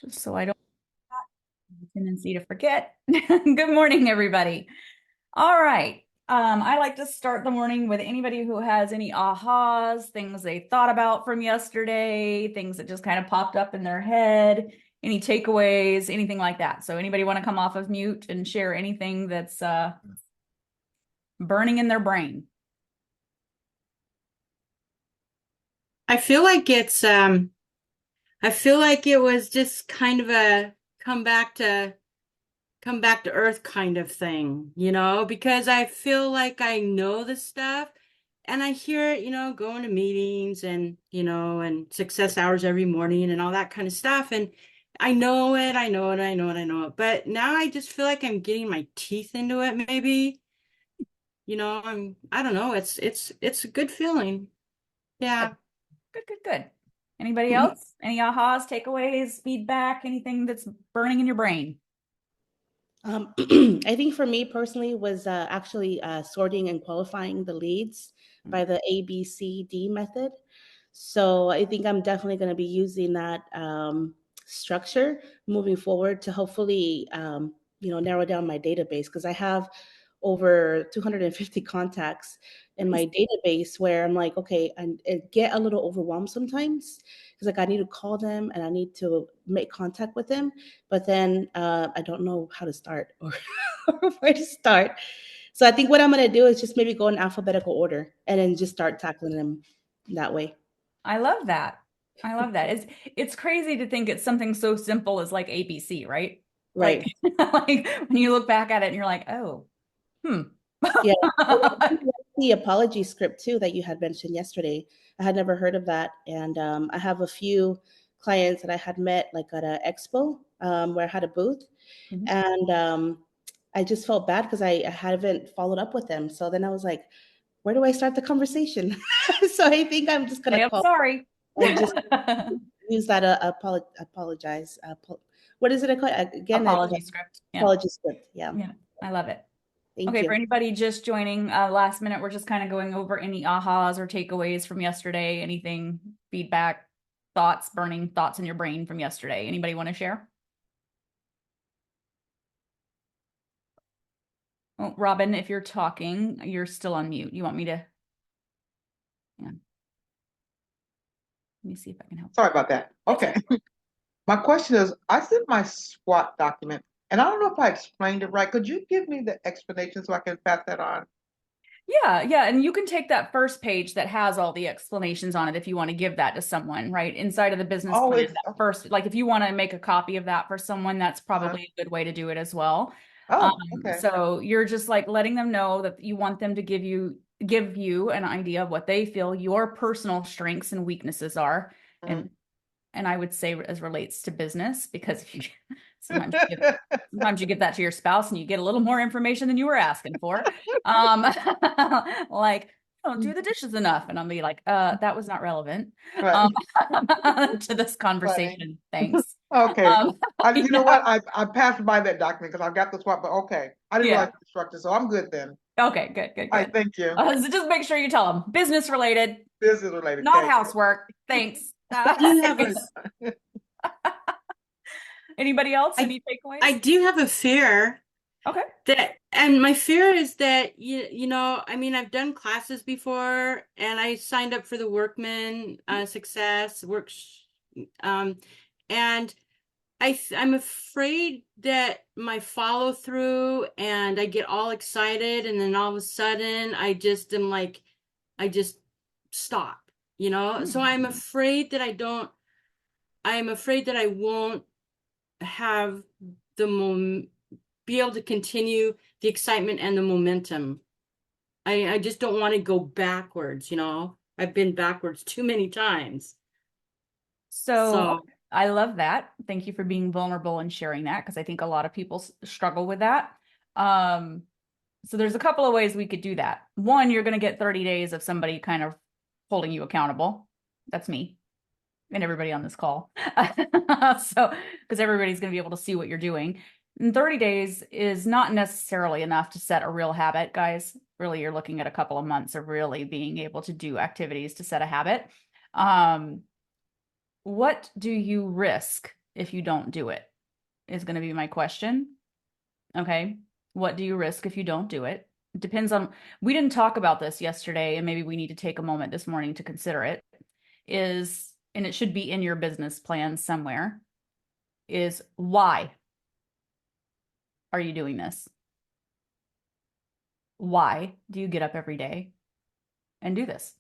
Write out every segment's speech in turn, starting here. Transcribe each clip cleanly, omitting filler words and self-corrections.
just so I don't have a tendency to forget. Good morning, everybody. All right. I like to start the morning with anybody who has any ahas, things they thought about from yesterday, things that just kind of popped up in their head, any takeaways, anything like that. So anybody want to come off of mute and share anything that's burning in their brain? I feel like I feel like it was just kind of a come back to come back to earth kind of thing, because I feel like I know the stuff and I hear it, going to meetings and success hours every morning and all that kind of stuff. And I know it, I know it, I know it, I know it. But now I just feel like I'm getting my teeth into it, maybe. I don't know, it's a good feeling. Good, Yeah. good, good, good. Anybody else? Any ahas, takeaways, feedback, anything that's burning in your brain? I think for me personally was actually sorting and qualifying the leads by the ABCD method. So I think I'm definitely going to be using that structure moving forward to hopefully, narrow down my database because I have over 250 contacts in my database where I'm like, okay, and it get a little overwhelmed sometimes because like I need to call them and I need to make contact with them, but then I don't know how to start or, or where to start. So I think what I'm going to do is just maybe go in alphabetical order and then just start tackling them that way. I love that. I love that. It's crazy to think it's something so simple as like ABC, right? Like Right. like when you look back at it and you're like, oh, hmm. Yeah. I like the apology script too that you had mentioned yesterday. I had never heard of that. And I have a few clients that I had met like at an expo where I had a booth. Mhm. And I just felt bad because I haven't followed up with them. So then I was like, where do I start the conversation? So I think I'm just going Say to I'm call sorry. and just use that apologize. What is it called? Again, Apology script. Yeah. apology script. Yeah. Yeah. I love it. Thank Okay, for you. anybody just joining last minute, we're just kind of going over any ahas or takeaways from yesterday, anything, feedback, thoughts, burning thoughts in your brain from yesterday. Anybody want to share? Oh, Robin, if you're talking, you're still on mute. You want me to? Yeah. Let me see if I can help. Sorry about that. That's Okay. okay. My question is, I sent my SWOT document, and I don't know if I explained it right. Could you give me the explanation so I can pass that on? Yeah, yeah. And you can take that first page that has all the explanations on it if you want to give that to someone, right? Inside of the business Oh, plan, it's that first, like if you want to make a copy of that for someone, that's uh-huh. probably a good way to do it as well. Oh, okay. So you're just like letting them know that you want them to give you an idea of what they feel your personal strengths and weaknesses are. Mhm. And I would say as relates to business, because if you sometimes you give sometimes you give that to your spouse and you get a little more information than you were asking for. Um, like, don't do the dishes enough. And I'll be like, that was not relevant Right. um, to this Funny. conversation. Thanks. Okay. Um, You know yeah. what? I passed by that document because I've got the SWOT, but okay. I didn't realize Yeah. the instructor, so I'm good then. Okay, good, good, All right, good. thank you. So just make sure you tell them business related, Business related. not Okay. housework. Thanks. Do you have a Anybody else? I Any I takeaways? do have a fear Okay. that, and my fear is that I mean, I've done classes before, and I signed up for the Workman Success Works, um, and I'm afraid that my follow through and I get all excited, and then all of a sudden I just stop. So Hmm. I'm afraid that I won't have the be able to continue the excitement and the momentum. I just don't want to go backwards. I've been backwards too many times. So So, okay, I love that. Thank you for being vulnerable and sharing that because I think a lot of people struggle with that. Um, so there's a couple of ways we could do that. One, you're going to get 30 days of somebody kind of holding you accountable. That's me and everybody on this call. So, because everybody's going to be able to see what you're doing. And 30 days is not necessarily enough to set a real habit, guys. Really, you're looking at a couple of months of really being able to do activities to set a habit. Um, what do you risk if you don't do it? Is going to be my question. Okay. What do you risk if you don't do it? It depends on, we didn't talk about this yesterday, and maybe we need to take a moment this morning to consider it. And it should be in your business plan somewhere, is why are you doing this? Why do you get up every day and do this?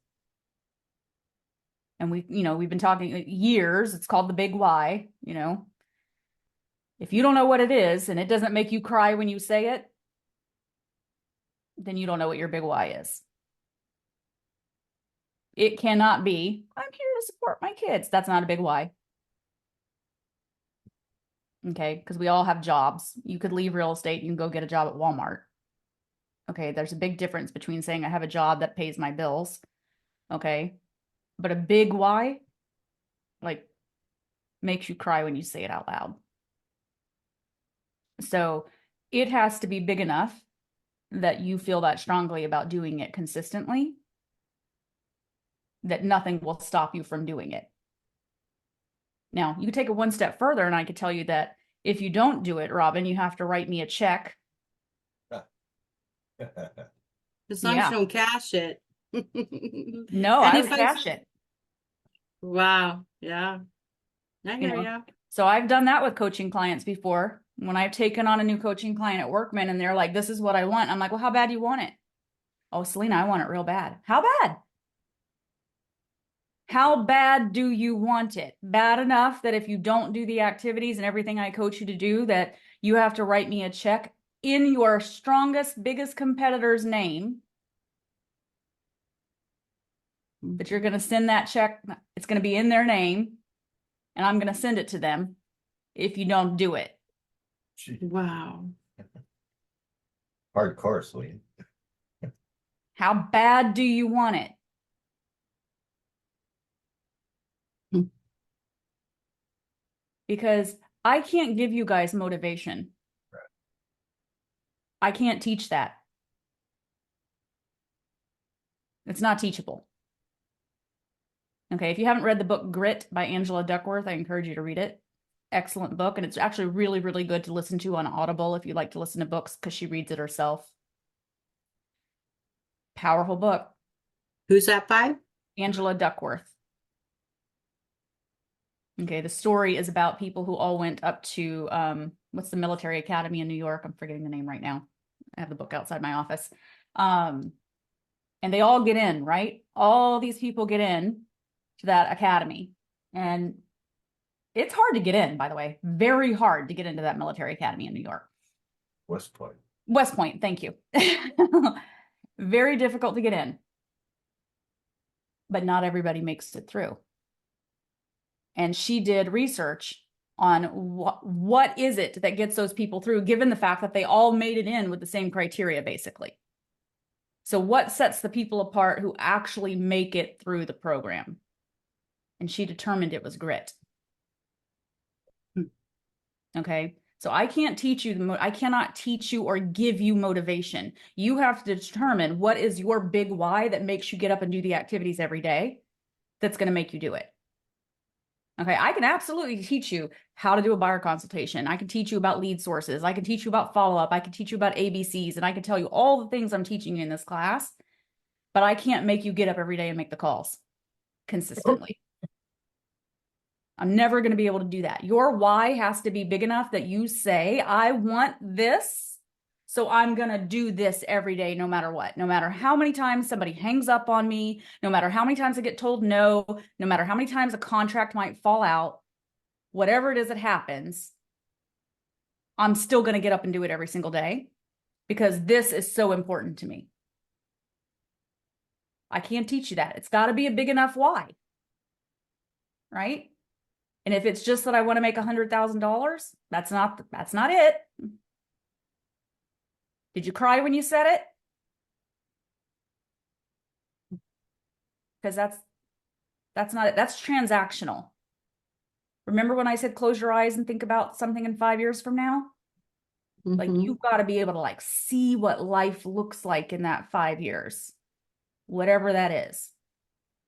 And we've been talking years. It's called the big why. If you don't know what it is and it doesn't make you cry when you say it, then you don't know what your big why is. It cannot be, I'm here to support my kids. That's not a big why. Okay, because we all have jobs. You could leave real estate, you can go get a job at Walmart. Okay, there's a big difference between saying I have a job that pays my bills. Okay, but a big why, like, makes you cry when you say it out loud. So it has to be big enough that you feel that strongly about doing it consistently, that nothing will stop you from doing it. Now, you could take it one step further, and I could tell you that if you don't do it, Robin, you have to write me a check. As long as you don't cash it. No, And I if would cash it. Wow. Yeah. I You hear know, ya. So I've done that with coaching clients before. When I've taken on a new coaching client at Workman and they're like, this is what I want. I'm like, well, how bad do you want it? Oh, Selena, I want it real bad. How bad? How bad do you want it? Bad enough that if you don't do the activities and everything I coach you to do, that you have to write me a check in your strongest, biggest competitor's name, that you're going to send that check. It's going to be in their name, and I'm going to send it to them if you don't do it. Wow. Hardcore, sweet. How bad do you want it? Hmm. Because I can't give you guys motivation. Right. I can't teach that. It's not teachable. Okay, if you haven't read the book Grit by Angela Duckworth, I encourage you to read it. Excellent book, and it's actually really, really good to listen to on Audible if you like to listen to books, because she reads it herself. Powerful book. Who's that by? Angela Duckworth. Okay, the story is about people who all went up to, what's the military academy in New York? I'm forgetting the name right now. I have the book outside my office. And they all get in, right? All these people get in to that academy. And it's hard to get in, by the way. Very hard to get into that military academy in New York. West Point. West Point, thank you. Very difficult to get in. But not everybody makes it through. And she did research on what is it that gets those people through, given the fact that they all made it in with the same criteria, basically. So what sets the people apart who actually make it through the program? And she determined it was grit. Okay. So I can't teach you, I cannot teach you or give you motivation. You have to determine what is your big why that makes you get up and do the activities every day that's going to make you do it. Okay, I can absolutely teach you how to do a buyer consultation. I can teach you about lead sources. I can teach you about follow-up. I can teach you about ABCs, and I can tell you all the things I'm teaching you in this class, but I can't make you get up every day and make the calls consistently. I'm never going to be able to do that. Your why has to be big enough that you say, I want this, so I'm going to do this every day, no matter what. No matter how many times somebody hangs up on me, no matter how many times I get told no, no matter how many times a contract might fall out, whatever it is that happens, I'm still going to get up and do it every single day because this is so important to me. I can't teach you that. It's got to be a big enough why, right? And if it's just that I want to make $100,000, that's not it. Did you cry when you said it? Because that's not it. That's transactional. Remember when I said close your eyes and think about something in 5 years from now? Like, you've got to be able to like see what life looks like in that 5 years, whatever that is.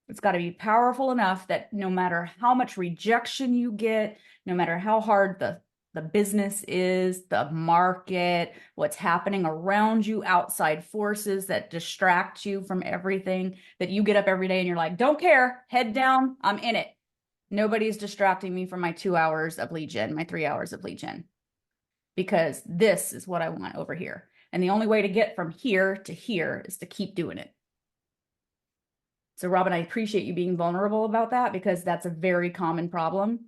It's got to be powerful enough that no matter how much rejection you get, no matter how hard the business is, the market, what's happening around you, outside forces that distract you from everything, that you get up every day and you're like, don't care, head down, I'm in it. Nobody's distracting me from my 2 hours of lead gen, my 3 hours of lead gen, because this is what I want over here. And the only way to get from here to here is to keep doing it. So Robin, I appreciate you being vulnerable about that, because that's a very common problem.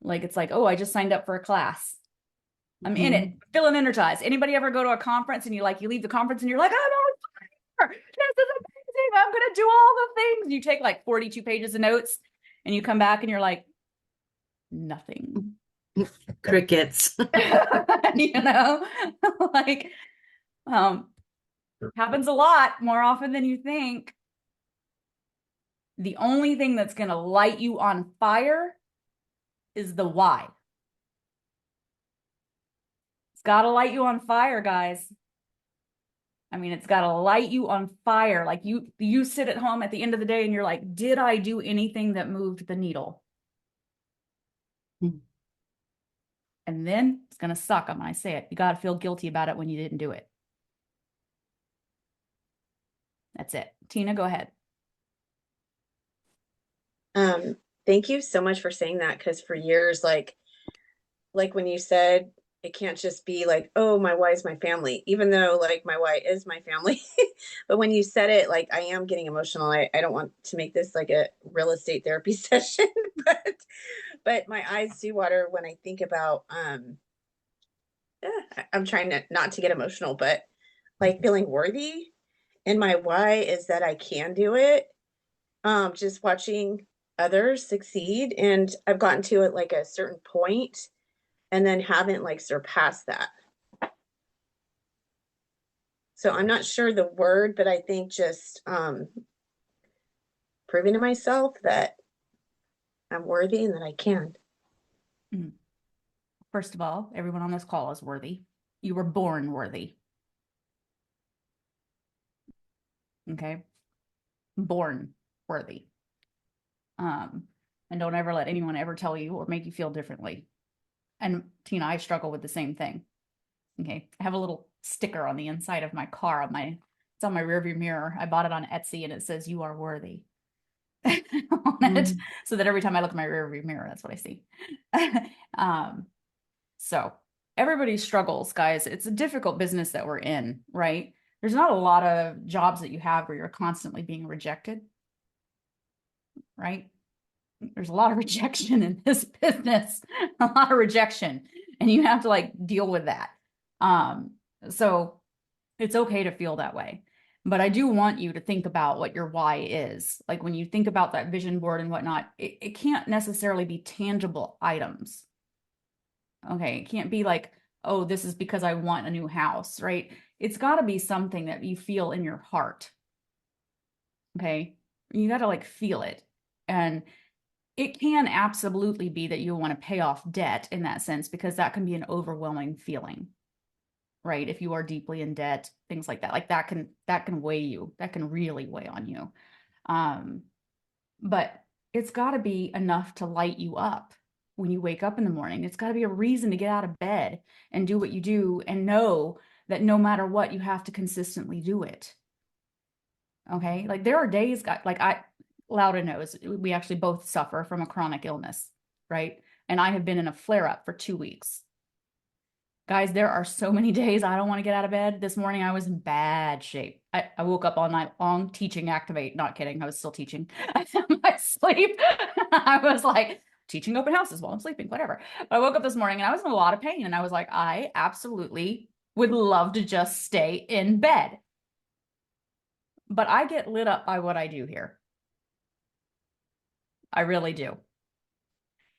Like, it's like, oh, I just signed up for a class. I'm in it, feeling energized. Anybody ever go to a conference and you leave the conference and you're like, I'm on fire. This is amazing. I'm going to do all the things. You take like 42 pages of notes and you come back and you're like, nothing. Crickets. You know, like, happens a lot more often than you think. The only thing that's going to light you on fire is the why. It's got to light you on fire, guys. I mean, it's got to light you on fire. Like you sit at home at the end of the day and you're like, did I do anything that moved the needle? And then it's going to suck when I say it. You got to feel guilty about it when you didn't do it. That's it. Tina, go ahead. Thank you so much for saying that, because for years, like when you said it can't just be like, oh, my why is my family, even though like my why is my family. But when you said it, like, I am getting emotional. I don't want to make this like a real estate therapy session, but my eyes do water when I think about I'm trying not to get emotional, but like feeling worthy. And my why is that I can do it. Just watching others succeed, and I've gotten to it like a certain point and then haven't like surpassed that. So I'm not sure the word, but I think just proving to myself that I'm worthy and that I can. First of all, everyone on this call is worthy. You were born worthy. Okay? Born worthy. And don't ever let anyone ever tell you or make you feel differently. And Tina, I struggle with the same thing. Okay. I have a little sticker on the inside of my car it's on my rearview mirror. I bought it on Etsy and it says, you are worthy on it. So that every time I look at my rearview mirror, that's what I see. So everybody struggles, guys. It's a difficult business that we're in, right? There's not a lot of jobs that you have where you're constantly being rejected, right? There's a lot of rejection in this business, a lot of rejection, and you have to like deal with that. So it's okay to feel that way, but I do want you to think about what your why is. Like when you think about that vision board and whatnot, it can't necessarily be tangible items. Okay. It can't be like, oh, this is because I want a new house, right? It's got to be something that you feel in your heart. Okay. You got to like feel it. And it can absolutely be that you want to pay off debt in that sense, because that can be an overwhelming feeling, right? If you are deeply in debt, things like that, that can weigh you, that can really weigh on you. But it's got to be enough to light you up when you wake up in the morning. It's got to be a reason to get out of bed and do what you do, and know that no matter what, you have to consistently do it. Okay. Like there are days, Lauda knows, we actually both suffer from a chronic illness, right? And I have been in a flare-up for 2 weeks. Guys, there are so many days I don't want to get out of bed. This morning I was in bad shape. I woke up all night long teaching Activate. Not kidding. I was still teaching. My sleep. I was like teaching open houses while I'm sleeping, whatever. But I woke up this morning and I was in a lot of pain. And I was like, I absolutely would love to just stay in bed. But I get lit up by what I do here. I really do.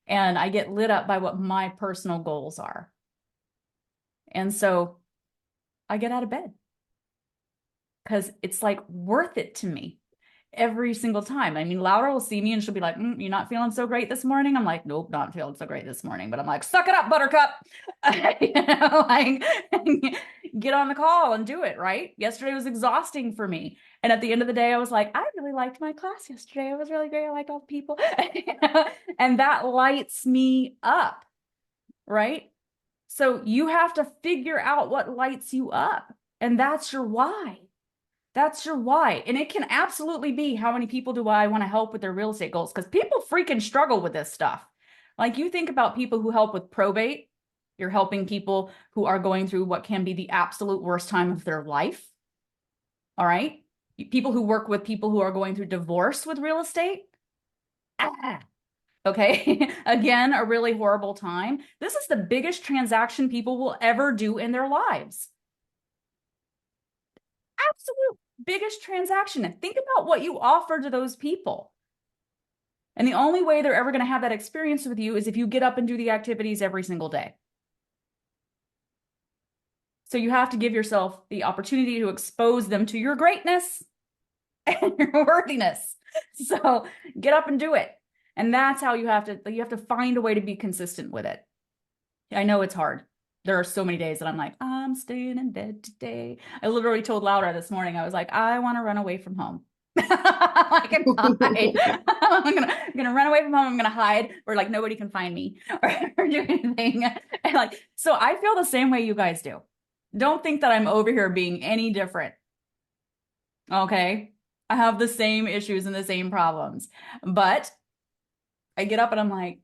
And I get lit up by what my personal goals are. And so I get out of bed because it's like worth it to me every single time. I mean, Laura will see me and she'll be like, you're not feeling so great this morning. I'm like, nope, not feeling so great this morning. But I'm like, suck it up, buttercup. You know, like, get on the call and do it, right? Yesterday was exhausting for me. And at the end of the day, I was like, I really liked my class yesterday. It was really great. I liked all the people. And that lights me up, right? So you have to figure out what lights you up. And that's your why. That's your why. And it can absolutely be, how many people do I want to help with their real estate goals? Because people freaking struggle with this stuff. Like, you think about people who help with probate, you're helping people who are going through what can be the absolute worst time of their life. All right. People who work with people who are going through divorce with real estate. Okay. Again, a really horrible time. This is the biggest transaction people will ever do in their lives. Absolute biggest transaction. And think about what you offer to those people. And the only way they're ever going to have that experience with you is if you get up and do the activities every single day. So you have to give yourself the opportunity to expose them to your greatness and your worthiness. So get up and do it. And that's how you have to find a way to be consistent with it. I know it's hard. There are so many days that I'm like, I'm staying in bed today. I literally told Laura this morning, I was like, I want to run away from home. I can hide. I'm gonna run away from home. I'm gonna hide where like nobody can find me or do anything. And like, so I feel the same way you guys do. Don't think that I'm over here being any different. Okay. I have the same issues and the same problems, but I get up and I'm like,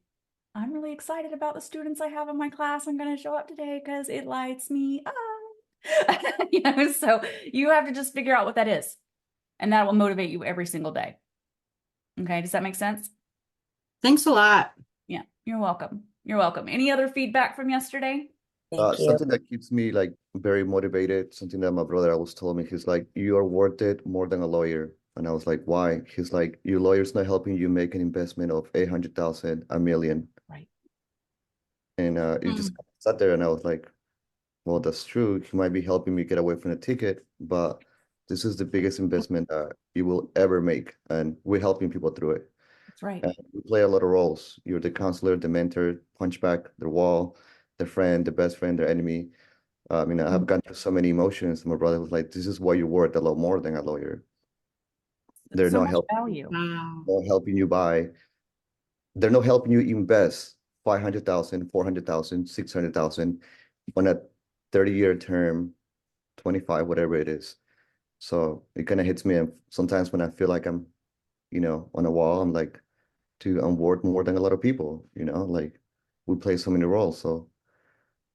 I'm really excited about the students I have in my class. I'm going to show up today because it lights me up. So you have to just figure out what that is. And that will motivate you every single day. Okay. Does that make sense? Thanks a lot. Yeah. You're welcome. You're welcome. Any other feedback from yesterday? Thank you. Something that keeps me like very motivated, something that my brother always told me, he's like, you are worth it more than a lawyer. And I was like, why? He's like, your lawyer's not helping you make an investment of 800,000, $1 million. Right. And it just sat there and I was like, well, that's true. He might be helping me get away from the ticket, but this is the biggest investment that you will ever make. And we're helping people through it. That's right. And we play a lot of roles. You're the counselor, the mentor, punchback, the wall, the friend, the best friend, the enemy. I have gone through so many emotions. My brother was like, this is why you're worth a lot more than a lawyer. They're so not much helping, value. Wow. not helping you buy. They're not helping you invest 500,000, 400,000, 600,000 on a 30-year term, 25, whatever it is. So it kind of hits me. And sometimes when I feel like I'm, on a wall, I'm like, I'm worth more than a lot of people, like we play so many roles. So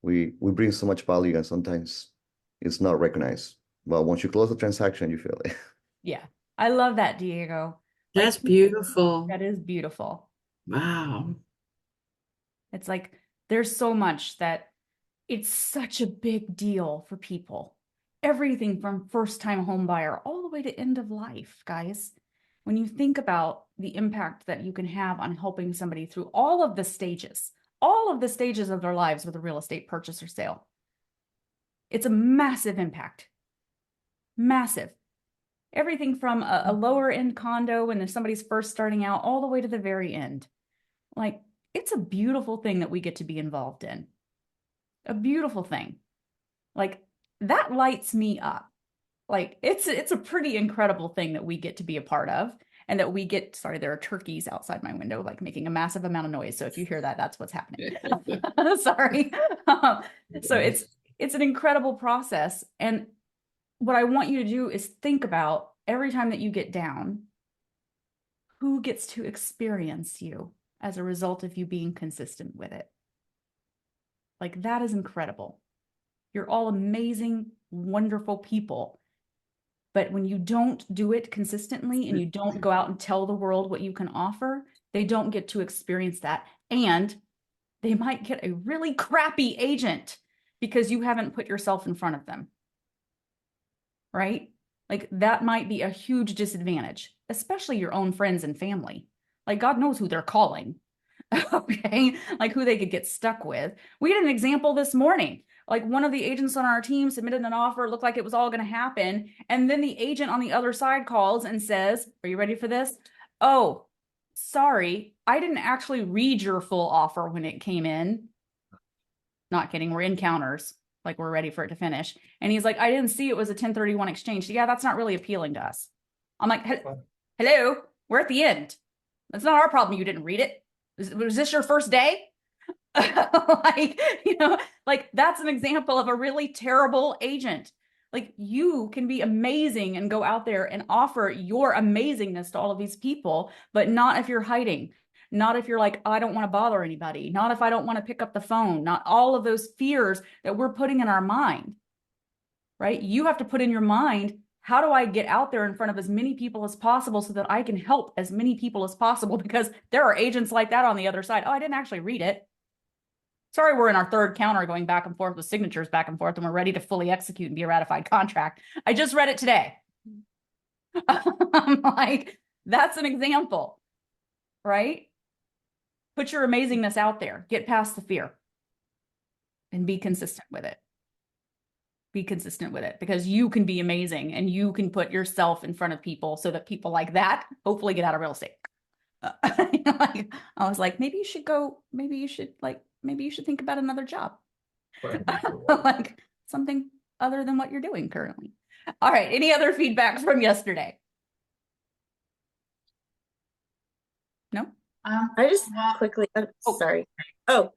we bring so much value and sometimes it's not recognized. But once you close the transaction, you feel it. Yeah. I love that, Diego. That's beautiful. That is beautiful. Wow. It's like there's so much that it's such a big deal for people. Everything from first-time home buyer all the way to end of life, guys. When you think about the impact that you can have on helping somebody through all of the stages of their lives with a real estate purchase or sale, it's a massive impact. Massive. Everything from a lower end condo when there's somebody's first starting out all the way to the very end. Like, it's a beautiful thing that we get to be involved in. A beautiful thing. Like, that lights me up. Like, it's a pretty incredible thing that we get to be a part of, and that we get, sorry, there are turkeys outside my window, like making a massive amount of noise. So if you hear that, that's what's happening. Sorry. So it's an incredible process. And what I want you to do is think about every time that you get down, who gets to experience you as a result of you being consistent with it. Like, that is incredible. You're all amazing, wonderful people. But when you don't do it consistently and you don't go out and tell the world what you can offer, they don't get to experience that. And they might get a really crappy agent because you haven't put yourself in front of them. Right? Like, that might be a huge disadvantage, especially your own friends and family. Like, God knows who they're calling. Okay? Like, who they could get stuck with. We had an example this morning. Like, one of the agents on our team submitted an offer, looked like it was all going to happen. And then the agent on the other side calls and says, are you ready for this? Oh, sorry, I didn't actually read your full offer when it came in. Not kidding. We're encounters. like we're ready for it to finish. And he's like, I didn't see it was a 1031 exchange. Yeah, that's not really appealing to us. I'm like, hello, we're at the end. That's not our problem. You didn't read it. Was this your first day? Like, like that's an example of a really terrible agent. Like you can be amazing and go out there and offer your amazingness to all of these people, but not if you're hiding. Not if you're like, oh, I don't want to bother anybody. Not if I don't want to pick up the phone. Not all of those fears that we're putting in our mind, right? You have to put in your mind, how do I get out there in front of as many people as possible so that I can help as many people as possible? Because there are agents like that on the other side. Oh, I didn't actually read it. Sorry, we're in our third counter going back and forth with signatures back and forth, and we're ready to fully execute and be a ratified contract. I just read it today. I'm like, that's an example, right? Put your amazingness out there. Get past the fear and be consistent with it. Be consistent with it because you can be amazing and you can put yourself in front of people so that people like that hopefully get out of real estate. Like, I was like, maybe you should think about another job. Like something other than what you're doing currently. All right. Any other feedback from yesterday? No? I just quickly, sorry. Oh,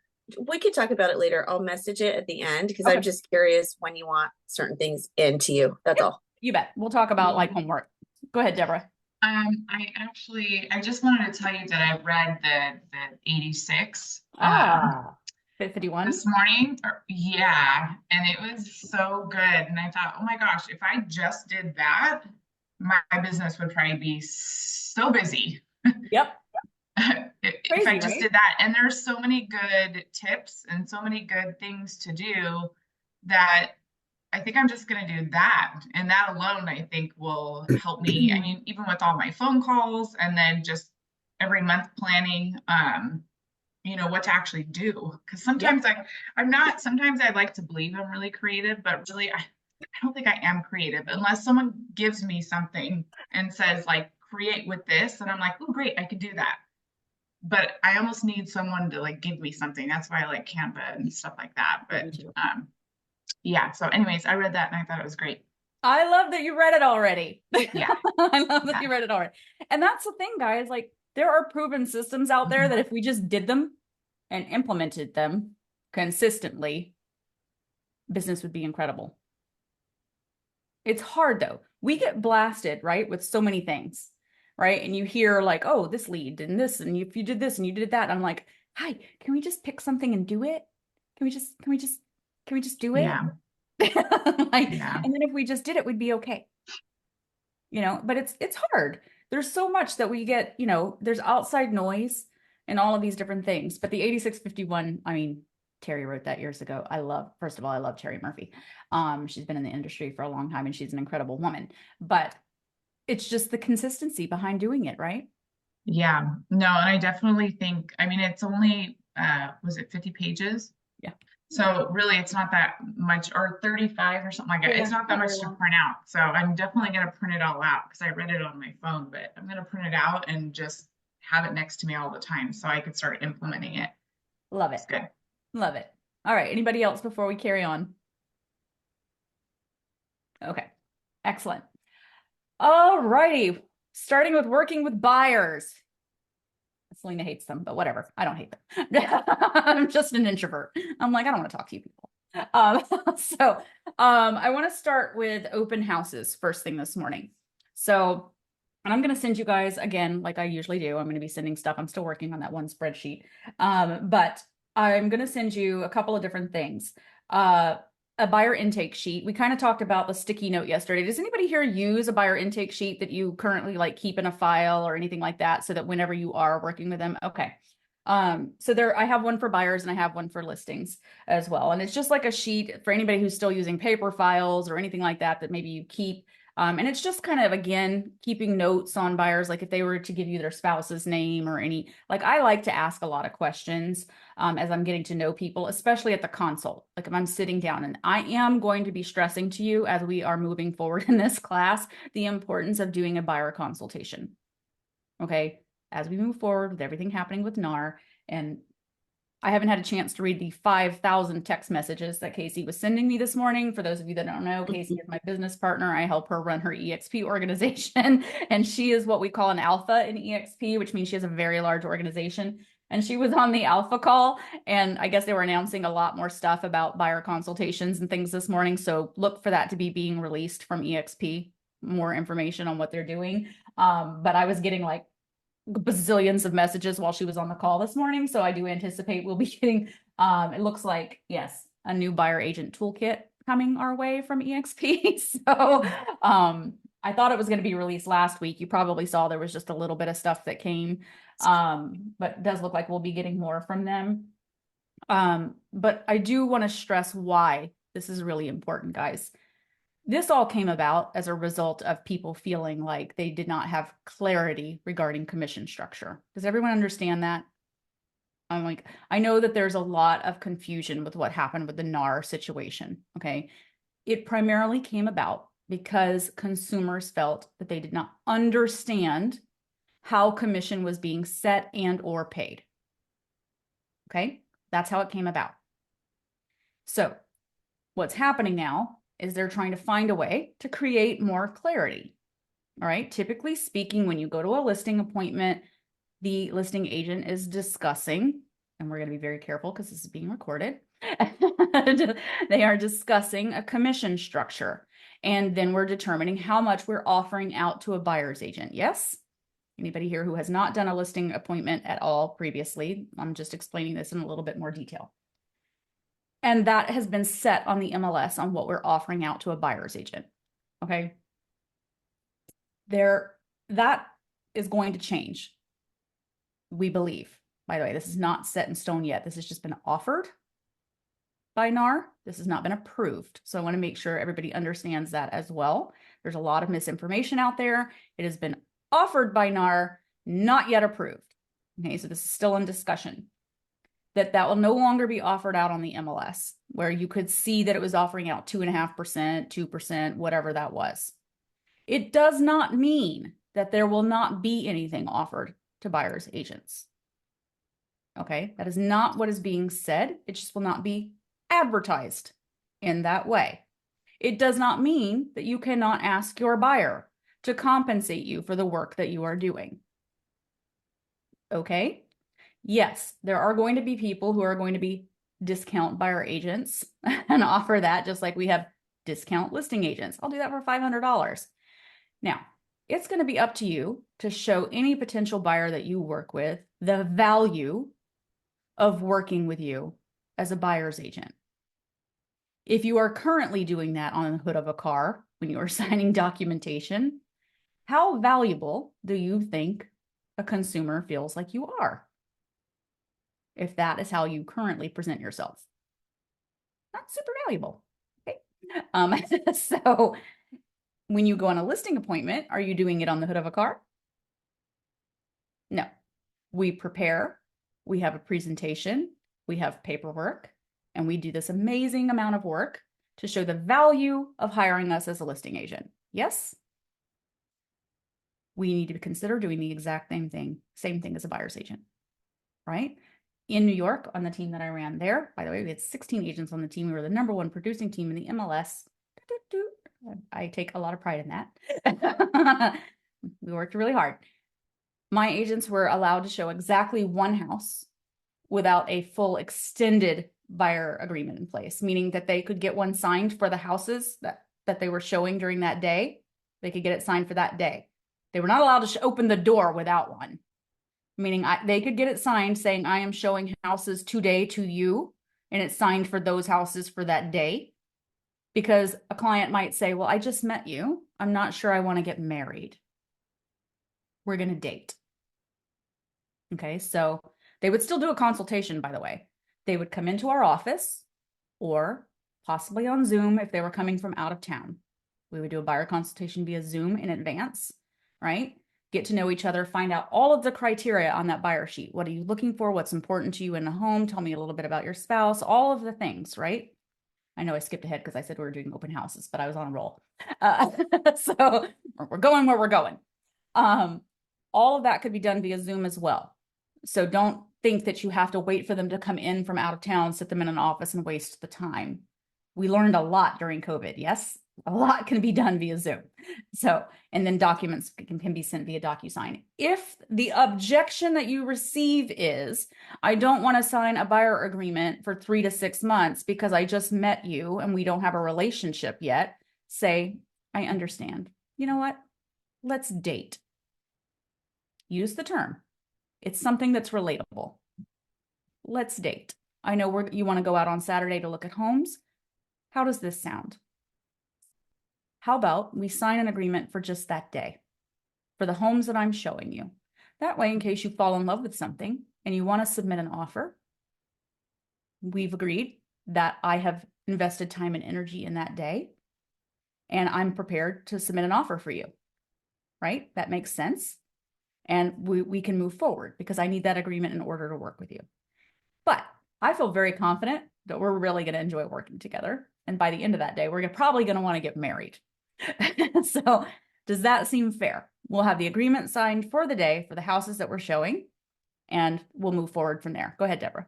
we could talk about it later. I'll message it at the end because Okay. I'm just curious when you want certain things into you. That's all. You bet. We'll talk about like homework. Go ahead, Deborah. I just wanted to tell you that I read the 86 51 this morning. Yeah, and it was so good. And I thought, oh my gosh, if I just did that, my business would probably be so busy. Yep. If I just right? did that. And there's so many good tips and so many good things to do that I think I'm just going to do that. And that alone, I think will help me. I mean, even with all my phone calls and then just every month planning, what to actually do. Because sometimes sometimes I like to believe I'm really creative, but really I don't think I am creative unless someone gives me something and says like, create with this. And I'm like, oh, great, I could do that. But I almost need someone to like give me something. That's why I like Canva and stuff like that. But yeah. So anyways, I read that and I thought it was great. I love that you read it already. Yeah. I love that you read it already. And that's the thing, guys. Like there are proven systems out there that if we just did them and implemented them consistently, business would be incredible. It's hard though. We get blasted, right, with so many things, right? And you hear like, oh, this lead and this, and if you did this and you did that, I'm like, hi, can we just pick something and do it? Can we just do it? Yeah. And then if we just did it, we'd be okay. But it's hard. There's so much that we get, there's outside noise and all of these different things. But the 8651, I mean, Terry wrote that years ago. First of all, I love Terry Murphy. She's been in the industry for a long time and she's an incredible woman, but it's just the consistency behind doing it, right? Yeah, no, and I definitely think, I mean, it's only, was it 50 pages? Yeah. So really it's not that much, or 35 or something like that. Yeah, It's not that much to print out. So I'm definitely going to print it all out because I read it on my phone, but I'm going to print it out and just have it next to me all the time so I could start implementing it. Love it. It's good. Love it. All right. Anybody else before we carry on? Okay. Excellent. All righty. Starting with working with buyers. Selena hates them, but whatever. I don't hate them. I'm just an introvert. I'm like, I don't want to talk to you people. I want to start with open houses first thing this morning. So, and I'm going to send you guys again, like I usually do. I'm going to be sending stuff. I'm still working on that one spreadsheet. But I'm going to send you a couple of different things. A buyer intake sheet. We kind of talked about the sticky note yesterday. Does anybody here use a buyer intake sheet that you currently like keep in a file or anything like that so that whenever you are working with them? Okay. So I have one for buyers and I have one for listings as well. And it's just like a sheet for anybody who's still using paper files or anything like that maybe you keep. And it's just kind of, again, keeping notes on buyers, like if they were to give you their spouse's name or I like to ask a lot of questions as I'm getting to know people, especially at the consult. Like if I'm sitting down, and I am going to be stressing to you as we are moving forward in this class, the importance of doing a buyer consultation. Okay. As we move forward with everything happening with NAR, and I haven't had a chance to read the 5,000 text messages that Casey was sending me this morning. For those of you that don't know, Casey is my business partner. I help her run her EXP organization, and she is what we call an alpha in EXP, which means she has a very large organization. And she was on the alpha call, and I guess they were announcing a lot more stuff about buyer consultations and things this morning. So look for that to be being released from EXP, more information on what they're doing. But I was getting like bazillions of messages while she was on the call this morning. So I do anticipate we'll be getting, it looks like, yes, a new buyer agent toolkit coming our way from EXP. So I thought it was going to be released last week. You probably saw there was just a little bit of stuff that came, but it does look like we'll be getting more from them. But I do want to stress why this is really important, guys. This all came about as a result of people feeling like they did not have clarity regarding commission structure. Does everyone understand that? I know that there's a lot of confusion with what happened with the NAR situation, okay? It primarily came about because consumers felt that they did not understand how commission was being set and or paid, okay? That's how it came about. So what's happening now is they're trying to find a way to create more clarity. All right. Typically speaking, when you go to a listing appointment, the listing agent is discussing, and we're going to be very careful because this is being recorded. They are discussing a commission structure. And then we're determining how much we're offering out to a buyer's agent. Yes? Anybody here who has not done a listing appointment at all previously? I'm just explaining this in a little bit more detail. And that has been set on the MLS on what we're offering out to a buyer's agent. Okay. That is going to change. We believe, by the way, this is not set in stone yet. This has just been offered by NAR. This has not been approved. So I want to make sure everybody understands that as well. There's a lot of misinformation out there. It has been offered by NAR, not yet approved. Okay. So this is still in discussion. That will no longer be offered out on the MLS, where you could see that it was offering out 2.5%, 2%, whatever that was. It does not mean that there will not be anything offered to buyers agents. Okay, that is not what is being said. It just will not be advertised in that way. It does not mean that you cannot ask your buyer to compensate you for the work that you are doing. Okay? Yes, there are going to be people who are going to be discount buyer agents and offer that, just like we have discount listing agents. I'll do that for $500. Now, it's going to be up to you to show any potential buyer that you work with the value of working with you as a buyer's agent. If you are currently doing that on the hood of a car when you are signing documentation, how valuable do you think a consumer feels like you are? If that is how you currently present yourself. Not super valuable. Okay. So when you go on a listing appointment, are you doing it on the hood of a car? No. We prepare, we have a presentation, we have paperwork, and we do this amazing amount of work to show the value of hiring us as a listing agent. Yes? We need to consider doing the exact same thing as a buyer's agent, right? In New York, on the team that I ran there, by the way, we had 16 agents on the team. We were the #1 producing team in the MLS. I take a lot of pride in that. We worked really hard. My agents were allowed to show exactly one house without a full extended buyer agreement in place, meaning that they could get one signed for the houses that they were showing during that day. They could get it signed for that day. They were not allowed to open the door without one. Meaning they could get it signed saying, I am showing houses today to you, and it's signed for those houses for that day. Because a client might say, well, I just met you. I'm not sure I want to get married. We're going to date. Okay, so they would still do a consultation, by the way. They would come into our office or possibly on Zoom if they were coming from out of town. We would do a buyer consultation via Zoom in advance, right? Get to know each other, find out all of the criteria on that buyer sheet. What are you looking for? What's important to you in a home? Tell me a little bit about your spouse, all of the things, right? I know I skipped ahead because I said we were doing open houses, but I was on a roll. So we're going where we're going. All of that could be done via Zoom as well. So don't think that you have to wait for them to come in from out of town, sit them in an office and waste the time. We learned a lot during COVID. Yes, a lot can be done via Zoom. So, and then documents can be sent via DocuSign. If the objection that you receive is, I don't want to sign a buyer agreement for 3 to 6 months because I just met you and we don't have a relationship yet, say, I understand. You know what? Let's date. Use the term. It's something that's relatable. Let's date. I know you want to go out on Saturday to look at homes. How does this sound? How about we sign an agreement for just that day for the homes that I'm showing you? That way, in case you fall in love with something and you want to submit an offer, we've agreed that I have invested time and energy in that day, and I'm prepared to submit an offer for you, right? That makes sense. And we can move forward because I need that agreement in order to work with you. But I feel very confident that we're really going to enjoy working together. And by the end of that day, we're probably going to want to get married. So does that seem fair? We'll have the agreement signed for the day for the houses that we're showing, and we'll move forward from there. Go ahead, Deborah.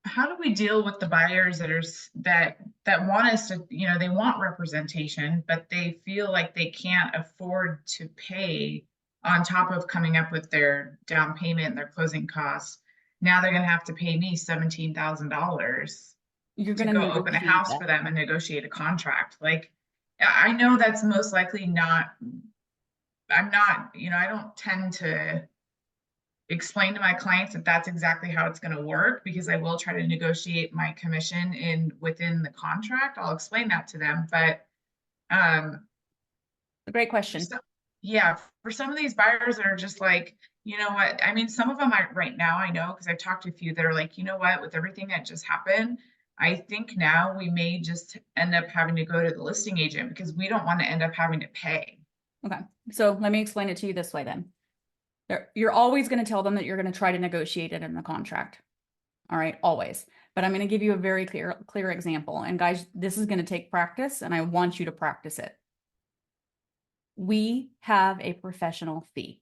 How do we deal with the buyers that want us to, they want representation, but they feel like they can't afford to pay on top of coming up with their down payment and their closing costs? Now they're going to have to pay me $17,000 You're to going to go open a house for them and negotiate a contract. Like, I know that's most likely not, I don't tend to explain to my clients that that's exactly how it's going to work, because I will try to negotiate my commission within the contract. I'll explain that to them, but a great question. For some of these buyers that are just like, you know what, I mean, some of them right now, I know, because I've talked to a few that are like, you know what, with everything that just happened, I think now we may just end up having to go to the listing agent because we don't want to end up having to pay. Okay, so let me explain it to you this way then. You're always going to tell them that you're going to try to negotiate it in the contract. All right, always. But I'm going to give you a very clear example. And guys, this is going to take practice, and I want you to practice it. We have a professional fee.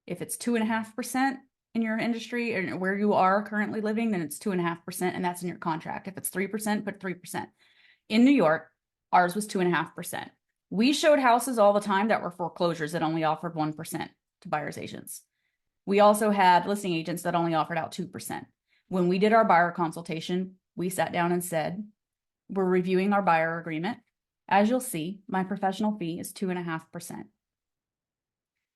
If it's 2.5% in your industry or where you are currently living, then it's 2.5%, and that's in your contract. If it's 3%, put 3%. In New York, ours was 2.5%. We showed houses all the time that were foreclosures that only offered 1% to buyer's agents. We also had listing agents that only offered out 2%. When we did our buyer consultation, we sat down and said, we're reviewing our buyer agreement. As you'll see, my professional fee is 2.5%.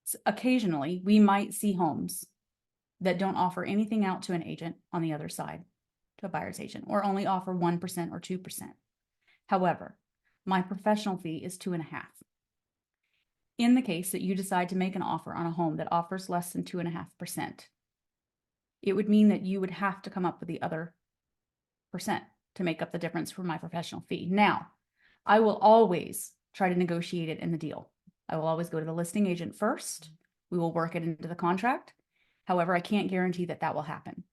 So occasionally, we might see homes that don't offer anything out to an agent on the other side, to a buyer's agent, or only offer 1% or 2%. However, my professional fee is 2.5%. In the case that you decide to make an offer on a home that offers less than 2.5%, it would mean that you would have to come up with the other percent to make up the difference for my professional fee. Now, I will always try to negotiate it in the deal. I will always go to the listing agent first. We will work it into the contract. However, I can't guarantee that that will happen.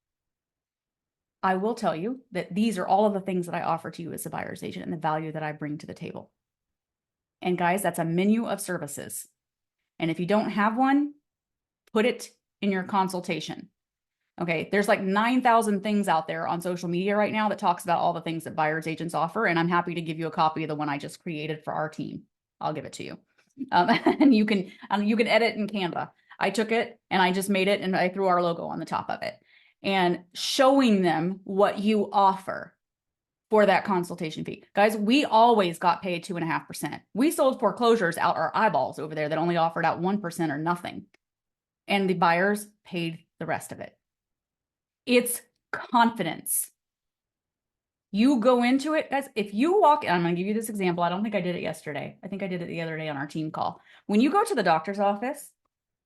I will tell you that these are all of the things that I offer to you as a buyer's agent and the value that I bring to the table. And guys, that's a menu of services. And if you don't have one, put it in your consultation. Okay, there's like 9,000 things out there on social media right now that talks about all the things that buyer's agents offer. And I'm happy to give you a copy of the one I just created for our team. I'll give it to you. And you can edit in Canva. I took it and I just made it and I threw our logo on the top of it. And showing them what you offer for that consultation fee. Guys, we always got paid 2.5%. We sold foreclosures out our eyeballs over there that only offered out 1% or nothing. And the buyers paid the rest of it. It's confidence. You go into it, guys, if you walk, I'm going to give you this example. I don't think I did it yesterday. I think I did it the other day on our team call. When you go to the doctor's office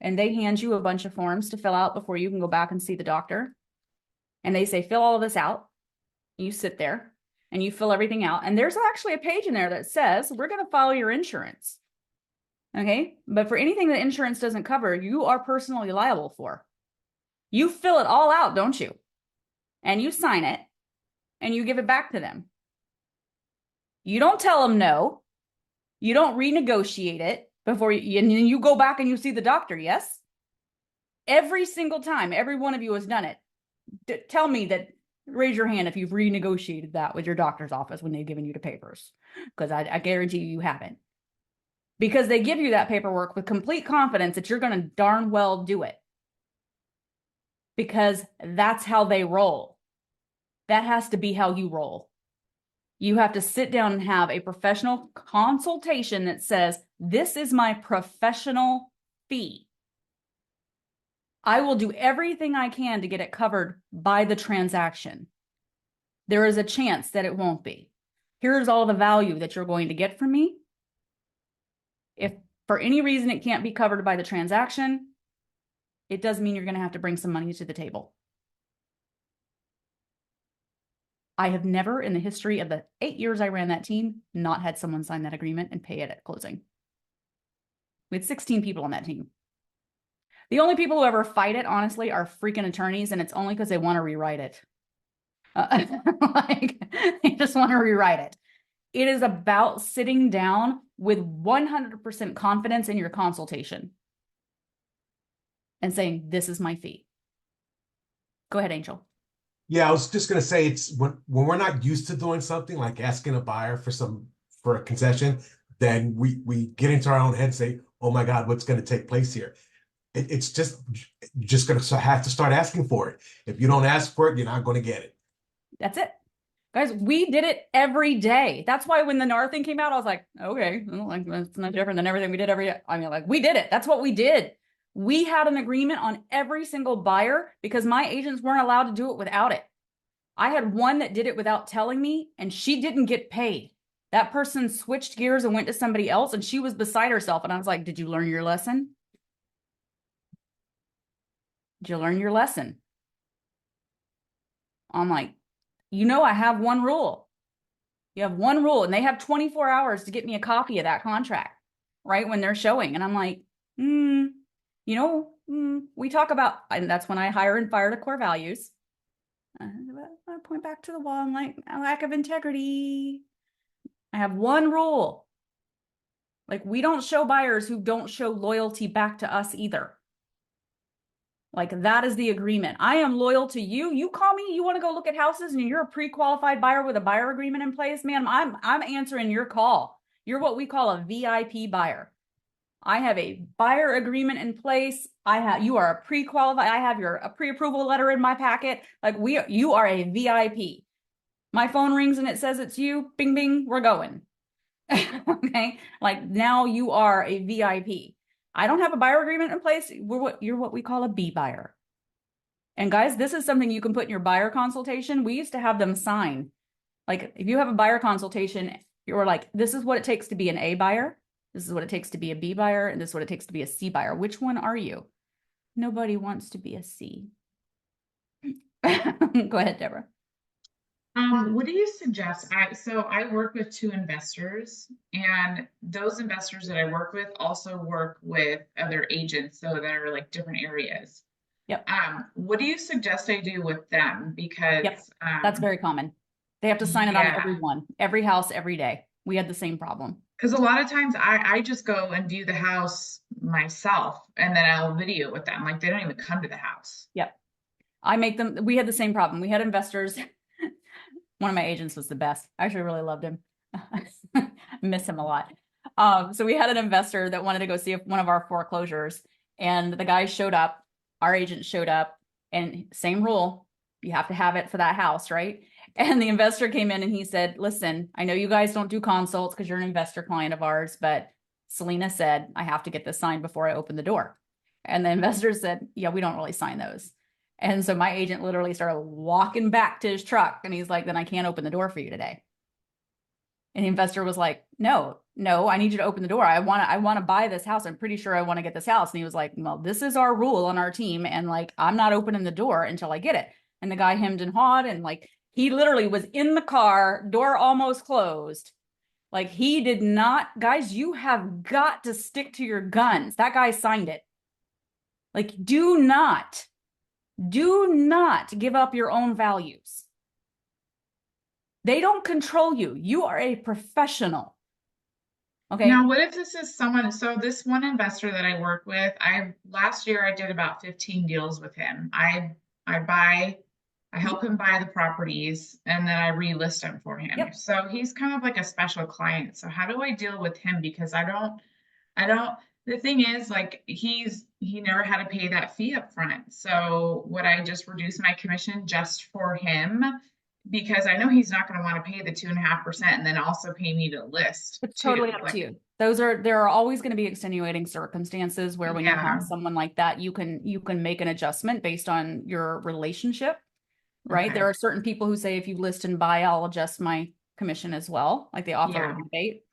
and they hand you a bunch of forms to fill out before you can go back and see the doctor, and they say, fill all of this out, you sit there and you fill everything out. And there's actually a page in there that says, we're going to follow your insurance. Okay. But for anything that insurance doesn't cover, you are personally liable for. You fill it all out, don't you? And you sign it and you give it back to them. You don't tell them no. You don't renegotiate it before you, and then you go back and you see the doctor. Yes. Every single time, every one of you has done it. Tell me that, raise your hand if you've renegotiated that with your doctor's office when they've given you the papers, because I guarantee you haven't. Because they give you that paperwork with complete confidence that you're going to darn well do it. Because that's how they roll. That has to be how you roll. You have to sit down and have a professional consultation that says, this is my professional fee. I will do everything I can to get it covered by the transaction. There is a chance that it won't be. Here's all the value that you're going to get from me. If for any reason it can't be covered by the transaction, it does mean you're going to have to bring some money to the table. I have never in the history of the 8 years I ran that team not had someone sign that agreement and pay it at closing. We had 16 people on that team. The only people who ever fight it, honestly, are freaking attorneys, and it's only because they want to rewrite it. Like, they just want to rewrite it. It is about sitting down with 100% confidence in your consultation and saying, this is my fee. Go ahead, Angel. Yeah, I was just gonna say it's when we're not used to doing something like asking a buyer for a concession, then we get into our own head and say, oh my God, what's gonna take place here? It's just gonna have to start asking for it. If you don't ask for it, you're not gonna get it. That's it. Guys, we did it every day. That's why when the NAR thing came out, I was like, okay, well, like it's not different than everything we did every day. I mean, like we did it. That's what we did. We had an agreement on every single buyer because my agents weren't allowed to do it without it. I had one that did it without telling me, and she didn't get paid. That person switched gears and went to somebody else, and she was beside herself. And I was like, did you learn your lesson? Did you learn your lesson? I'm like, you know, I have one rule. You have one rule, and they have 24 hours to get me a copy of that contract, right? When they're showing. And I'm like, we talk about, and that's when I hire and fire to core values. I point back to the wall. I'm like, a lack of integrity. I have one rule. Like, we don't show buyers who don't show loyalty back to us either. Like, that is the agreement. I am loyal to you. You call me, you want to go look at houses and you're a pre-qualified buyer with a buyer agreement in place, man, I'm answering your call. You're what we call a VIP buyer. I have a buyer agreement in place. You are a pre-qualified. I have a pre-approval letter in my packet. Like you are a VIP. My phone rings and it says it's you. Bing, bing, we're going. Okay. Like now you are a VIP. I don't have a buyer agreement in place. You're what we call a B buyer. And guys, this is something you can put in your buyer consultation. We used to have them sign. Like if you have a buyer consultation, you're like, this is what it takes to be an A buyer. This is what it takes to be a B buyer, and this is what it takes to be a C buyer. Which one are you? Nobody wants to be a C. Go ahead, Deborah. What do you suggest? I work with 2 investors, and those investors that I work with also work with other agents, so that are like different areas. Yep. What do you suggest I do with them? Because Yep. That's very common. They have to sign it on every one, every house, every day. We had the same problem. Because a lot of times I just go and view the house myself, and then I'll video with them. Like they don't even come to the house. Yep. We had the same problem. We had investors. One of my agents was the best. I actually really loved him. Miss him a lot. So we had an investor that wanted to go see one of our foreclosures, and the guy showed up. Our agent showed up, and same rule. You have to have it for that house, right? And the investor came in and he said, listen, I know you guys don't do consults because you're an investor client of ours, but Selena said, I have to get this signed before I open the door. And the investor said, yeah, we don't really sign those. And so my agent literally started walking back to his truck, and he's like, then I can't open the door for you today. And the investor was like, no, I need you to open the door. I want to buy this house. I'm pretty sure I want to get this house. And he was like, well, this is our rule on our team. And like, I'm not opening the door until I get it. And the guy hemmed and hawed, and like, he literally was in the car, door almost closed. Like he did not, guys, you have got to stick to your guns. That guy signed it. Like, do not give up your own values. They don't control you. You are a professional. Okay. Now, what if this is someone, so this one investor that I work with, last year I did about 15 deals with him. I help him buy the properties and then I relist them for him. Yep. So he's kind of like a special client. So how do I deal with him? Because the thing is, like, he never had to pay that fee up front. So would I just reduce my commission just for him? Because I know he's not going to want to pay the 2.5% and then also pay me to list It's too. totally up Like, to you. There are always going to be extenuating circumstances where when you yeah. have someone like that, you can make an adjustment based on your relationship, right? Okay. There are certain people who say if you list and buy, I'll adjust my commission as well. Like they offer Yeah. a rebate.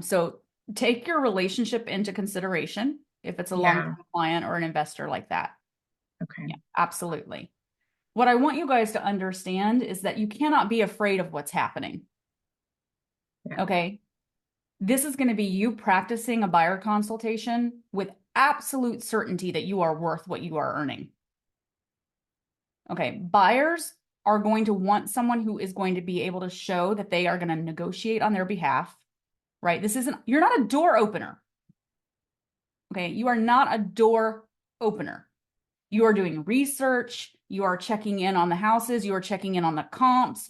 So take your relationship into consideration if it's a Yeah. long-term client or an investor like that. Okay. Yeah, absolutely. What I want you guys to understand is that you cannot be afraid of what's happening. Yeah. Okay. This is going to be you practicing a buyer consultation with absolute certainty that you are worth what you are earning. Okay. Buyers are going to want someone who is going to be able to show that they are going to negotiate on their behalf, right? You're not a door opener. Okay. You are not a door opener. You are doing research. You are checking in on the houses. You are checking in on the comps.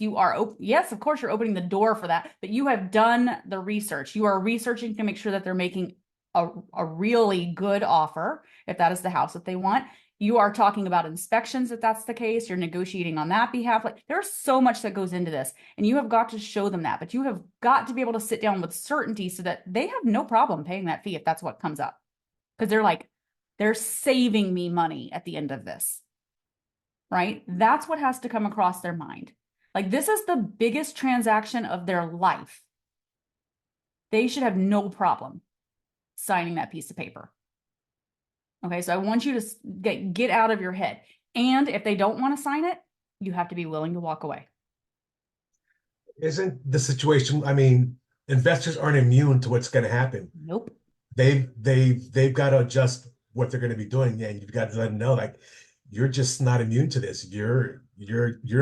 Yes, of course, you're opening the door for that, but you have done the research. You are researching to make sure that they're making a really good offer, if that is the house that they want. You are talking about inspections, if that's the case. You're negotiating on that behalf. Like, there's so much that goes into this, and you have got to show them that, but you have got to be able to sit down with certainty so that they have no problem paying that fee if that's what comes up. Because they're saving me money at the end of this, right? That's what has to come across their mind. Like, this is the biggest transaction of their life. They should have no problem signing that piece of paper. Okay, so I want you to get out of your head. And if they don't want to sign it, you have to be willing to walk away. Isn't the situation, I mean, investors aren't immune to what's going to happen. Nope. They've got to adjust what they're going to be doing, and you've got to let them know, like, you're just not immune to this. You're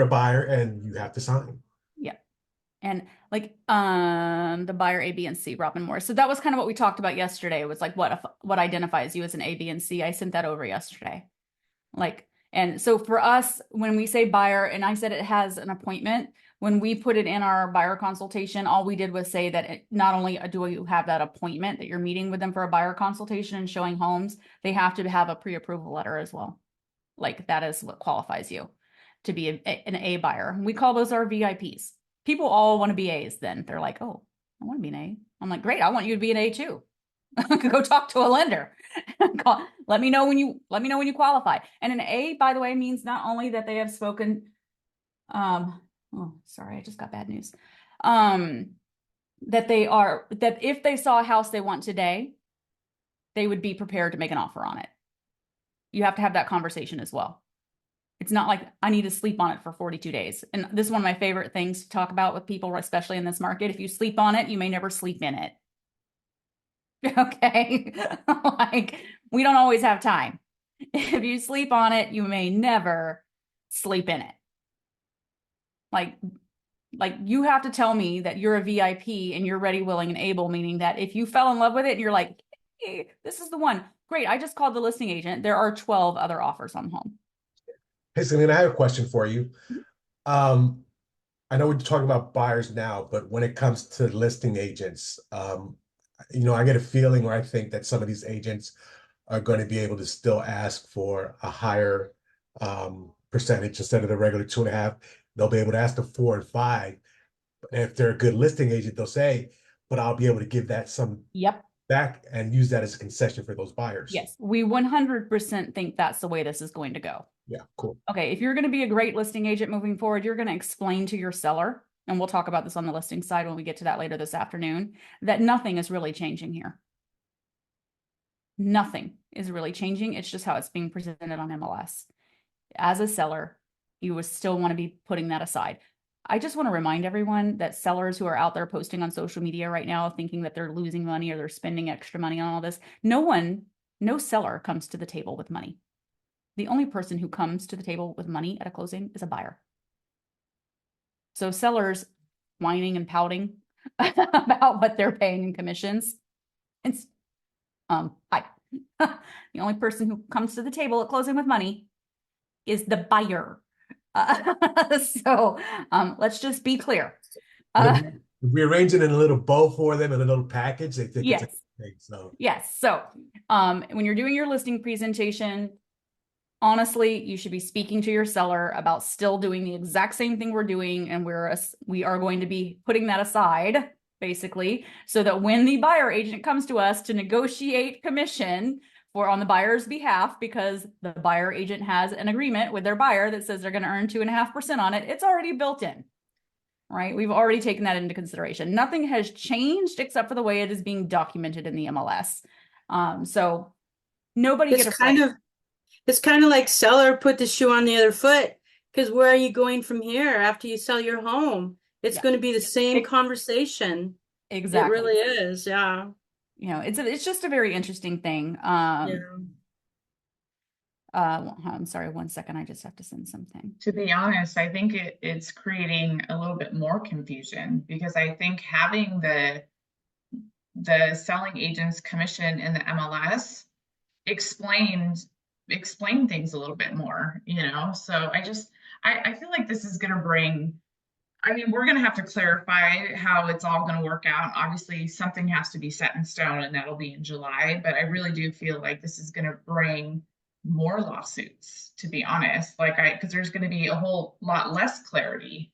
a buyer and you have to sign. Yeah. And like the buyer A, B, and C, Robin Morris. So that was kind of what we talked about yesterday. It was like what identifies you as an A, B, and C. I sent that over yesterday. Like, and so for us, when we say buyer, and I said it has an appointment, when we put it in our buyer consultation, all we did was say that not only do you have that appointment that you're meeting with them for a buyer consultation and showing homes, they have to have a pre-approval letter as well. Like, that is what qualifies you to be an A buyer. We call those our VIPs. People all want to be A's then. They're like, oh, I want to be an A. I'm like, great, I want you to be an A too. Go talk to a lender. Let me know when you qualify. And an A, by the way, means not only that they have spoken, oh, sorry, I just got bad news. That if they saw a house they want today, they would be prepared to make an offer on it. You have to have that conversation as well. It's not like I need to sleep on it for 42 days. And this is one of my favorite things to talk about with people, especially in this market. If you sleep on it, you may never sleep in it. Okay. Like, we don't always have time. If you sleep on it, you may never sleep in it. Like you have to tell me that you're a VIP and you're ready, willing, and able, meaning that if you fell in love with it and you're like, hey, this is the one. Great. I just called the listing agent. There are 12 other offers on the home. Hey, Selena, I have a question for you. I know we're talking about buyers now, but when it comes to listing agents, I get a feeling, or I think that some of these agents are going to be able to still ask for a higher percentage instead of the regular 2.5. They'll be able to ask the 4 and 5. But if they're a good listing agent, they'll say, but I'll be able to give that some back and use that as a concession for those buyers. Yes, we 100% think that's the way this is going to go. Yeah, cool. Okay, if you're going to be a great listing agent moving forward, you're going to explain to your seller, and we'll talk about this on the listing side when we get to that later this afternoon, that nothing is really changing here. Nothing is really changing. It's just how it's being presented on MLS. As a seller, you would still want to be putting that aside. I just want to remind everyone that sellers who are out there posting on social media right now thinking that they're losing money or they're spending extra money on all this, no seller comes to the table with money. The only person who comes to the table with money at a closing is a buyer. So sellers whining and pouting about what they're paying in commissions. It's hi. The only person who comes to the table at closing with money is the buyer. So let's just be clear. If we arrange it in a little bow for them in a little package, they think it's a Yes. good thing. So Yes. So when you're doing your listing presentation, honestly, you should be speaking to your seller about still doing the exact same thing we're doing, and we are going to be putting that aside, basically, so that when the buyer agent comes to us to negotiate commission for on the buyer's behalf, because the buyer agent has an agreement with their buyer that says they're going to earn 2.5% on it, it's already built in, right? We've already taken that into consideration. Nothing has changed except for the way it is being documented in the MLS. So nobody get afraid. It's kind of like seller put the shoe on the other foot, because where are you going from here after you sell your home? It's Yeah. going to be the same conversation. Exactly. It really is. Yeah. You know, it's just a very interesting thing. Yeah. I'm sorry, 1 second. I just have to send something. To be honest, I think it's creating a little bit more confusion, because I think having the selling agent's commission in the MLS explain things a little bit more, you know? So I feel like this is going to bring, I mean, we're going to have to clarify how it's all going to work out. Obviously, something has to be set in stone, and that'll be in July. But I really do feel like this is going to bring more lawsuits, to be honest. Because there's going to be a whole lot less clarity,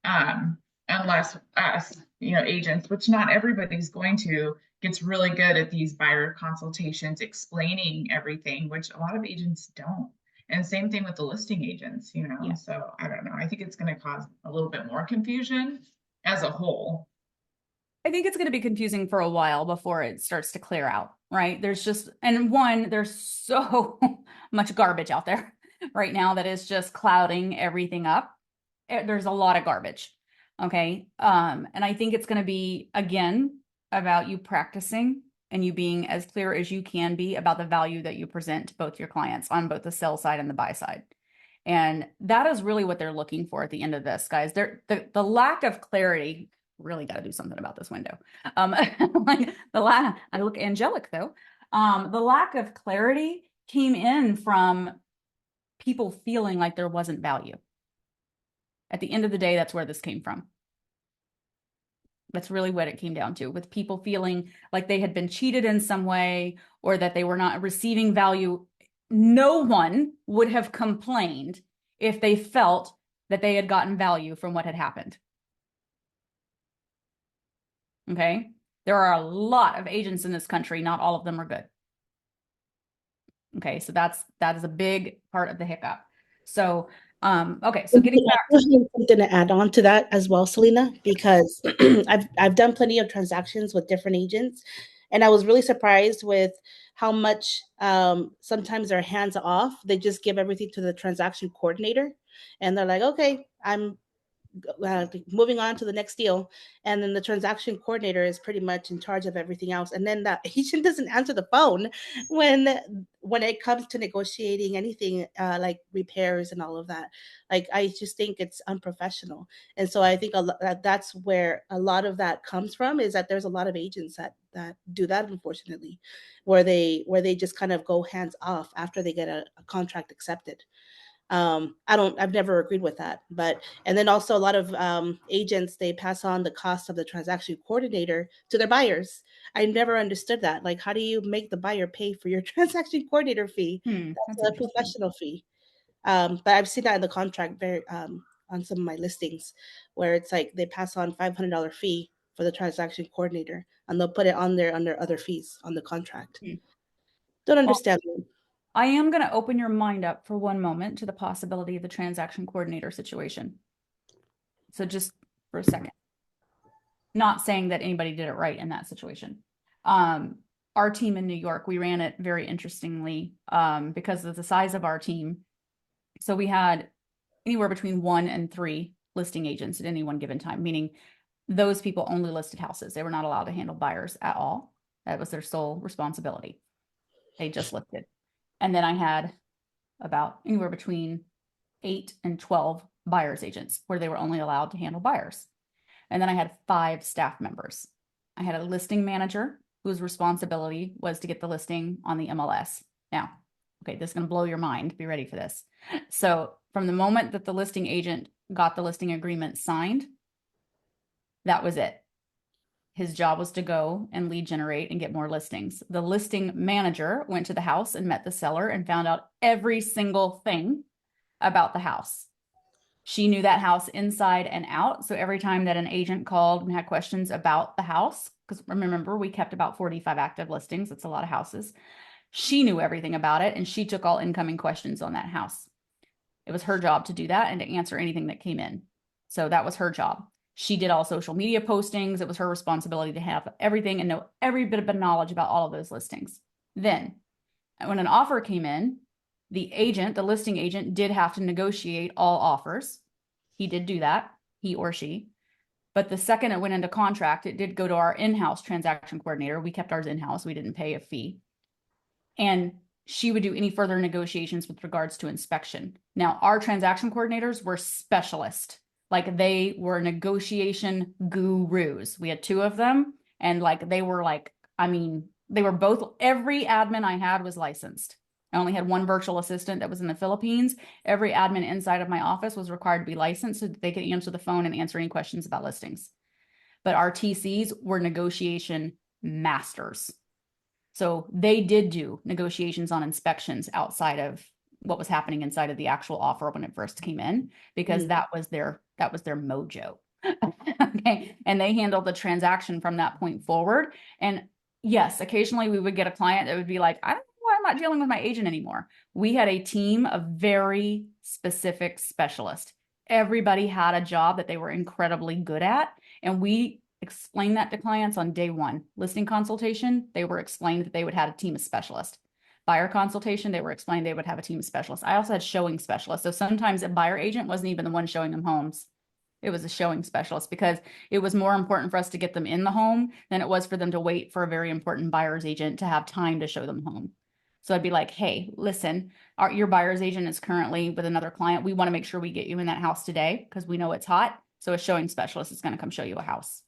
unless us, agents, which not everybody's going to, gets really good at these buyer consultations, explaining everything, which a lot of agents don't. And same thing with the listing agents, Yeah. So I don't know. I think it's going to cause a little bit more confusion as a whole. I think it's going to be confusing for a while before it starts to clear out, right? There's so much garbage out there right now that is just clouding everything up. There's a lot of garbage. Okay. And I think it's going to be, again, about you practicing and you being as clear as you can be about the value that you present to both your clients on both the sell side and the buy side. And that is really what they're looking for at the end of this, guys. The lack of clarity, really got to do something about this window. I look angelic though. The lack of clarity came in from people feeling like there wasn't value. At the end of the day, that's where this came from. That's really what it came down to, with people feeling like they had been cheated in some way or that they were not receiving value. No one would have complained if they felt that they had gotten value from what had happened. Okay. There are a lot of agents in this country. Not all of them are good. Okay. So that is a big part of the hiccup. So, okay. So getting back to something to add on to that as well, Selena, because I've done plenty of transactions with different agents, and I was really surprised with how much sometimes they're hands off. They just give everything to the transaction coordinator, and they're like, okay, I'm moving on to the next deal, and then the transaction coordinator is pretty much in charge of everything else, and then the agent doesn't answer the phone when it comes to negotiating anything like repairs and all of that. Like, I just think it's unprofessional, and so I think that's where a lot of that comes from, is that there's a lot of agents that do that, unfortunately, where they just kind of go hands off after they get a contract accepted. I've never agreed with that, and then also a lot of agents, they pass on the cost of the transaction coordinator to their buyers. I never understood that. Like, how do you make the buyer pay for your transaction coordinator fee? That's a professional fee. But I've seen that in the contract on some of my listings, where it's like they pass on $500 fee for the transaction coordinator, and they'll put it on there under other fees on the contract. Don't understand that. I am going to open your mind up for one moment to the possibility of the transaction coordinator situation. So just for a second, not saying that anybody did it right in that situation. Our team in New York, we ran it very interestingly because of the size of our team. So we had anywhere between 1 and 3 listing agents at any one given time, meaning those people only listed houses. They were not allowed to handle buyers at all. That was their sole responsibility. They just listed. And then I had about anywhere between 8 and 12 buyer's agents where they were only allowed to handle buyers. And then I had 5 staff members. I had a listing manager whose responsibility was to get the listing on the MLS. Now, okay, this is going to blow your mind. Be ready for this. So from the moment that the listing agent got the listing agreement signed, that was it. His job was to go and lead generate and get more listings. The listing manager went to the house and met the seller and found out every single thing about the house. She knew that house inside and out. So every time that an agent called and had questions about the house, because remember, we kept about 45 active listings. That's a lot of houses. She knew everything about it, and she took all incoming questions on that house. It was her job to do that and to answer anything that came in. So that was her job. She did all social media postings. It was her responsibility to have everything and know every bit of knowledge about all of those listings. Then, when an offer came in, the agent, the listing agent, did have to negotiate all offers. He did do that, he or she. But the second it went into contract, it did go to our in-house transaction coordinator. We kept ours in-house. We didn't pay a fee. And she would do any further negotiations with regards to inspection. Now, our transaction coordinators were specialists. Like, they were negotiation gurus. We had 2 of them, and they were they were both, every admin I had was licensed. I only had 1 virtual assistant that was in the Philippines. Every admin inside of my office was required to be licensed so that they could answer the phone and answer any questions about listings. But our TCs were negotiation masters. So they did do negotiations on inspections outside of what was happening inside of the actual offer when it first came in, because that was their mojo. Okay. And they handled the transaction from that point forward. And yes, occasionally we would get a client that would be like, I don't know why I'm not dealing with my agent anymore. We had a team of very specific specialists. Everybody had a job that they were incredibly good at. And we explained that to clients on day 1. Listing consultation, they were explained that they would have a team of specialists. Buyer consultation, they were explained they would have a team of specialists. I also had showing specialists. So sometimes a buyer agent wasn't even the one showing them homes. It was a showing specialist, because it was more important for us to get them in the home than it was for them to wait for a very important buyer's agent to have time to show them home. So I'd be like, hey, listen, your buyer's agent is currently with another client. We want to make sure we get you in that house today because we know it's hot. So a showing specialist is going to come show you a house,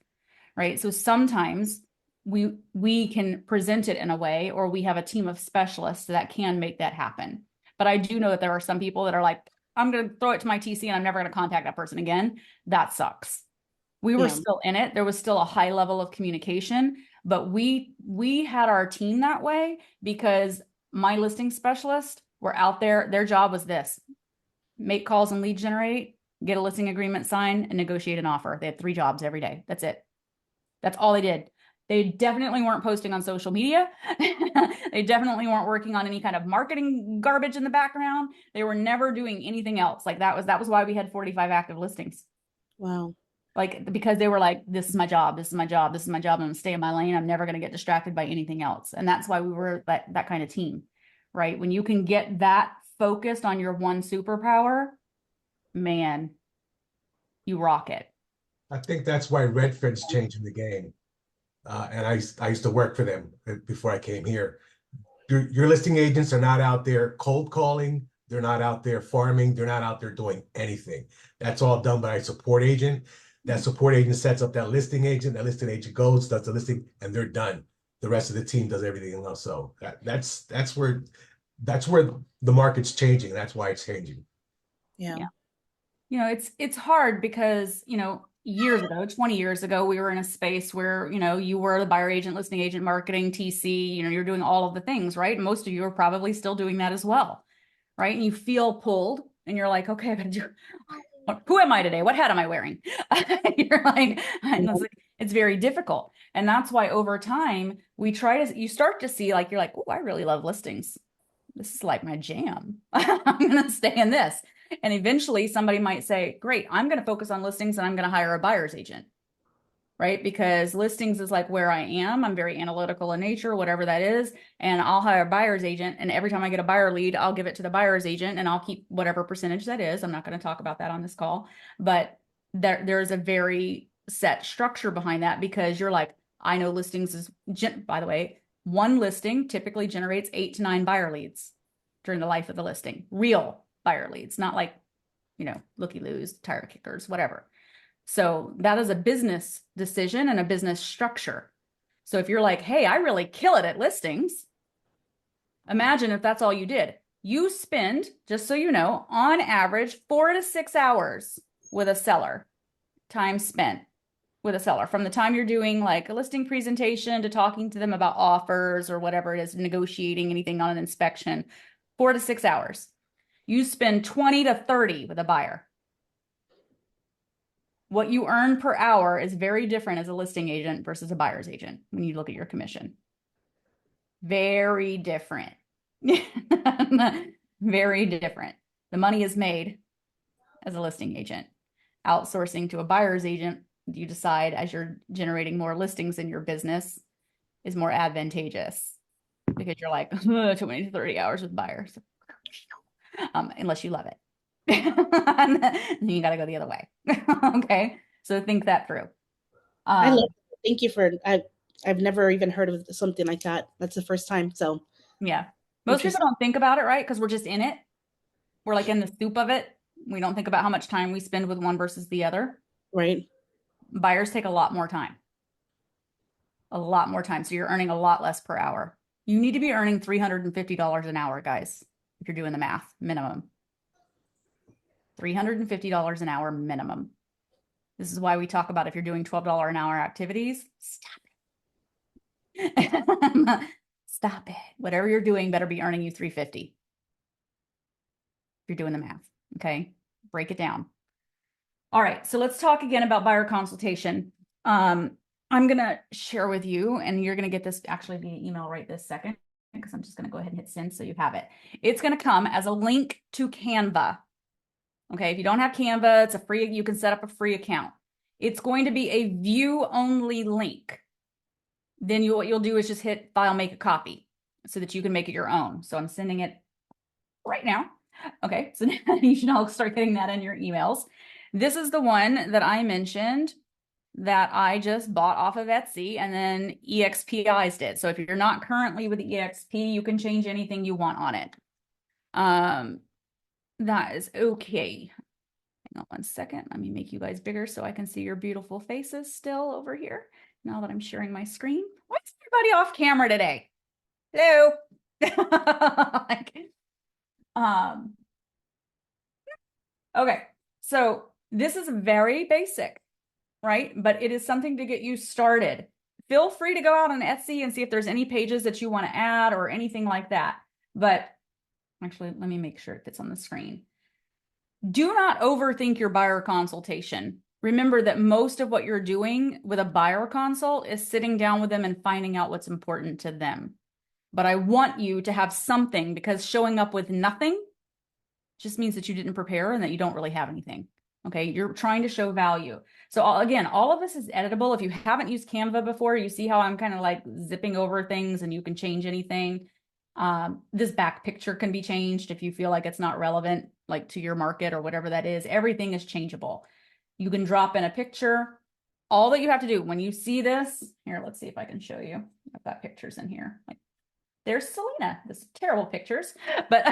right? So sometimes we can present it in a way, or we have a team of specialists that can make that happen. But I do know that there are some people that are like, I'm going to throw it to my TC and I'm never going to contact that person again. That sucks. We were still in it. There was still a high level of communication, but we had our team that way because my listing specialists were out there. Their job was this: make calls and lead generate, get a listing agreement signed, and negotiate an offer. They had 3 jobs every day. That's it. That's all they did. They definitely weren't posting on social media. They definitely weren't working on any kind of marketing garbage in the background. They were never doing anything else. Like, that was why we had 45 active listings. Wow. Like, because they were like, this is my job. This is my job. This is my job. I'm going to stay in my lane. I'm never going to get distracted by anything else. And that's why we were that kind of team, right? When you can get that focused on your one superpower, man, you rock it. I think that's why Redfin's changing the game. And I used to work for them before I came here. Your listing agents are not out there cold calling. They're not out there farming. They're not out there doing anything. That's all done by a support agent. That support agent sets up that listing agent. That listing agent goes, does the listing, and they're done. The rest of the team does everything else. So that's where the market's changing. That's why it's changing. Yeah. You know, it's hard because, years ago, 20 years ago, we were in a space where, you were the buyer agent, listing agent, marketing, TC, you're doing all of the things, right? And most of you are probably still doing that as well, right? And you feel pulled and you're like, okay, I gotta do, who am I today? What hat am I wearing? You're like, it's very difficult. And that's why over time, you start to see, like, you're like, oh, I really love listings. This is like my jam. I'm going to stay in this. And eventually somebody might say, great, I'm going to focus on listings and I'm going to hire a buyer's agent, right? Because listings is like where I am. I'm very analytical in nature, whatever that is. And I'll hire a buyer's agent. And every time I get a buyer lead, I'll give it to the buyer's agent and I'll keep whatever percentage that is. I'm not going to talk about that on this call, but there's a very set structure behind that, because you're like, I know listings is, by the way, one listing typically generates 8 to 9 buyer leads during the life of the listing. Real buyer leads, not like, looky-loos, tire kickers, whatever. So that is a business decision and a business structure. So if you're like, hey, I really kill it at listings, imagine if that's all you did. You spend, just so you know, on average 4 to 6 hours with a seller, time spent with a seller from the time you're doing like a listing presentation to talking to them about offers or whatever it is, negotiating anything on an inspection, 4 to 6 hours. You spend 20 to 30 with a buyer. What you earn per hour is very different as a listing agent versus a buyer's agent when you look at your commission. Very different. Very different. The money is made as a listing agent. Outsourcing to a buyer's agent, you decide as you're generating more listings in your business is more advantageous because you're like 20 to 30 hours with buyers. Unless you love it. Then you got to go the other way. Okay. So think that through. I love it. Thank you for, I've never even heard of something like that. That's the first time. So yeah, most people don't think about it, right? Because we're just in it. We're like in the soup of it. We don't think about how much time we spend with one versus the other. Right. Buyers take a lot more time. A lot more time. So you're earning a lot less per hour. You need to be earning $350 an hour, guys, if you're doing the math, minimum. $350 an hour minimum. This is why we talk about if you're doing $12 an hour activities, stop it. Stop it. Whatever you're doing better be earning you $350. If you're doing the math, okay? Break it down. All right, so let's talk again about buyer consultation. I'm gonna share with you, and you're gonna get this actually via email right this second, because I'm just gonna go ahead and hit send so you have it. It's gonna come as a link to Canva. Okay, if you don't have Canva, it's a free, you can set up a free account. It's going to be a view only link. Then what you'll do is just hit file, make a copy so that you can make it your own. So I'm sending it right now. Okay, so now you should all start getting that in your emails. This is the one that I mentioned that I just bought off of Etsy and then EXPI'd it. So if you're not currently with EXP, you can change anything you want on it. That is okay. Hang on one second. Let me make you guys bigger so I can see your beautiful faces still over here. Now that I'm sharing my screen. Why is everybody off camera today? Hello. Okay. So this is very basic, right? But it is something to get you started. Feel free to go out on Etsy and see if there's any pages that you want to add or anything like that. But actually, let me make sure it fits on the screen. Do not overthink your buyer consultation. Remember that most of what you're doing with a buyer consult is sitting down with them and finding out what's important to them. But I want you to have something, because showing up with nothing just means that you didn't prepare and that you don't really have anything. Okay, you're trying to show value. So again, all of this is editable. If you haven't used Canva before, you see how I'm kind of like zipping over things and you can change anything. This back picture can be changed if you feel like it's not relevant, like to your market or whatever that is. Everything is changeable. You can drop in a picture. All that you have to do when you see this, here, let's see if I can show you. I've got pictures in here. Like, there's Selena. This is terrible pictures, but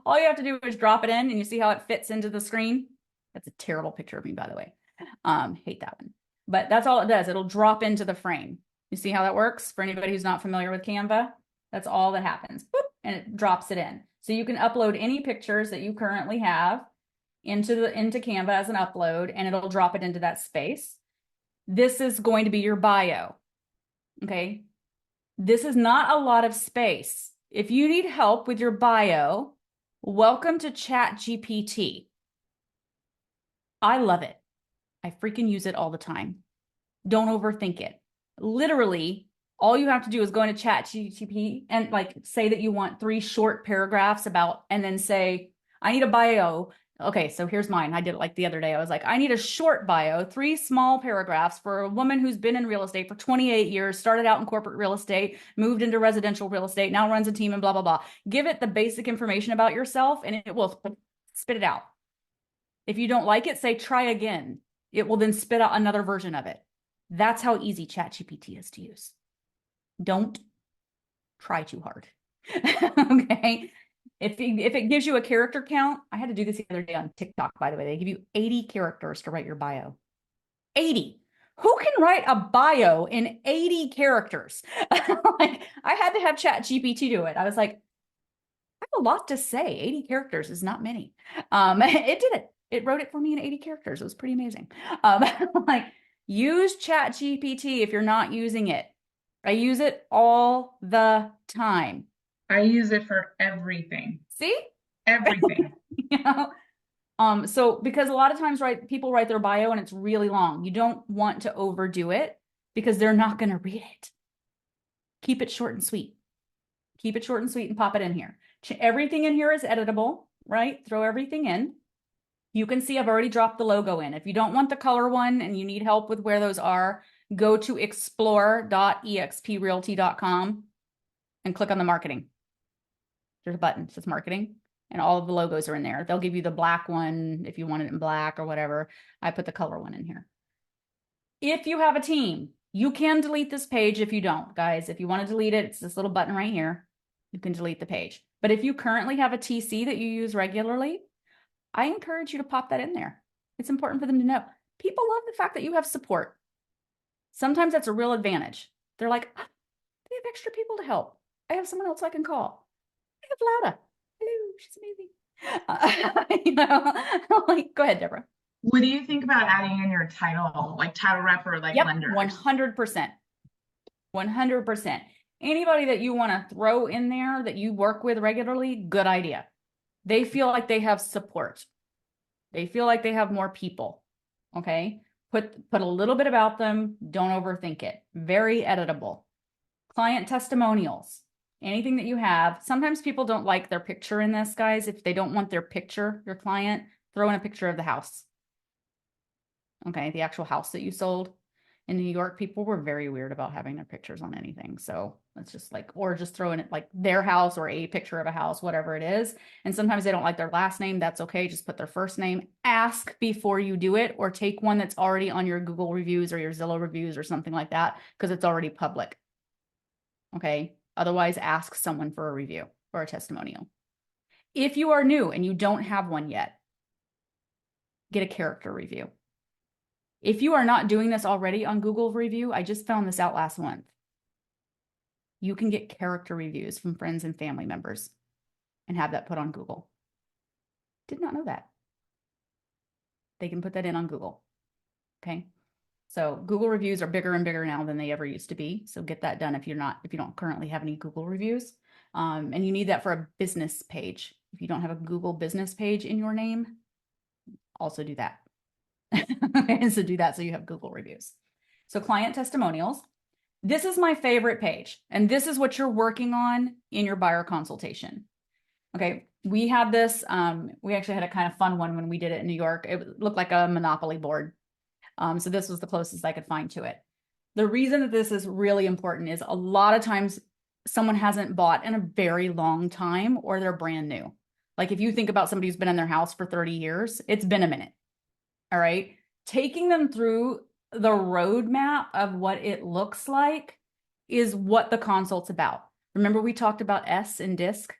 all you have to do is drop it in and you see how it fits into the screen. That's a terrible picture of me, by the way. Hate that one. But that's all it does. It'll drop into the frame. You see how that works? For anybody who's not familiar with Canva, that's all that happens. Boop, and it drops it in. So you can upload any pictures that you currently have into Canva as an upload, and it'll drop it into that space. This is going to be your bio. Okay. This is not a lot of space. If you need help with your bio, welcome to ChatGPT. I love it. I freaking use it all the time. Don't overthink it. Literally, all you have to do is go into ChatGPT and like say that you want 3 short paragraphs about, and then say, I need a bio. Okay, so here's mine. I did it like the other day. I was like, I need a short bio, 3 small paragraphs for a woman who's been in real estate for 28 years, started out in corporate real estate, moved into residential real estate, now runs a team and blah, blah, blah. Give it the basic information about yourself and it will spit it out. If you don't like it, say try again. It will then spit out another version of it. That's how easy ChatGPT is to use. Don't try too hard. Okay. If it gives you a character count, I had to do this the other day on TikTok, by the way. They give you 80 characters to write your bio. 80. Who can write a bio in 80 characters? Like, I had to have ChatGPT do it. I was like, I have a lot to say. 80 characters is not many. It did it. It wrote it for me in 80 characters. It was pretty amazing. Like, use ChatGPT if you're not using it. I use it all the time. I use it for everything. See? Everything. You know? So because a lot of times, right, people write their bio and it's really long. You don't want to overdo it because they're not going to read it. Keep it short and sweet. Keep it short and sweet and pop it in here. Everything in here is editable, right? Throw everything in. You can see I've already dropped the logo in. If you don't want the color one and you need help with where those are, go to explore.exprealty.com and click on the marketing. There's a button that says marketing, and all of the logos are in there. They'll give you the black one if you want it in black or whatever. I put the color one in here. If you have a team, you can delete this page if you don't, guys. If you want to delete it, it's this little button right here. You can delete the page. But if you currently have a TC that you use regularly, I encourage you to pop that in there. It's important for them to know. People love the fact that you have support. Sometimes that's a real advantage. They're like, oh, they have extra people to help. I have someone else I can call. I have Lada. Hello, she's amazing. You know, like, go ahead, Deborah. What do you think about adding in your title, like title rep or like Yep, lender? 100%. 100%. Anybody that you want to throw in there that you work with regularly, good idea. They feel like they have support. They feel like they have more people. Okay. Put a little bit about them. Don't overthink it. Very editable. Client testimonials. Anything that you have. Sometimes people don't like their picture in this, guys. If they don't want their picture, your client, throw in a picture of the house. Okay. The actual house that you sold. In New York, people were very weird about having their pictures on anything. So it's just like, or just throw in it like their house or a picture of a house, whatever it is. And sometimes they don't like their last name. That's okay. Just put their first name. Ask before you do it, or take one that's already on your Google reviews or your Zillow reviews or something like that, because it's already public. Okay. Otherwise, ask someone for a review or a testimonial. If you are new and you don't have one yet, get a character review. If you are not doing this already on Google Review, I just found this out last month. You can get character reviews from friends and family members and have that put on Google. Did not know that. They can put that in on Google. Okay. So Google reviews are bigger and bigger now than they ever used to be. So get that done if you don't currently have any Google reviews. And you need that for a business page. If you don't have a Google business page in your name, also do that. Okay, so do that so you have Google reviews. So client testimonials. This is my favorite page, and this is what you're working on in your buyer consultation. Okay, we had this, we actually had a kind of fun one when we did it in New York. It looked like a Monopoly board. So this was the closest I could find to it. The reason that this is really important is a lot of times someone hasn't bought in a very long time, or they're brand new. Like if you think about somebody who's been in their house for 30 years, it's been a minute. All right. Taking them through the roadmap of what it looks like is what the consult's about. Remember, we talked about S and DISC,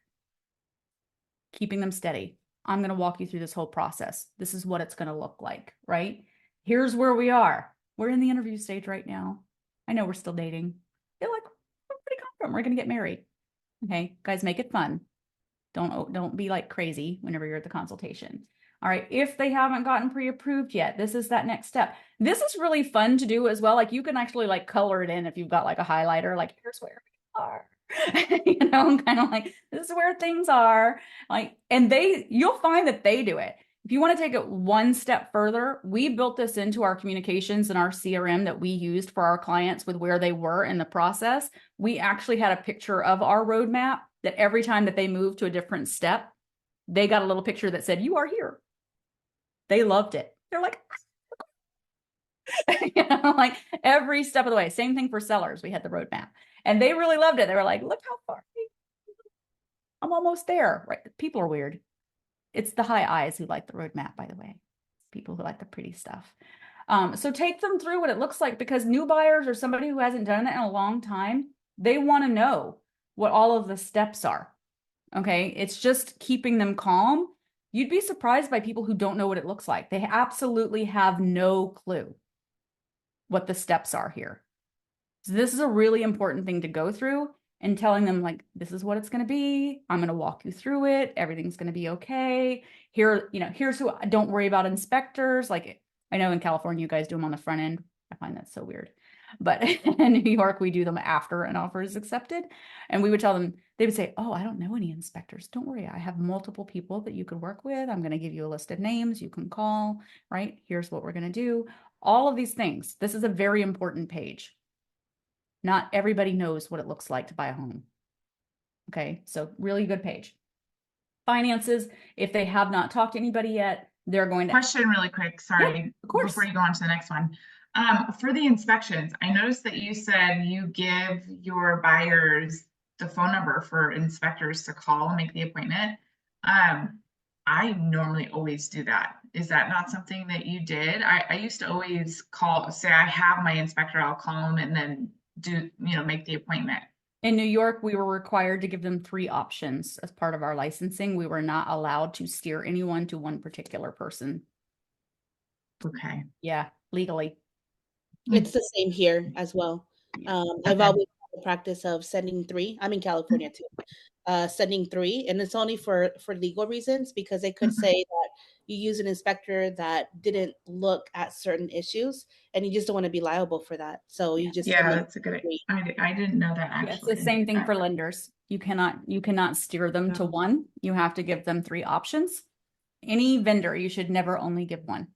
keeping them steady. I'm going to walk you through this whole process. This is what it's going to look like, right? Here's where we are. We're in the interview stage right now. I know we're still dating. I feel like we're pretty confident we're going to get married. Okay, guys, make it fun. Don't be like crazy whenever you're at the consultation. All right, if they haven't gotten pre-approved yet, this is that next step. This is really fun to do as well. Like you can actually like color it in if you've got like a highlighter, like here's where we are. You know, kind of like this is where things are. Like, and you'll find that they do it. If you want to take it one step further, we built this into our communications and our CRM that we used for our clients with where they were in the process. We actually had a picture of our roadmap that every time that they moved to a different step, they got a little picture that said, "You are here." They loved it. They're like, you know, like every step of the way. Same thing for sellers. We had the roadmap and they really loved it. They were like, look how far I'm almost there. Right? People are weird. It's the high eyes who like the roadmap, by the way. People who like the pretty stuff. So take them through what it looks like, because new buyers or somebody who hasn't done it in a long time, they want to know what all of the steps are. Okay. It's just keeping them calm. You'd be surprised by people who don't know what it looks like. They absolutely have no clue. what the steps are here. So this is a really important thing to go through, and telling them like, this is what it's going to be. I'm going to walk you through it. Everything's going to be okay. Here, here's who, don't worry about inspectors. Like, I know in California, you guys do them on the front end. I find that so weird. But in New York, we do them after an offer is accepted. And we would tell them, they would say, oh, I don't know any inspectors. Don't worry. I have multiple people that you could work with. I'm going to give you a list of names you can call, right? Here's what we're going to do. All of these things. This is a very important page. Not everybody knows what it looks like to buy a home. Okay, so really good page. Finances, if they have not talked to anybody yet, they're going to. Question really quick, sorry, of course. before you go on to the next one. For the inspections, I noticed that you said you give your buyers the phone number for inspectors to call and make the appointment. I normally always do that. Is that not something that you did? I used to always call, say I have my inspector, I'll call them and then make the appointment. In New York, we were required to give them 3 options as part of our licensing. We were not allowed to steer anyone to one particular person. Okay. Yeah, legally. It's the same here as well. I've always had the practice of sending 3. I'm in California too. Sending 3, and it's only for legal reasons, because they could say that you use an inspector that didn't look at certain issues, and you just don't want to be liable for that. So you just that's a good idea. I didn't know that actually. It's the same thing for lenders. You cannot steer them to one. You have to give them 3 options. Any vendor, you should never only give one.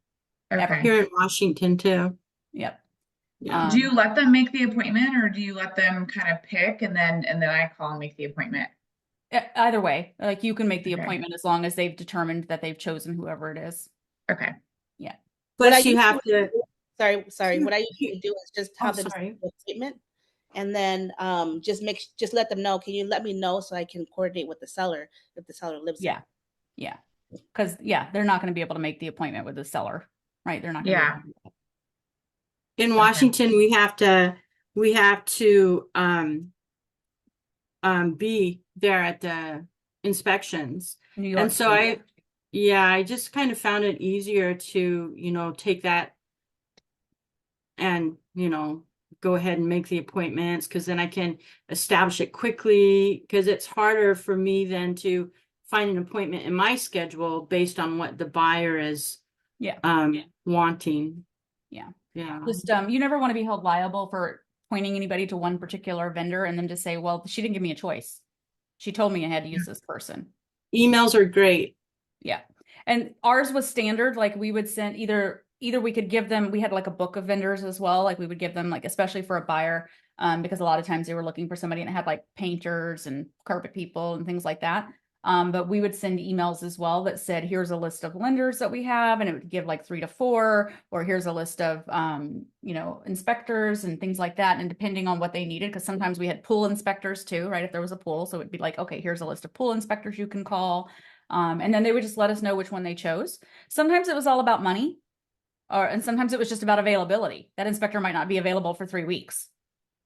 Okay. Here in Washington too. Yep. Yeah. Do you let them make the appointment, or do you let them kind of pick and then I call and make the appointment? Either way, like you can make the Okay. appointment as long as they've determined that they've chosen whoever it is. Okay. Plus you have to. Sorry. What I usually do is just have them sorry. send the statement, and then just let them know. Can you let me know so I can coordinate with the seller if the seller lives there? Yeah. Because they're not going to be able to make the appointment with the seller, right? They're not going to. Yeah. In Washington, we have to be there at the inspections. New York. And so I just kind of found it easier to, take that and, go ahead and make the appointments, because then I can establish it quickly, because it's harder for me then to find an appointment in my schedule based on what the buyer is wanting. Yeah. Yeah. Just you never want to be held liable for pointing anybody to one particular vendor and then just say, well, she didn't give me a choice. She told me I had to use this person. Emails are great. Yeah. And ours was standard. Like we would send either we could give them, we had like a book of vendors as well. Like we would give them, like, especially for a buyer, because a lot of times they were looking for somebody and it had like painters and carpet people and things like that. But we would send emails as well that said, here's a list of lenders that we have, and it would give like 3 to 4, or here's a list of, inspectors and things like that. And depending on what they needed, because sometimes we had pool inspectors too, right? If there was a pool. So it'd be like, okay, here's a list of pool inspectors you can call. And then they would just let us know which one they chose. Sometimes it was all about money, and sometimes it was just about availability. That inspector might not be available for 3 weeks.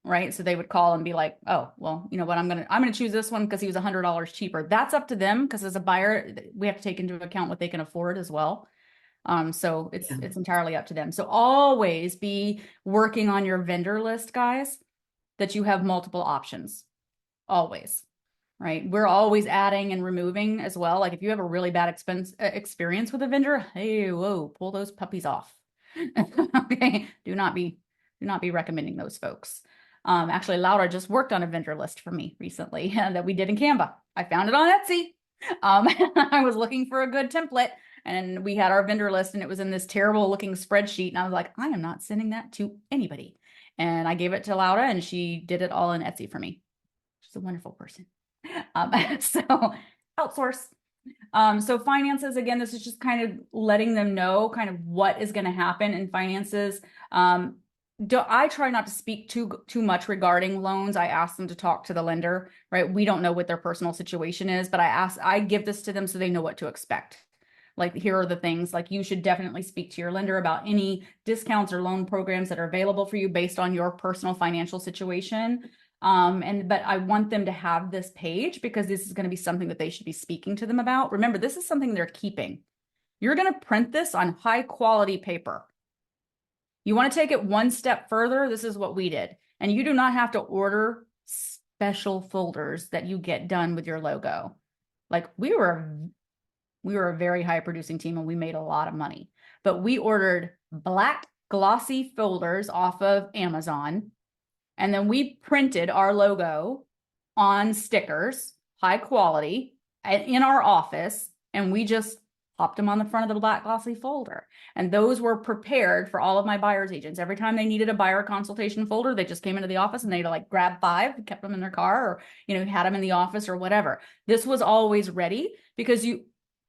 Right. So they would call and be like, oh, well, you know what, I'm going to choose this one because he was $100 cheaper. That's up to them, because as a buyer, we have to take into account what they can afford as well. So it's entirely up to them. So always be working on your vendor list, guys, that you have multiple options. Always. Right. We're always adding and removing as well. Like if you have a really bad experience with a vendor, hey, whoa, pull those puppies off. Okay. Do not be recommending those folks. Actually, Laura just worked on a vendor list for me recently that we did in Canva. I found it on Etsy. I was looking for a good template, and we had our vendor list, and it was in this terrible looking spreadsheet. And I was like, I am not sending that to anybody. And I gave it to Laura, and she did it all in Etsy for me. She's a wonderful person. So outsource. So finances, again, this is just kind of letting them know kind of what is going to happen in finances. I try not to speak too much regarding loans. I ask them to talk to the lender, right? We don't know what their personal situation is, but I give this to them so they know what to expect. Like, here are the things, like, you should definitely speak to your lender about any discounts or loan programs that are available for you based on your personal financial situation. But I want them to have this page, because this is going to be something that they should be speaking to them about. Remember, this is something they're keeping. You're going to print this on high quality paper. You want to take it one step further? This is what we did. And you do not have to order special folders that you get done with your logo. Like we were a very high producing team and we made a lot of money, but we ordered black glossy folders off of Amazon. And then we printed our logo on stickers, high quality, in our office. And we just popped them on the front of the black glossy folder. And those were prepared for all of my buyer's agents. Every time they needed a buyer consultation folder, they just came into the office and they'd like grab 5, kept them in their car, or, you know, had them in the office or whatever. This was always ready because you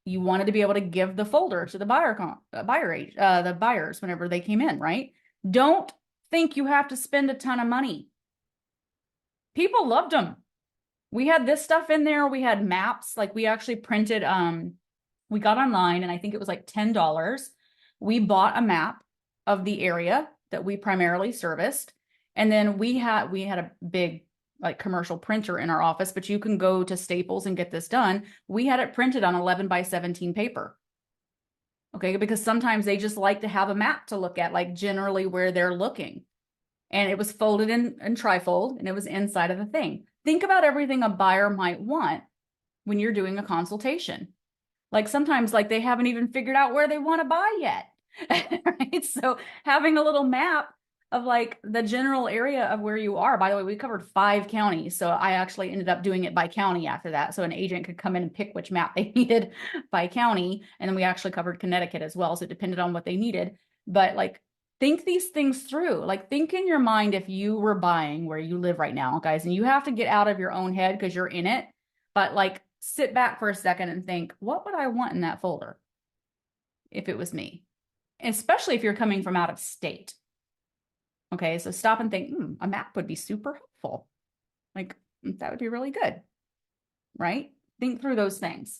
wanted to be able to give the folder to the the buyers whenever they came in, right? Don't think you have to spend a ton of money. People loved them. We had this stuff in there. We had maps. Like we actually printed, we got online and I think it was like $10. We bought a map of the area that we primarily serviced. And then we had a big like commercial printer in our office, but you can go to Staples and get this done. We had it printed on 11 by 17 paper. Okay, because sometimes they just like to have a map to look at, like generally where they're looking. And it was folded in trifold and it was inside of the thing. Think about everything a buyer might want when you're doing a consultation. Like sometimes like they haven't even figured out where they want to buy yet. Right? So having a little map of like the general area of where you are. By the way, we covered 5 counties. So I actually ended up doing it by county after that. So an agent could come in and pick which map they needed by county. And then we actually covered Connecticut as well. So it depended on what they needed. But like, think these things through. Like think in your mind if you were buying where you live right now, guys, and you have to get out of your own head because you're in it. But like sit back for a second and think, what would I want in that folder if it was me? Especially if you're coming from out of state. Okay, so stop and think, a map would be super helpful. Like that would be really good, right? Think through those things.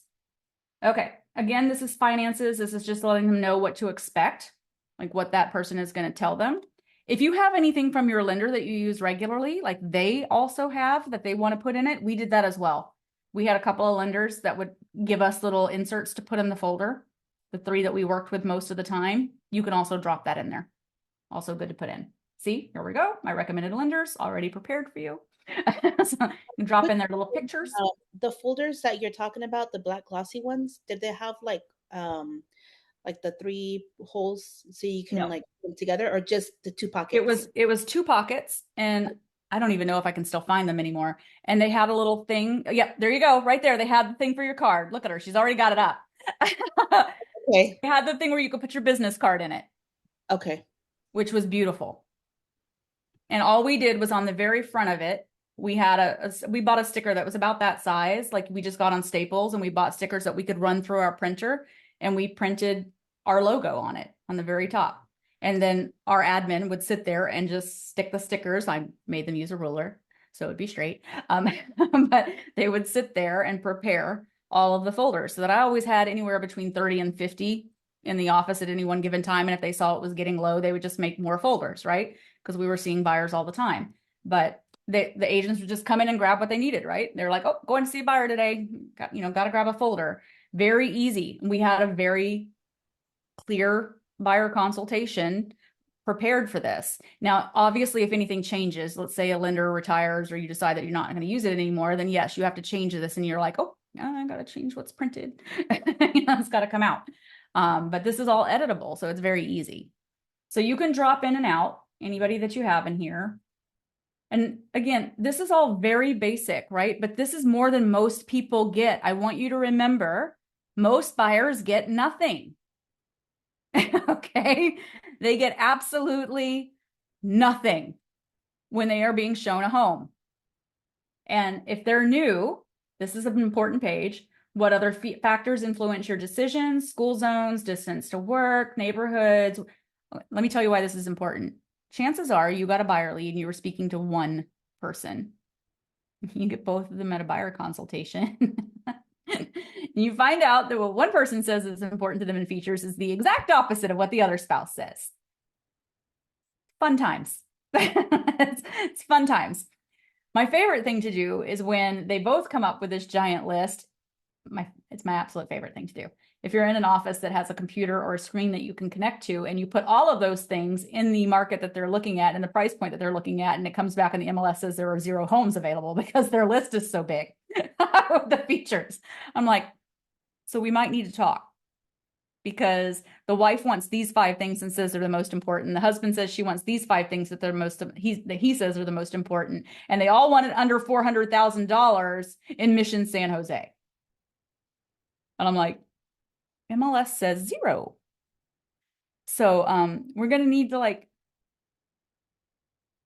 Okay, again, this is finances. This is just letting them know what to expect, like what that person is going to tell them. If you have anything from your lender that you use regularly, like they also have that they want to put in it, we did that as well. We had a couple of lenders that would give us little inserts to put in the folder. The 3 that we worked with most of the time, you can also drop that in there. Also good to put in. See, here we go. My recommended lenders already prepared for you. So you can drop in their little pictures. The folders that you're talking about, the black glossy ones, did they have like the 3 holes so you can like put them together, or just the 2 pockets? It was 2 pockets, and I don't even know if I can still find them anymore. And they had a little thing. Yep, there you go, right there. They had the thing for your card. Look at her; she's already got it up. Okay. They had the thing where you could put your business card in it. Okay. Which was beautiful. And all we did was on the very front of it, we had we bought a sticker that was about that size. Like we just got on Staples and we bought stickers that we could run through our printer, and we printed our logo on it on the very top. And then our admin would sit there and just stick the stickers. I made them use a ruler so it would be straight. But they would sit there and prepare all of the folders, so that I always had anywhere between 30 and 50 in the office at any one given time. And if they saw it was getting low, they would just make more folders, right? Because we were seeing buyers all the time. But the agents would just come in and grab what they needed, right? They're like, oh, going to see a buyer today. Got to grab a folder. Very easy. We had a very clear buyer consultation prepared for this. Now, obviously, if anything changes, let's say a lender retires or you decide that you're not going to use it anymore, then yes, you have to change this. And you're like, oh, I got to change what's printed. It's got to come out. But this is all editable, so it's very easy. So you can drop in and out anybody that you have in here. And again, this is all very basic, right? But this is more than most people get. I want you to remember, most buyers get nothing. Okay? They get absolutely nothing when they are being shown a home. And if they're new, this is an important page. What other factors influence your decisions? School zones, distance to work, neighborhoods. Let me tell you why this is important. Chances are you got a buyer lead and you were speaking to one person. You get both of them at a buyer consultation. You find out that what one person says is important to them in features is the exact opposite of what the other spouse says. Fun times. It's fun times. My favorite thing to do is when they both come up with this giant list. It's my absolute favorite thing to do. If you're in an office that has a computer or a screen that you can connect to, and you put all of those things in the market that they're looking at and the price point that they're looking at, and it comes back and the MLS says there are 0 homes available because their list is so big with the features. I'm like, so we might need to talk, because the wife wants these 5 things and says they're the most important. The husband says she wants these 5 things that he says are the most important. And they all want it under $400,000 in Mission San Jose. And I'm like, MLS says 0. So we're going to need to like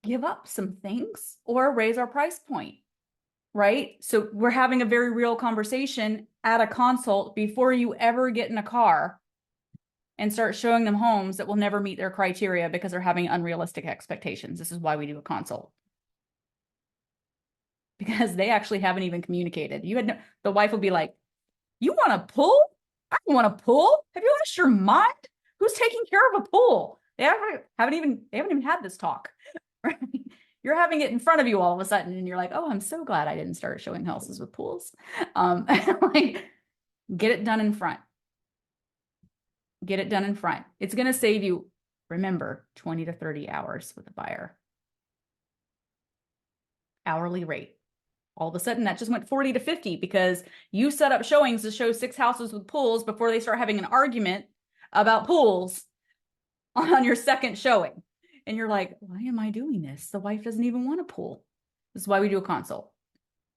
give up some things or raise our price point, right? So we're having a very real conversation at a consult before you ever get in a car and start showing them homes that will never meet their criteria because they're having unrealistic expectations. This is why we do a consult. Because they actually haven't even communicated. The wife will be like, you want a pool? I don't want a pool. Have you lost your mind? Who's taking care of a pool? They haven't even had this talk. Right? You're having it in front of you all of a sudden, and you're like, oh, I'm so glad I didn't start showing houses with pools. Like, get it done in front. Get it done in front. It's going to save you, remember, 20 to 30 hours with a buyer. Hourly rate. All of a sudden, that just went 40 to 50 because you set up showings to show 6 houses with pools before they start having an argument about pools on your second showing. And you're like, why am I doing this? The wife doesn't even want a pool. This is why we do a consult.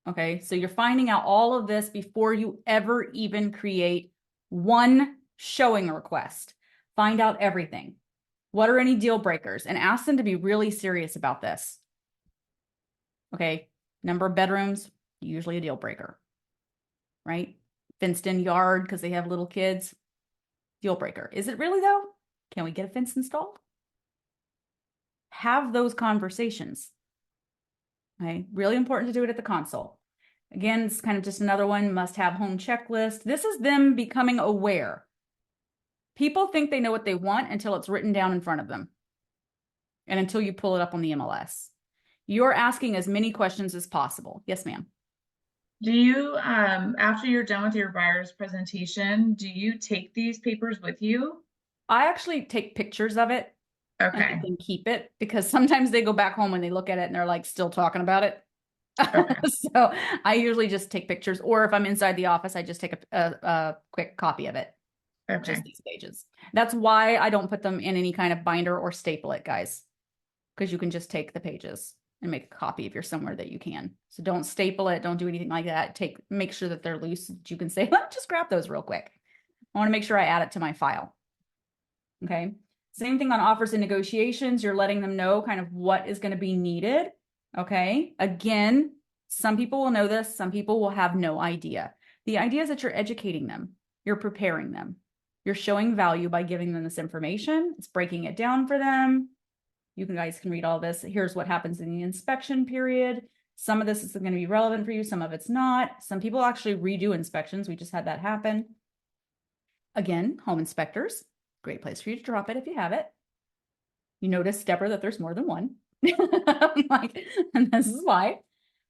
Okay, so you're finding out all of this before you ever even create one showing request. Find out everything. What are any deal breakers? And ask them to be really serious about this. Okay, number of bedrooms, usually a deal breaker, right? Fenced in yard because they have little kids, deal breaker. Is it really though? Can we get a fence installed? Have those conversations. Okay, really important to do it at the consult. Again, it's kind of just another one, must have home checklist. This is them becoming aware. People think they know what they want until it's written down in front of them. And until you pull it up on the MLS. You're asking as many questions as possible. Yes, ma'am. Do you, after you're done with your buyer's presentation, do you take these papers with you? I actually take pictures of it. Okay. And then keep it, because sometimes they go back home and they look at it and they're like still talking about it. Okay. So I usually just take pictures, or if I'm inside the office, I just take a quick copy of it. Okay. Just these pages. That's why I don't put them in any kind of binder or staple it, guys, because you can just take the pages and make a copy if you're somewhere that you can. So don't staple it. Don't do anything like that. Make sure that they're loose, that you can say, let me just grab those real quick. I want to make sure I add it to my file. Okay. Same thing on offers and negotiations. You're letting them know kind of what is going to be needed. Okay. Again, some people will know this. Some people will have no idea. The idea is that you're educating them. You're preparing them. You're showing value by giving them this information. It's breaking it down for them. You guys can read all this. Here's what happens in the inspection period. Some of this is going to be relevant for you. Some of it's not. Some people actually redo inspections. We just had that happen. Again, home inspectors. Great place for you to drop it if you have it. You notice, Deborah, that there's more than one. And this is why.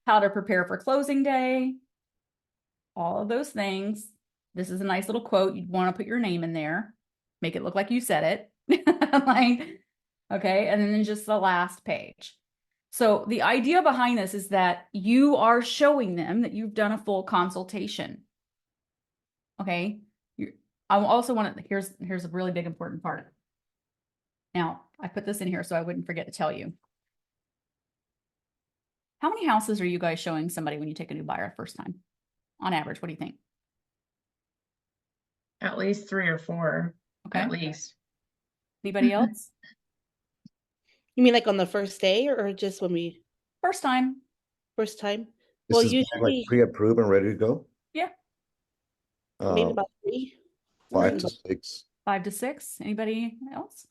How to prepare for closing day. All of those things. This is a nice little quote. You'd want to put your name in there. Make it look like you said it. Okay, and then just the last page. So the idea behind this is that you are showing them that you've done a full consultation. Okay. I also want to, here's a really big important part. Now, I put this in here so I wouldn't forget to tell you. How many houses are you guys showing somebody when you take a new buyer first time? On average, what do you think? At least 3 or 4. Okay. At least. Anybody else? You mean like on the first day or just when we First time. first time? This Well, is like usually pre-approved and ready to go. Yeah. maybe about 3. 5 to 6. 5 to 6. Anybody else?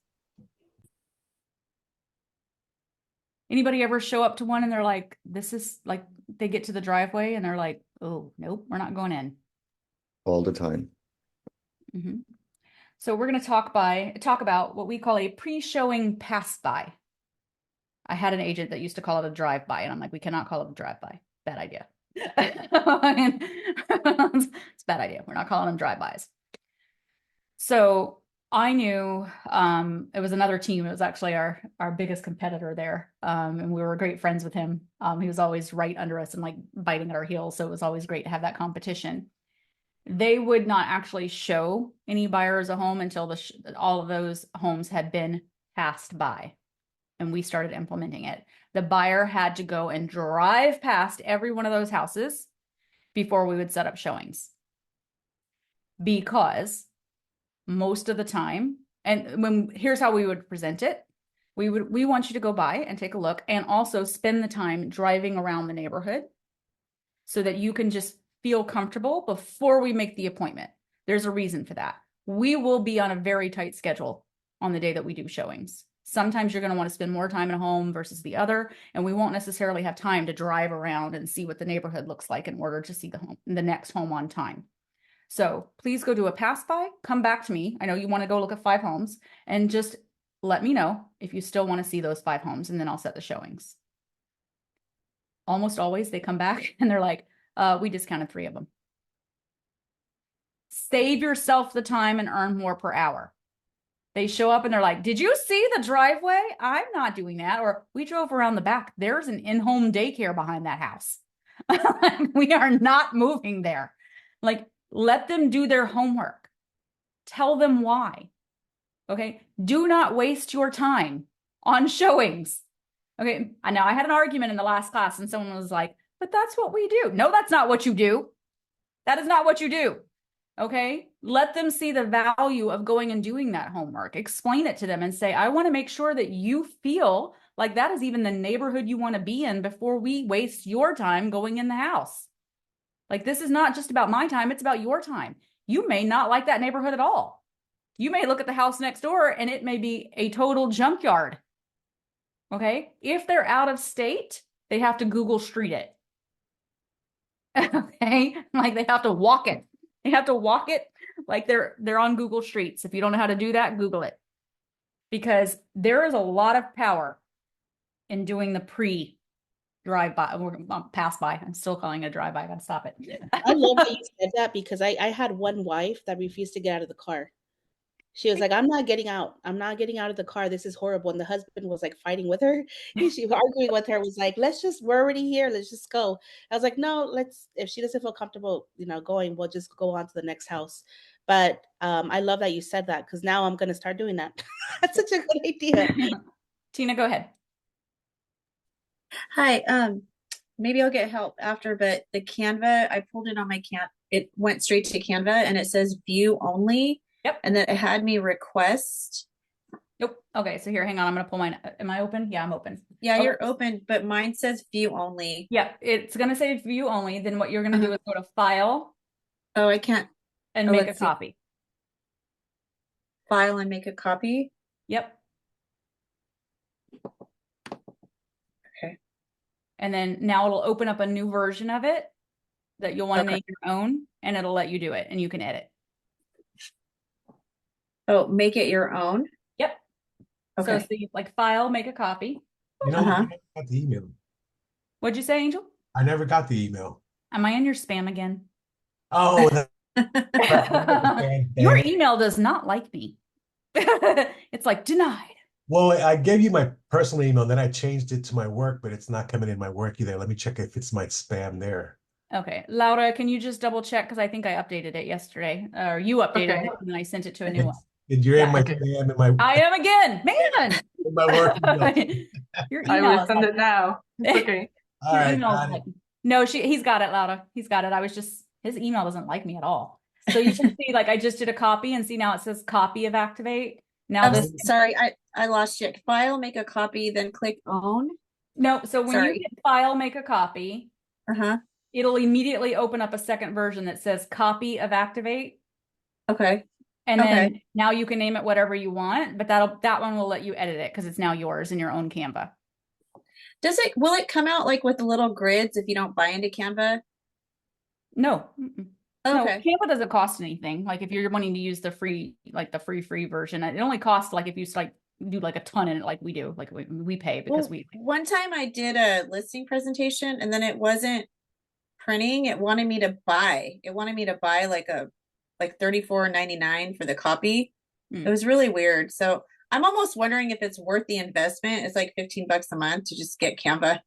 Anybody ever show up to one and they're like, this is like, they get to the driveway and they're like, oh, nope, we're not going in. All the time. Mm-hmm. So we're going to talk about what we call a pre-showing pass-by. I had an agent that used to call it a drive-by, and I'm like, we cannot call it a drive-by. Bad idea. It's a bad idea. We're not calling them drive-bys. So I knew it was another team. It was actually our biggest competitor there. And we were great friends with him. He was always right under us and like biting at our heels. So it was always great to have that competition. They would not actually show any buyers a home until all of those homes had been passed by. And we started implementing it. The buyer had to go and drive past every one of those houses before we would set up showings. Because most of the time, and here's how we would present it. We want you to go by and take a look and also spend the time driving around the neighborhood so that you can just feel comfortable before we make the appointment. There's a reason for that. We will be on a very tight schedule on the day that we do showings. Sometimes you're going to want to spend more time in a home versus the other, and we won't necessarily have time to drive around and see what the neighborhood looks like in order to see the next home on time. So please go do a pass by, come back to me. I know you want to go look at 5 homes, and just let me know if you still want to see those 5 homes, and then I'll set the showings. Almost always they come back and they're like, we discounted 3 of them. Save yourself the time and earn more per hour. They show up and they're like, did you see the driveway? I'm not doing that. Or we drove around the back. There's an in-home daycare behind that house. We are not moving there. Like, let them do their homework. Tell them why. Okay. Do not waste your time on showings. Okay. Now I had an argument in the last class and someone was like, but that's what we do. No, that's not what you do. That is not what you do. Okay. Let them see the value of going and doing that homework. Explain it to them and say, I want to make sure that you feel like that is even the neighborhood you want to be in before we waste your time going in the house. Like, this is not just about my time. It's about your time. You may not like that neighborhood at all. You may look at the house next door and it may be a total junkyard. Okay. If they're out of state, they have to Google Street it. Okay. Like, they have to walk it. They have to walk it like they're on Google Streets. If you don't know how to do that, Google it. Because there is a lot of power in doing the drive-by or pass-by. I'm still calling it a drive-by. I gotta stop it. I love that you said that because I had one wife that refused to get out of the car. She was like, I'm not getting out. I'm not getting out of the car. This is horrible. And the husband was like fighting with her. And she was arguing with her, was like, we're already here. Let's just go. I was like, no, if she doesn't feel comfortable, going, we'll just go on to the next house. But I love that you said that because now I'm going to start doing that. That's such a good idea. Tina, go ahead. Hi. Maybe I'll get help after, but the Canva, I pulled it on my it went straight to Canva and it says view only. Yep. And then it had me request. Nope. Okay. So here, hang on. I'm going to pull mine. Am I open? Yeah, I'm open. Yeah, Okay. you're open, but mine says view only. Yeah, it's going to say view only. Then what you're going to do is go to file. Oh, I can't. And make a copy. File and make a copy. Yep. Okay. And then now it'll open up a new version of it that you'll want to make your own, and it'll let you do it and you can edit. Oh, make it your own? Yep. Okay. So you like file, make a copy. I never got the email. What'd you say, Angel? I never got the email. Am I in your spam again? Oh, your email does not like me. It's like denied. Well, I gave you my personal email, then I changed it to my work, but it's not coming in my work either. Let me check if it's my spam there. Okay, Laura, can you just double check? Because I think I updated it yesterday, or you updated it, and then I sent it to a new one. And you're in my spam in my. I am again, man. In my work email. Your email. I will send it now. It's okay. All right, got it. No, he's got it, Laura. He's got it. I was just, his email doesn't like me at all. So you can see, like, I just did a copy, and see now it says copy of Activate. Now I'm sorry, I lost you. File, make a copy, then click own. No, so when you hit file, make a copy, it'll immediately open up a second version that says copy of Activate. Okay. And then now you can name it whatever you want, but that one will let you edit it because it's now yours in your own Canva. Will it come out like with the little grids if you don't buy into Canva? No. No, Okay. Canva doesn't cost anything. Like if you're wanting to use the free version, it only costs like if you like do like a ton in it, like we do, like we pay because one time I did a listing presentation and then it wasn't printing. It wanted me to buy like like $34.99 for the copy. Mm. It was really weird. So I'm almost wondering if it's worth the investment. It's like $15 a month to just get Canva.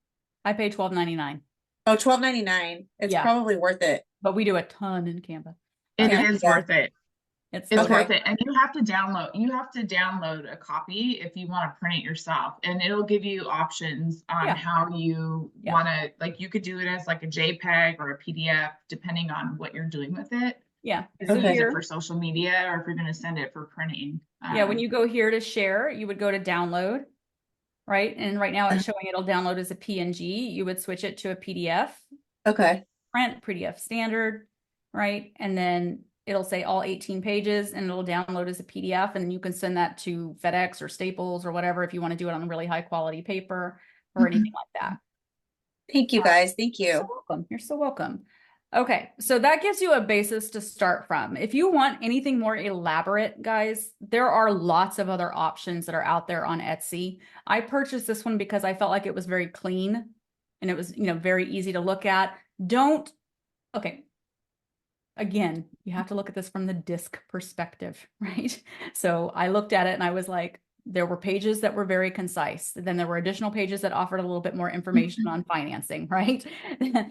I pay $12.99, Oh, $12.99. It's Yeah. probably worth it. but we do a ton in Canva. It Okay. is Yeah. worth it. It's It's so worth Okay. it. And you have to download a copy if you want to print it yourself. And it'll give you options on Yeah. how you Yeah. want to, like, you could do it as like a JPEG or a PDF, depending on what you're doing with it. Yeah. You So can use here, it for social media or if you're going to send it for printing. yeah, when you go here to share, you would go to download, right? And right now it's showing it'll download as a PNG. You would switch it to a PDF, Okay. print, PDF standard, right? And then it'll say all 18 pages and it'll download as a PDF, and you can send that to FedEx or Staples or whatever if you want to do it on really high quality paper or anything like that. Thank you guys. Thank You're you. so welcome. You're so welcome. Okay, so that gives you a basis to start from. If you want anything more elaborate, guys, there are lots of other options that are out there on Etsy. I purchased this one because I felt like it was very clean and it was, very easy to look at. Okay. Again, you have to look at this from the disc perspective, right? So I looked at it and I was like, there were pages that were very concise. Then there were additional pages that offered a little bit more information on financing, right?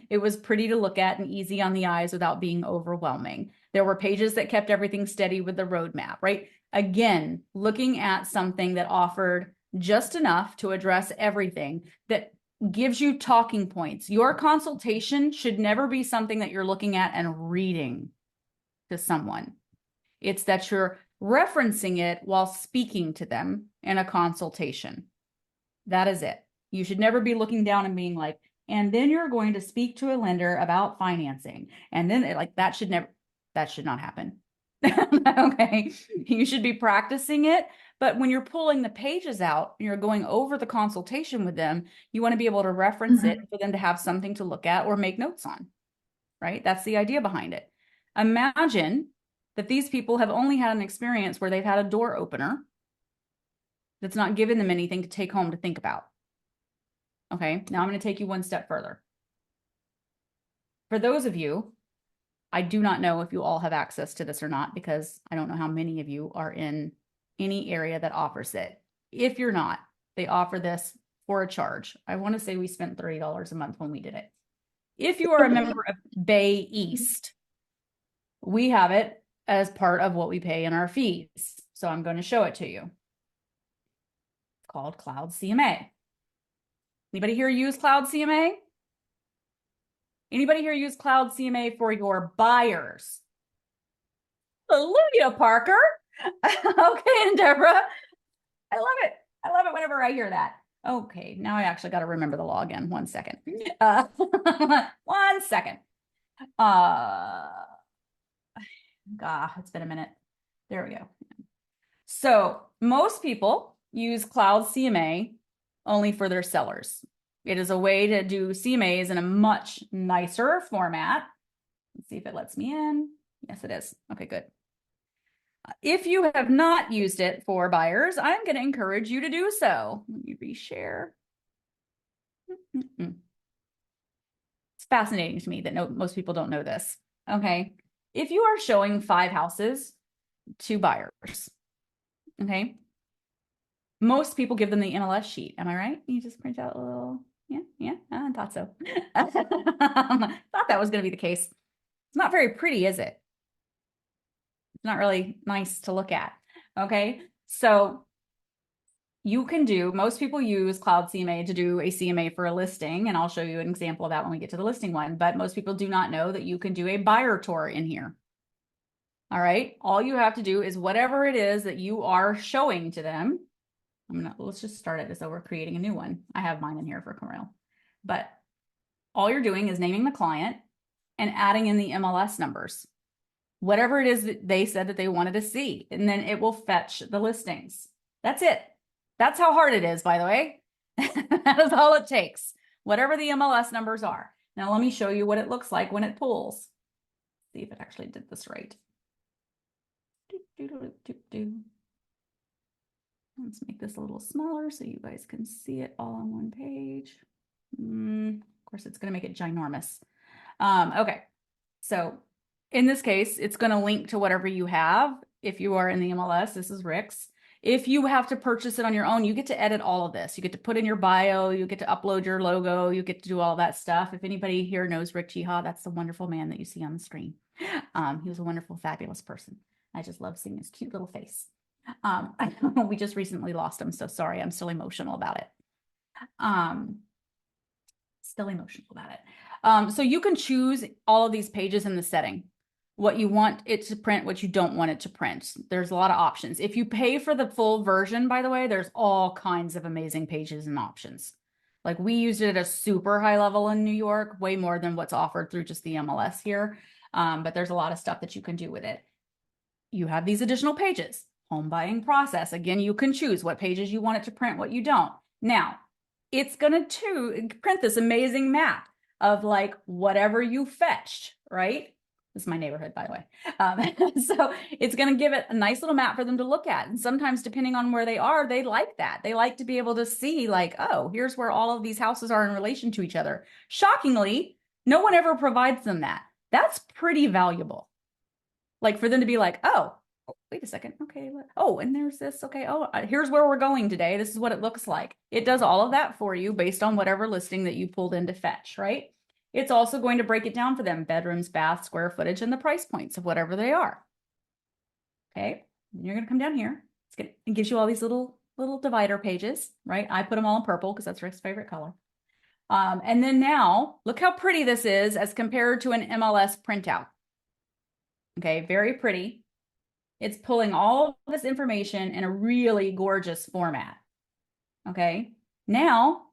It was pretty to look at and easy on the eyes without being overwhelming. There were pages that kept everything steady with the roadmap, right? Again, looking at something that offered just enough to address everything that gives you talking points. Your consultation should never be something that you're looking at and reading to someone. It's that you're referencing it while speaking to them in a consultation. That is it. You should never be looking down and being like, and then you're going to speak to a lender about financing. And then that should not happen. Okay. You should be practicing it. But when you're pulling the pages out and you're going over the consultation with them, you want to be able to reference it for them to have something to look at or make notes on, right? That's the idea behind it. Imagine that these people have only had an experience where they've had a door opener that's not giving them anything to take home to think about. Okay, now I'm going to take you one step further. For those of you, I do not know if you all have access to this or not, because I don't know how many of you are in any area that offers it. If you're not, they offer this for a charge. I want to say we spent $30 a month when we did it. If you are a member of Bay East, we have it as part of what we pay in our fees. So I'm going to show it to you. It's called Cloud CMA. Anybody here use Cloud CMA? Anybody here use Cloud CMA for your buyers? Hallelujah, Parker. Okay, and Deborah. I love it. I love it whenever I hear that. Okay, now I actually got to remember the law again. 1 second. 1 second. It's been a minute. There we go. So most people use Cloud CMA only for their sellers. It is a way to do CMAs in a much nicer format. Let's see if it lets me in. Yes, it is. Okay, good. If you have not used it for buyers, I'm going to encourage you to do so. Let me reshare. It's fascinating to me that most people don't know this. Okay. If you are showing 5 houses to buyers, okay, most people give them the MLS sheet. Am I right? You just print out a little, yeah, I thought so. Thought that was going to be the case. It's not very pretty, is it? It's not really nice to look at. Okay, so most people use Cloud CMA to do a CMA for a listing, and I'll show you an example of that when we get to the listing one, but most people do not know that you can do a buyer tour in here. All right, all you have to do is whatever it is that you are showing to them. Let's just start it as though we're creating a new one. I have mine in here for Camille, but all you're doing is naming the client and adding in the MLS numbers, whatever it is that they said that they wanted to see, and then it will fetch the listings. That's it. That's how hard it is, by the way. That is all it takes, whatever the MLS numbers are. Now let me show you what it looks like when it pulls. See if it actually did this right. Let's make this a little smaller so you guys can see it all on one page. Of course, it's going to make it ginormous. Okay, so in this case, it's going to link to whatever you have. If you are in the MLS, this is Rick's. If you have to purchase it on your own, you get to edit all of this. You get to put in your bio, you get to upload your logo, you get to do all that stuff. If anybody here knows Rick Chiha, that's the wonderful man that you see on the screen. He was a wonderful, fabulous person. I just love seeing his cute little face. We just recently lost him, so sorry, I'm still emotional about it. So you can choose all of these pages in the setting. What you want it to print, what you don't want it to print. There's a lot of options. If you pay for the full version, by the way, there's all kinds of amazing pages and options. Like we used it at a super high level in New York, way more than what's offered through just the MLS here. But there's a lot of stuff that you can do with it. You have these additional pages. Home buying process. Again, you can choose what pages you want it to print, what you don't. Now, it's going to print this amazing map of like whatever you fetched, right? This is my neighborhood, by the way. So it's going to give it a nice little map for them to look at. And sometimes depending on where they are, they like that. They like to be able to see like, oh, here's where all of these houses are in relation to each other. Shockingly, no one ever provides them that. That's pretty valuable. Like for them to be like, oh, wait a second. Okay. Oh, and there's this. Okay. Oh, here's where we're going today. This is what it looks like. It does all of that for you based on whatever listing that you pulled in to fetch, right? It's also going to break it down for them, bedrooms, baths, square footage, and the price points of whatever they are. Okay, and you're going to come down here. It gives you all these little divider pages, right? I put them all in purple because that's Rick's favorite color. And then now, look how pretty this is as compared to an MLS printout. Okay, very pretty. It's pulling all this information in a really gorgeous format. Okay, now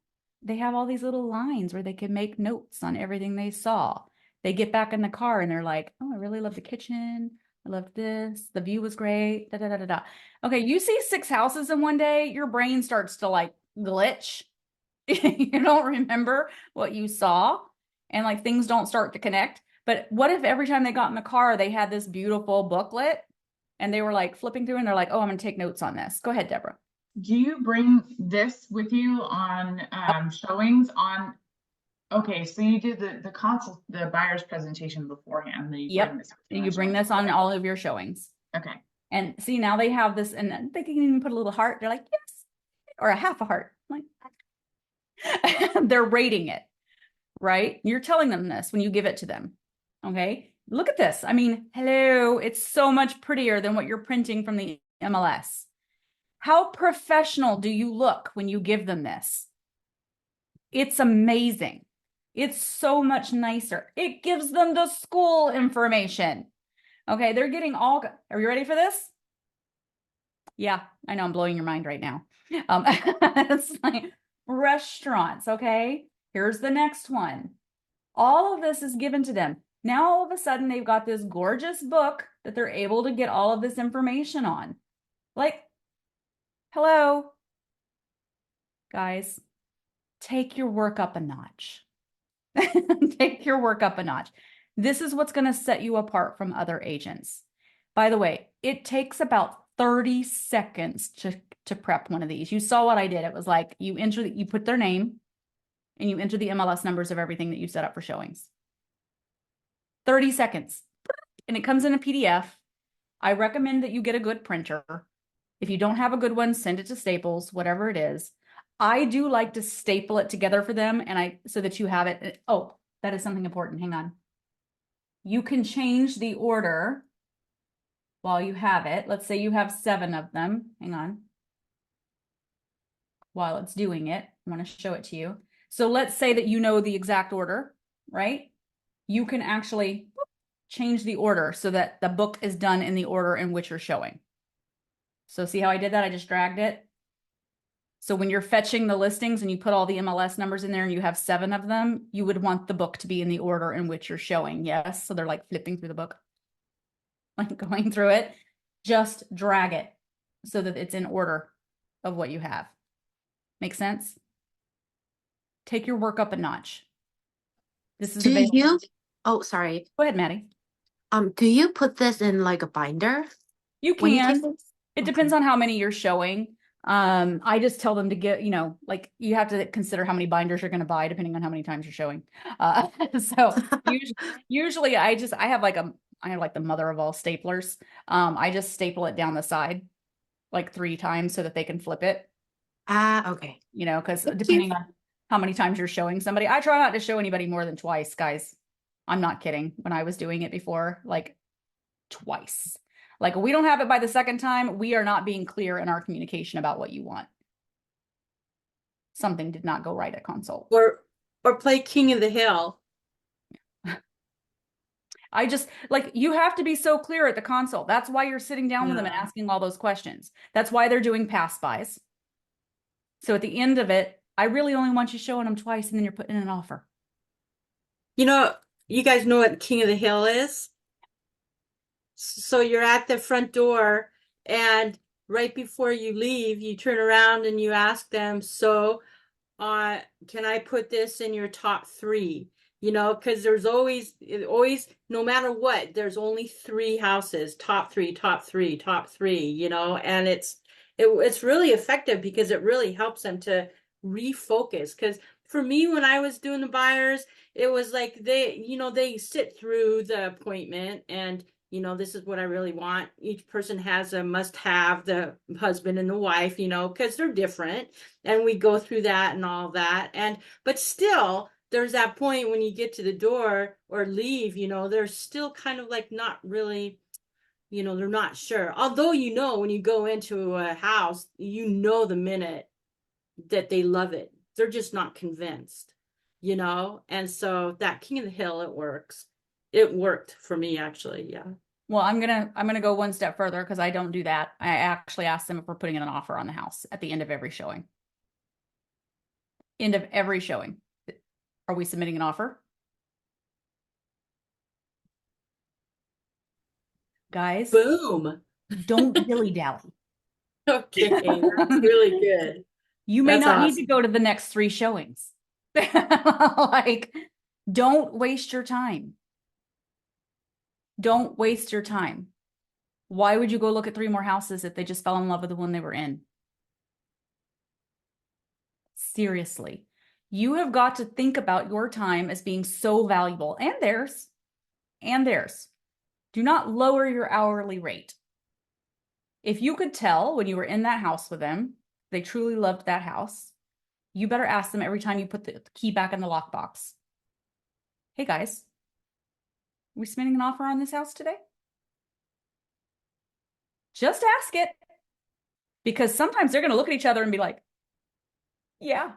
they have all these little lines where they can make notes on everything they saw. They get back in the car and they're like, oh, I really love the kitchen. I love this. The view was great. Da, da, da, da, da. Okay, you see 6 houses in one day, your brain starts to like glitch. You don't remember what you saw and like things don't start to connect. But what if every time they got in the car, they had this beautiful booklet and they were like flipping through and they're like, oh, I'm going to take notes on this. Go ahead, Deborah. Do you bring this with you on showings on? Okay, so you did the buyer's presentation beforehand. Then you bring this with you on You bring showings. this on all of your showings. Okay. And see, now they have this, and they can even put a little heart. They're like, yes, or a half a heart. Like, they're rating it, right? You're telling them this when you give it to them. Okay, look at this. I mean, hello, it's so much prettier than what you're printing from the MLS. How professional do you look when you give them this? It's amazing. It's so much nicer. It gives them the school information. Okay, they're getting all, are you ready for this? Yeah, I know I'm blowing your mind right now. It's like restaurants, okay? Here's the next one. All of this is given to them. Now all of a sudden they've got this gorgeous book that they're able to get all of this information on. Like, hello, guys, take your work up a notch. Take your work up a notch. This is what's going to set you apart from other agents. By the way, it takes about 30 seconds to prep one of these. You saw what I did. It was like you put their name and you enter the MLS numbers of everything that you set up for showings. 30 seconds. And it comes in a PDF. I recommend that you get a good printer. If you don't have a good one, send it to Staples, whatever it is. I do like to staple it together for them so that you have it. Oh, that is something important. Hang on. You can change the order while you have it. Let's say you have 7 of them. Hang on. While it's doing it, I want to show it to you. So let's say that you know the exact order, right? You can actually change the order so that the book is done in the order in which you're showing. So see how I did that? I just dragged it. So when you're fetching the listings and you put all the MLS numbers in there and you have 7 of them, you would want the book to be in the order in which you're showing. Yes. So they're like flipping through the book, like going through it. Just drag it so that it's in order of what you have. Make sense? Take your work up a notch. This is available. Oh, sorry. Go ahead, Maddie. Do you put this in like a binder? You when you can. take this? It depends on how many you're showing. I just tell them to get, like you have to consider how many binders you're going to buy depending on how many times you're showing. So usually I have like I like the mother of all staplers. I just staple it down the side like 3 times so that they can flip it, Okay. you know, because Thank you. depending on how many times you're showing somebody, I try not to show anybody more than twice, guys. I'm not kidding. When I was doing it before, like twice. Like we don't have it by the second time, we are not being clear in our communication about what you want. Something did not go right at consult. Or play King of the Hill. I just like you have to be so clear at the consult. That's why you're sitting down with them and Yeah. asking all those questions. That's why they're doing pass bys. So at the end of it, I really only want you showing them twice and then you're putting in an offer. You know, you guys know what King of the Hill is? So you're at the front door, and right before you leave, you turn around and you ask them, so can I put this in your top 3? You know, because there's always, no matter what, there's only 3 houses, top 3, top 3, top 3, you know, and it's really effective because it really helps them to refocus. Because for me, when I was doing the buyers, it was like they sit through the appointment and, this is what I really want. Each person has a must have, the husband and the wife, because they're different. And we go through that and all that. But still, there's that point when you get to the door or leave, they're still kind of like not really, they're not sure. Although, when you go into a house, the minute that they love it, they're just not convinced, And so that King of the Hill, it works. It worked for me, actually. Yeah. Well, I'm gonna go one step further because I don't do that. I actually ask them if we're putting in an offer on the house at the end of every showing. End of every showing. Are we submitting an offer? Guys, Boom. don't dilly-dally. Okay, that's really good. You may That's not need awesome. to go to the next 3 showings. Like, don't waste your time. Don't waste your time. Why would you go look at 3 more houses if they just fell in love with the one they were in? Seriously. You have got to think about your time as being so valuable, and theirs. And theirs. Do not lower your hourly rate. If you could tell when you were in that house with them, they truly loved that house, you better ask them every time you put the key back in the lockbox. Hey guys, are we submitting an offer on this house today? Just ask it. Because sometimes they're going to look at each other and be like, yeah.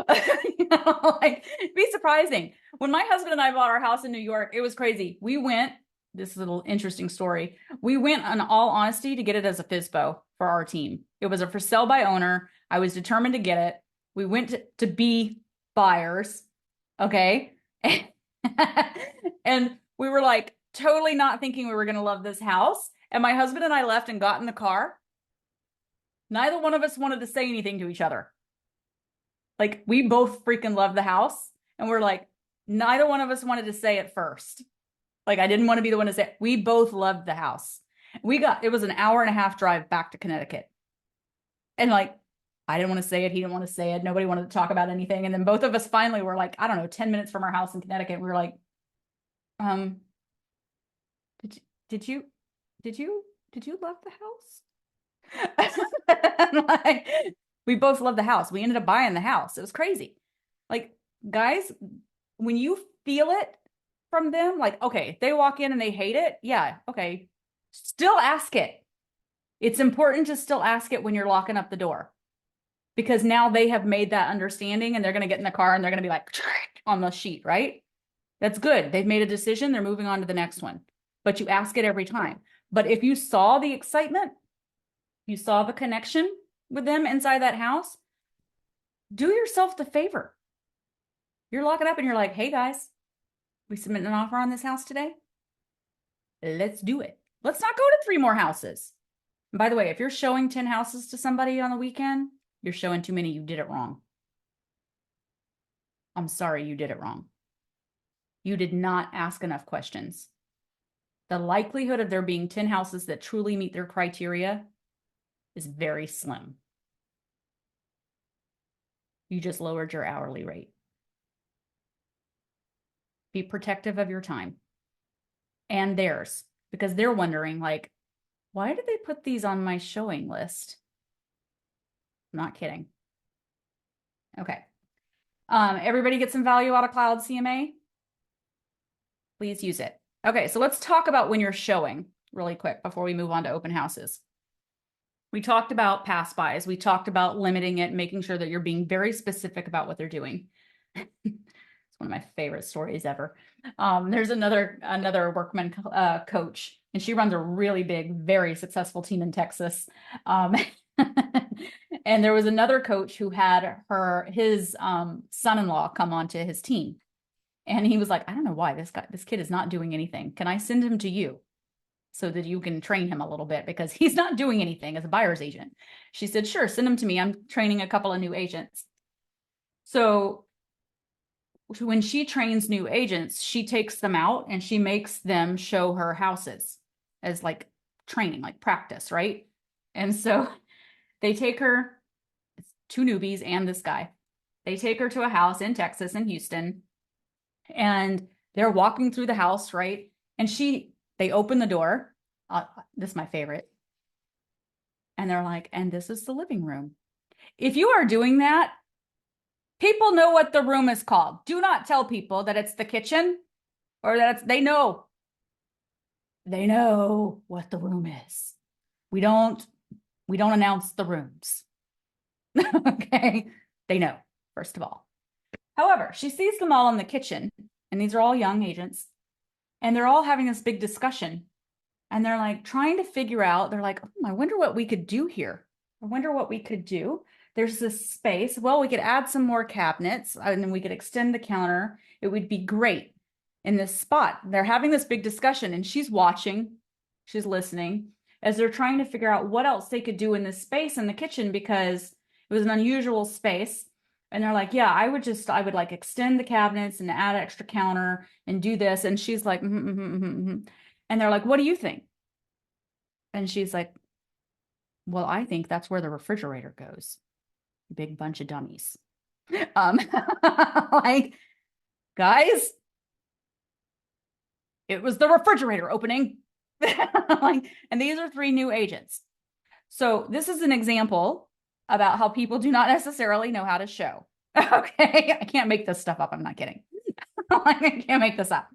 It'd be surprising. When my husband and I bought our house in New York, it was crazy. We went, this is a little interesting story. We went, in all honesty, to get it as a FSBO for our team. It was a for sale by owner. I was determined to get it. We went to be buyers. Okay. And we were like totally not thinking we were going to love this house. And my husband and I left and got in the car. Neither one of us wanted to say anything to each other. Like, we both freaking love the house. And we're like, neither one of us wanted to say it first. Like, I didn't want to be the one to say it. We both loved the house. It was an hour and a half drive back to Connecticut. And like, I didn't want to say it. He didn't want to say it. Nobody wanted to talk about anything. And then both of us finally were like, I don't know, 10 minutes from our house in Connecticut. We were like, did you love the house? Like, we both love the house. We ended up buying the house. It was crazy. Like, guys, when you feel it from them, like, okay, they walk in and they hate it. Yeah. Okay. Still ask it. It's important to still ask it when you're locking up the door, because now they have made that understanding and they're going to get in the car and they're going to be like on the sheet, right? That's good. They've made a decision. They're moving on to the next one, but you ask it every time. But if you saw the excitement, you saw the connection with them inside that house, do yourself the favor. You're locking up and you're like, hey guys, we submitting an offer on this house today? Let's do it. Let's not go to 3 more houses. And by the way, if you're showing 10 houses to somebody on the weekend, you're showing too many. You did it wrong. I'm sorry, you did it wrong. You did not ask enough questions. The likelihood of there being 10 houses that truly meet their criteria is very slim. You just lowered your hourly rate. Be protective of your time. and theirs, because they're wondering, like, why did they put these on my showing list? Not kidding. Okay. Everybody get some value out of Cloud CMA? Please use it. Okay, so let's talk about when you're showing really quick before we move on to open houses. We talked about pass-bys. We talked about limiting it, making sure that you're being very specific about what they're doing. It's one of my favorite stories ever. There's another workman coach, and she runs a really big, very successful team in Texas. And there was another coach who had his son-in-law come onto his team. And he was like, I don't know why this kid is not doing anything. Can I send him to you so that you can train him a little bit, because he's not doing anything as a buyer's agent? She said, sure, send him to me. I'm training a couple of new agents. So when she trains new agents, she takes them out and she makes them show her houses as like training, like practice, right? And so they take her, it's 2 newbies and this guy. They take her to a house in Texas, in Houston, and they're walking through the house, right? And they open the door. This is my favorite. And they're like, and this is the living room. If you are doing that, people know what the room is called. Do not tell people that it's the kitchen or that they know. They know what the room is. We don't announce the rooms. Okay. They know, first of all. However, she sees them all in the kitchen, and these are all young agents, and they're all having this big discussion, and they're like trying to figure out, they're like, oh, I wonder what we could do here. I wonder what we could do. There's this space. Well, we could add some more cabinets, and then we could extend the counter. It would be great in this spot. They're having this big discussion, and she's watching, she's listening as they're trying to figure out what else they could do in this space in the kitchen, because it was an unusual space. And they're like, yeah, I would like extend the cabinets and add an extra counter and do this. And she's like, And they're like, what do you think? And she's like, well, I think that's where the refrigerator goes. Big bunch of dummies. Like, guys, it was the refrigerator opening. Like, and these are 3 new agents. So this is an example about how people do not necessarily know how to show. Okay, I can't make this stuff up. I'm not kidding. I can't make this up.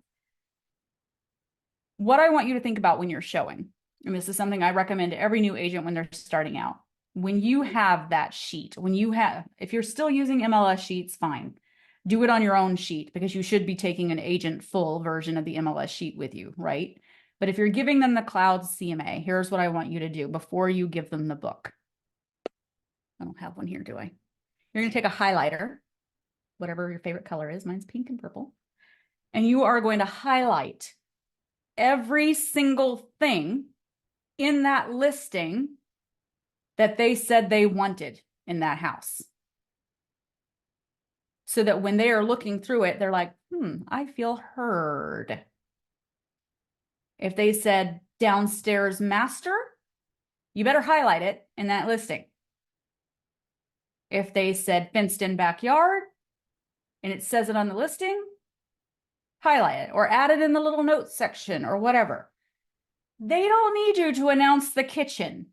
What I want you to think about when you're showing, and this is something I recommend to every new agent when they're starting out. When you have that sheet, if you're still using MLS sheets, fine. Do it on your own sheet, because you should be taking an agent full version of the MLS sheet with you, right? But if you're giving them the Cloud CMA, here's what I want you to do before you give them the book. I don't have one here, do I? You're going to take a highlighter, whatever your favorite color is. Mine's pink and purple. And you are going to highlight every single thing in that listing that they said they wanted in that house. So that when they are looking through it, they're like, I feel heard. If they said downstairs master, you better highlight it in that listing. If they said fenced in backyard and it says it on the listing, highlight it or add it in the little notes section or whatever. They don't need you to announce the kitchen.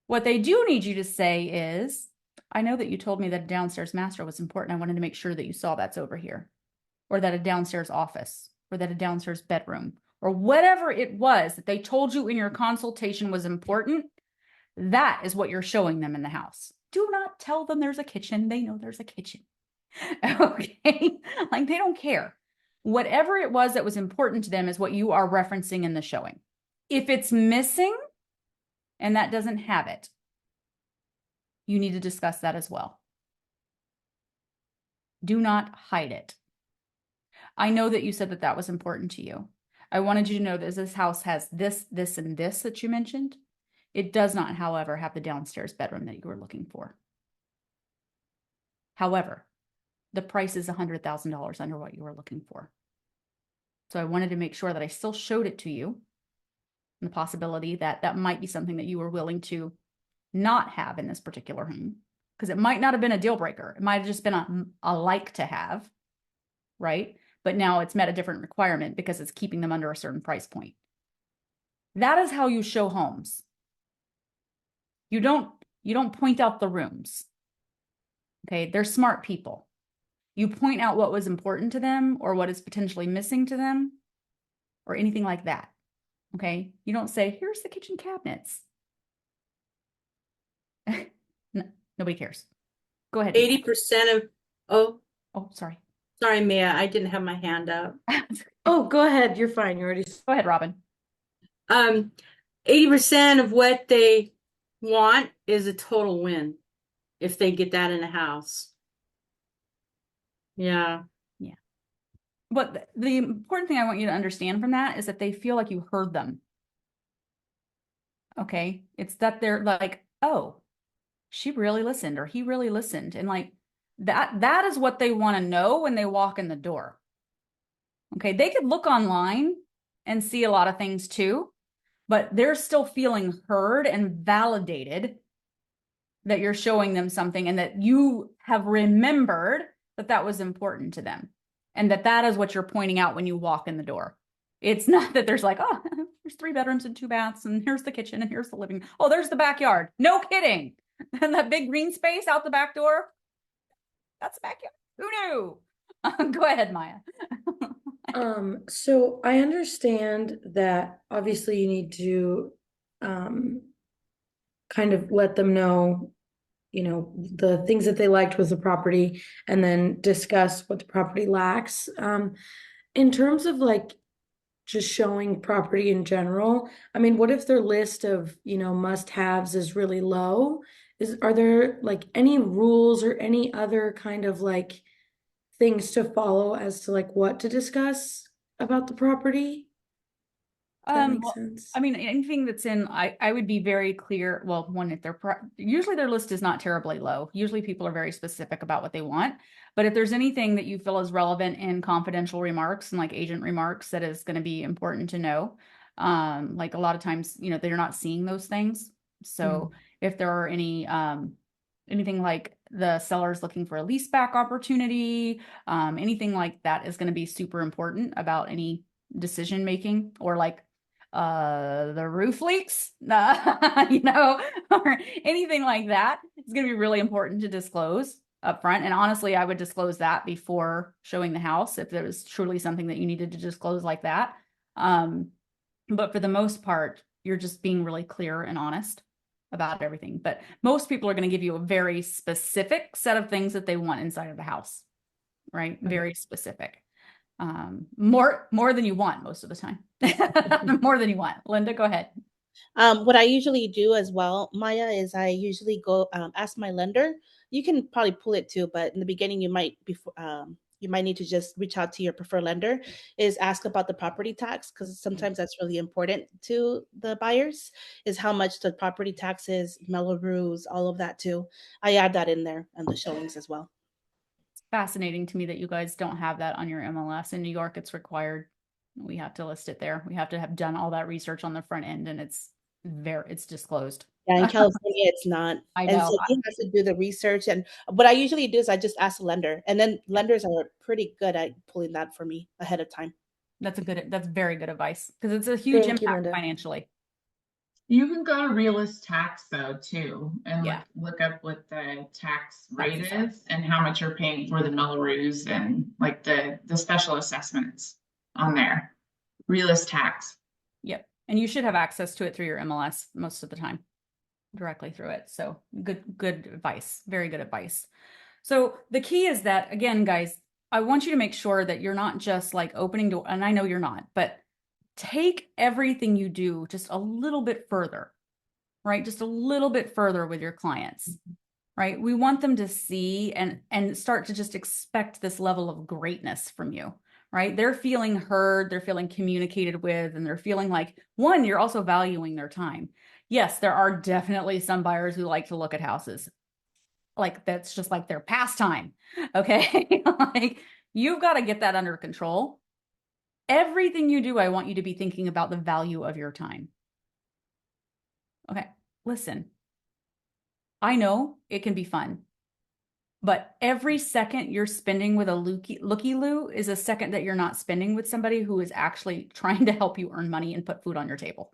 What they do need you to say is, I know that you told me that a downstairs master was important. I wanted to make sure that you saw that's over here, or that a downstairs office, or that a downstairs bedroom, or whatever it was that they told you in your consultation was important. That is what you're showing them in the house. Do not tell them there's a kitchen. They know there's a kitchen. Okay? Like, they don't care. Whatever it was that was important to them is what you are referencing in the showing. If it's missing and that doesn't have it, you need to discuss that as well. Do not hide it. I know that you said that that was important to you. I wanted you to know that this house has this, this, and this that you mentioned. It does not, however, have the downstairs bedroom that you were looking for. However, the price is $100,000 under what you were looking for. So I wanted to make sure that I still showed it to you, and the possibility that that might be something that you were willing to not have in this particular home, because it might not have been a deal breaker. It might have just been a like to have, right? but now it's met a different requirement because it's keeping them under a certain price point. That is how you show homes. You don't point out the rooms. Okay, they're smart people. You point out what was important to them or what is potentially missing to them or anything like that. Okay, you don't say, here's the kitchen cabinets. No, nobody cares. Go ahead. 80% of, oh, Oh, sorry. sorry, Mia, I didn't have my hand up. Oh, go ahead. You're fine. You already. Go ahead, Robin. 80% of what they want is a total win if they get that in a house. Yeah. But the important thing I want you to understand from that is that they feel like you heard them. Okay. It's that they're like, oh, she really listened or he really listened. And like that is what they want to know when they walk in the door. Okay. They could look online and see a lot of things too, but they're still feeling heard and validated that you're showing them something and that you have remembered that that was important to them. And that is what you're pointing out when you walk in the door. It's not that there's like, oh, there's 3 bedrooms and 2 baths, and here's the kitchen, and here's the living. Oh, there's the backyard. No kidding. And that big green space out the back door, that's the backyard. Who knew? Go ahead, Maya. So I understand that obviously you need to kind of let them know, the things that they liked with the property and then discuss what the property lacks. In terms of like just showing property in general, I mean, what if their list of, must-haves is really low? Are there like any rules or any other kind of like things to follow as to like what to discuss about the property? Does that make sense? I mean, anything that's in, I would be very clear. Well, one, if usually their list is not terribly low. Usually people are very specific about what they want. But if there's anything that you feel is relevant in confidential remarks and like agent remarks that is going to be important to know, like a lot of times, they're not seeing those things. So if there are any, anything like the seller's looking for a lease back opportunity, anything like that is going to be super important about any decision making, or like the roof leaks, or anything like that. It's going to be really important to disclose up front. And honestly, I would disclose that before showing the house if there was truly something that you needed to disclose like that. But for the most part, you're just being really clear and honest about everything. But most people are going to give you a very specific set of things that they want inside of the house, right? Okay. Very specific. More than you want most of the time. More than you want. Linda, go ahead. What I usually do as well, Maya, is I usually go ask my lender. You can probably pull it too, but in the beginning you might need to just reach out to your preferred lender, is ask about the property tax, because sometimes that's really important to the buyers, is how much the property tax is, Melrose, all of that too. I add that in there and the showings as well. Fascinating to me that you guys don't have that on your MLS. In New York, it's required. We have to list it there. We have to have done all that research on the front end, and it's disclosed. Yeah, in California, it's not. I And know. so you have to do the research. And what I usually do is I just ask the lender, and then lenders are pretty good at pulling that for me ahead of time. That's very good advice, because it's a huge Thank you, impact Linda. financially. You can go to Realist Tax though too, and Yeah. look up what the tax rate Tax is and how much you're paying for the Melrose and like the special assessments on there. Realist Tax. Yep. And you should have access to it through your MLS most of the time, directly through it. So good advice. Very good advice. So the key is that, again, guys, I want you to make sure that you're not just like opening door, and I know you're not, but take everything you do just a little bit further, right? Just a little bit further with your clients, right? We want them to see and start to just expect this level of greatness from you, right? They're feeling heard, they're feeling communicated with, and they're feeling like, one, you're also valuing their time. Yes, there are definitely some buyers who like to look at houses. Like that's just like their pastime. Okay. Like you've got to get that under control. Everything you do, I want you to be thinking about the value of your time. Okay. Listen, I know it can be fun, But every second you're spending with a looky-loo is a second that you're not spending with somebody who is actually trying to help you earn money and put food on your table.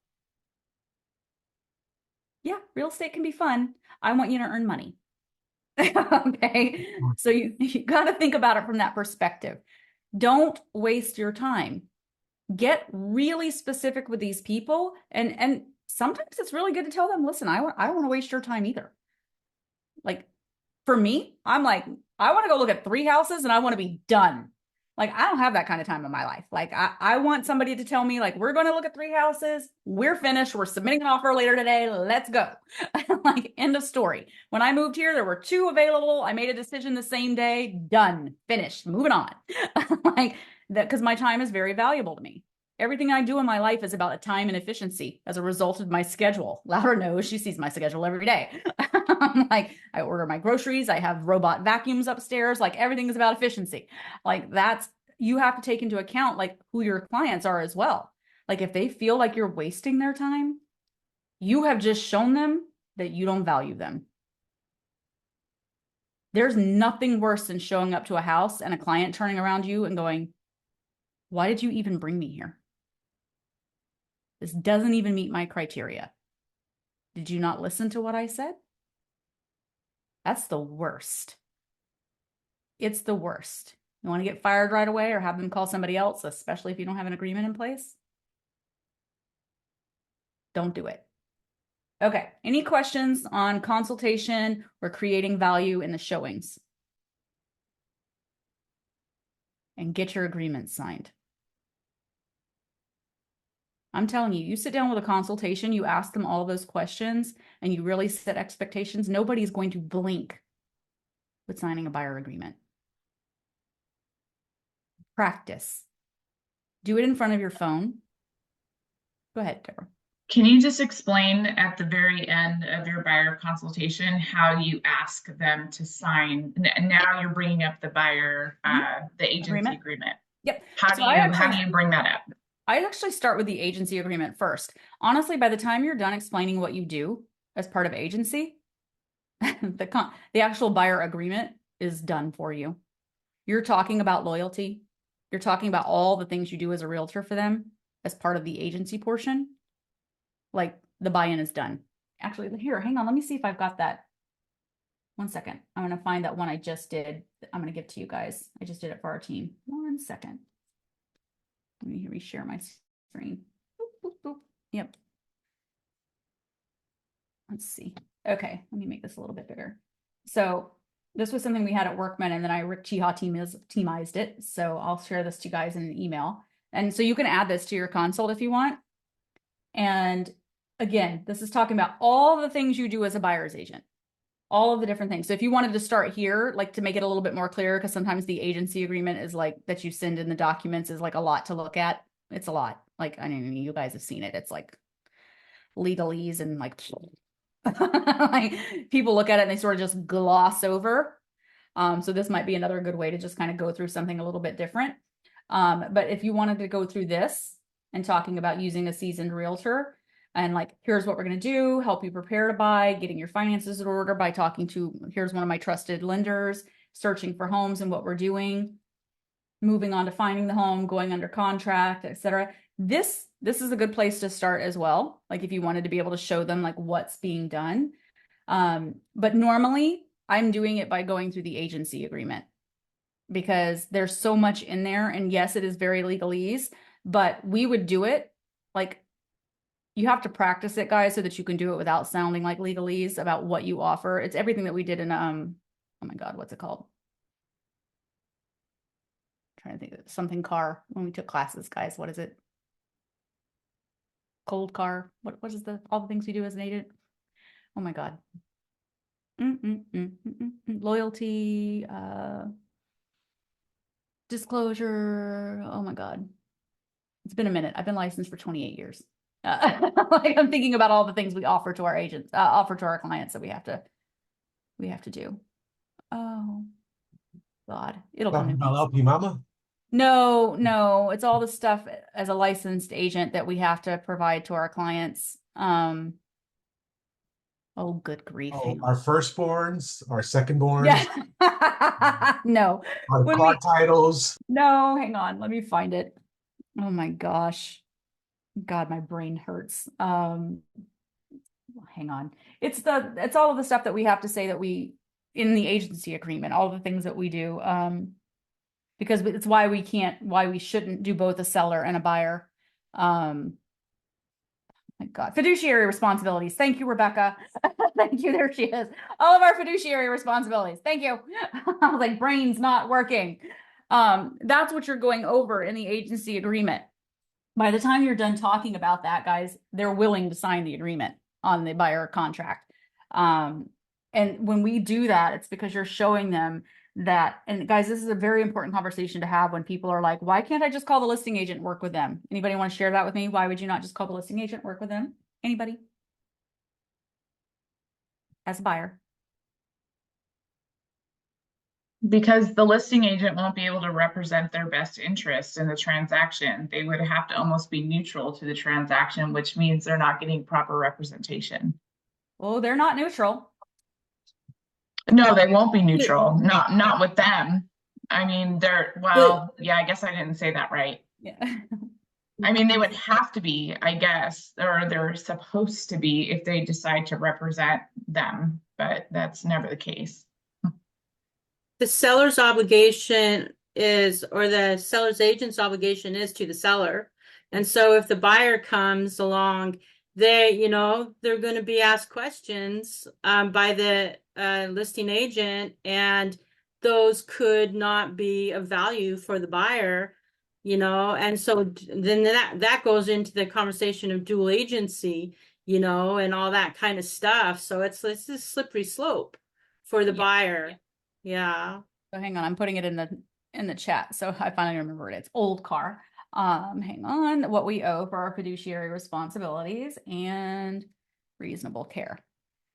Yeah, real estate can be fun. I want you to earn money. Okay, so you got to think about it from that perspective. Don't waste your time. Get really specific with these people, and sometimes it's really good to tell them, listen, I don't want to waste your time either. Like for me, I'm like, I want to go look at 3 houses and I want to be done. Like, I don't have that kind of time in my life. Like, I want somebody to tell me, like, we're going to look at 3 houses. We're finished. We're submitting an offer later today. Let's go. Like, end of story. When I moved here, there were 2 available. I made a decision the same day. Done. Finished. Moving on. Like that, because my time is very valuable to me. Everything I do in my life is about time and efficiency as a result of my schedule. Laura knows, she sees my schedule every day. Like, I order my groceries, I have robot vacuums upstairs, like everything is about efficiency. Like that's, you have to take into account like who your clients are as well. Like if they feel like you're wasting their time, you have just shown them that you don't value them. There's nothing worse than showing up to a house and a client turning around you and going, why did you even bring me here? This doesn't even meet my criteria. Did you not listen to what I said? That's the worst. It's the worst. You want to get fired right away or have them call somebody else, especially if you don't have an agreement in place? Don't do it. Okay. Any questions on consultation or creating value in the showings? And get your agreement signed. I'm telling you, you sit down with a consultation, you ask them all those questions, and you really set expectations. Nobody's going to blink with signing a buyer agreement. Practice. Do it in front of your phone. Go ahead, Deborah. Can you just explain at the very end of your buyer consultation how you ask them to sign? Now you're bringing up the buyer, the agency agreement. Yep. How do you bring that up? I actually start with the agency agreement first. Honestly, by the time you're done explaining what you do as part of agency, the actual buyer agreement is done for you. You're talking about loyalty. You're talking about all the things you do as a realtor for them as part of the agency portion. Like the buy-in is done. Actually, here, hang on. Let me see if I've got that. 1 second. I'm going to find that one I just did. I'm going to give to you guys. I just did it for our team. 1 second. Let me reshare my screen. Boop, boop, boop. Yep. Let's see. Okay, let me make this a little bit bigger. So this was something we had at Workman, and then Rick Chiha teamized it. So I'll share this to you guys in an email. And so you can add this to your consult if you want. And again, this is talking about all the things you do as a buyer's agent, all of the different things. So if you wanted to start here, like to make it a little bit more clear, because sometimes the agency agreement is like that you send in the documents is like a lot to look at. It's a lot. Like, I mean, you guys have seen it. It's like legalese and like, like people look at it and they sort of just gloss over. So this might be another good way to just kind of go through something a little bit different. But if you wanted to go through this and talking about using a seasoned realtor and like, here's what we're going to do, help you prepare to buy, getting your finances in order by talking to, here's one of my trusted lenders, searching for homes and what we're doing, moving on to finding the home, going under contract, etc. This is a good place to start as well. Like if you wanted to be able to show them like what's being done. But normally I'm doing it by going through the agency agreement because there's so much in there. And yes, it is very legalese, but we would do it like, you have to practice it, guys, so that you can do it without sounding like legalese about what you offer. It's everything that we did in, oh my God, what's it called? I'm trying to think of something car when we took classes, guys. What is it? Cold car. What is all the things we do as an agent? Oh my God. Loyalty, disclosure. Oh my God. It's been a minute. I've been licensed for 28 years. Like I'm thinking about all the things we offer to our agents, offer to our clients that we have to do. Oh God, it'll come. About LP Mama? No, it's all the stuff as a licensed agent that we have to provide to our clients. Oh Oh, good grief. Oh, Hang our on. firstborns, our secondborns, Yeah. No. our When car we titles. No, hang on. Let me find it. Oh my gosh. God, my brain hurts. Hang on. It's all of the stuff that we have to say that we in the agency agreement, all the things that we do. Because it's why we shouldn't do both a seller and a buyer. My God, fiduciary responsibilities. Thank you, Rebecca. Thank you. There she is. All of our fiduciary responsibilities. Thank you. I was like, brain's not working. That's what you're going over in the agency agreement. By the time you're done talking about that, guys, they're willing to sign the agreement on the buyer contract. And when we do that, it's because you're showing them that, and guys, this is a very important conversation to have when people are like, why can't I just call the listing agent, work with them? Anybody want to share that with me? Why would you not just call the listing agent, work with them? Anybody? As a buyer. Because the listing agent won't be able to represent their best interest in the transaction. They would have to almost be neutral to the transaction, which means they're not getting proper representation. Well, they're not neutral. No, they won't be neutral. Not with them. I mean, yeah, I guess I didn't say that right. Yeah. I mean, they would have to be, I guess, or they're supposed to be if they decide to represent them, but that's never the case. The seller's obligation is, or the seller's agent's obligation is to the seller. And so if the buyer comes along, they're going to be asked questions by the listing agent, and those could not be of value for the buyer, and so then that goes into the conversation of dual agency, and all that kind of stuff. So it's this slippery slope for the buyer. Yeah. So hang on, I'm putting it in the chat. So I finally remember it. It's old car. Hang on, what we owe for our fiduciary responsibilities and reasonable care.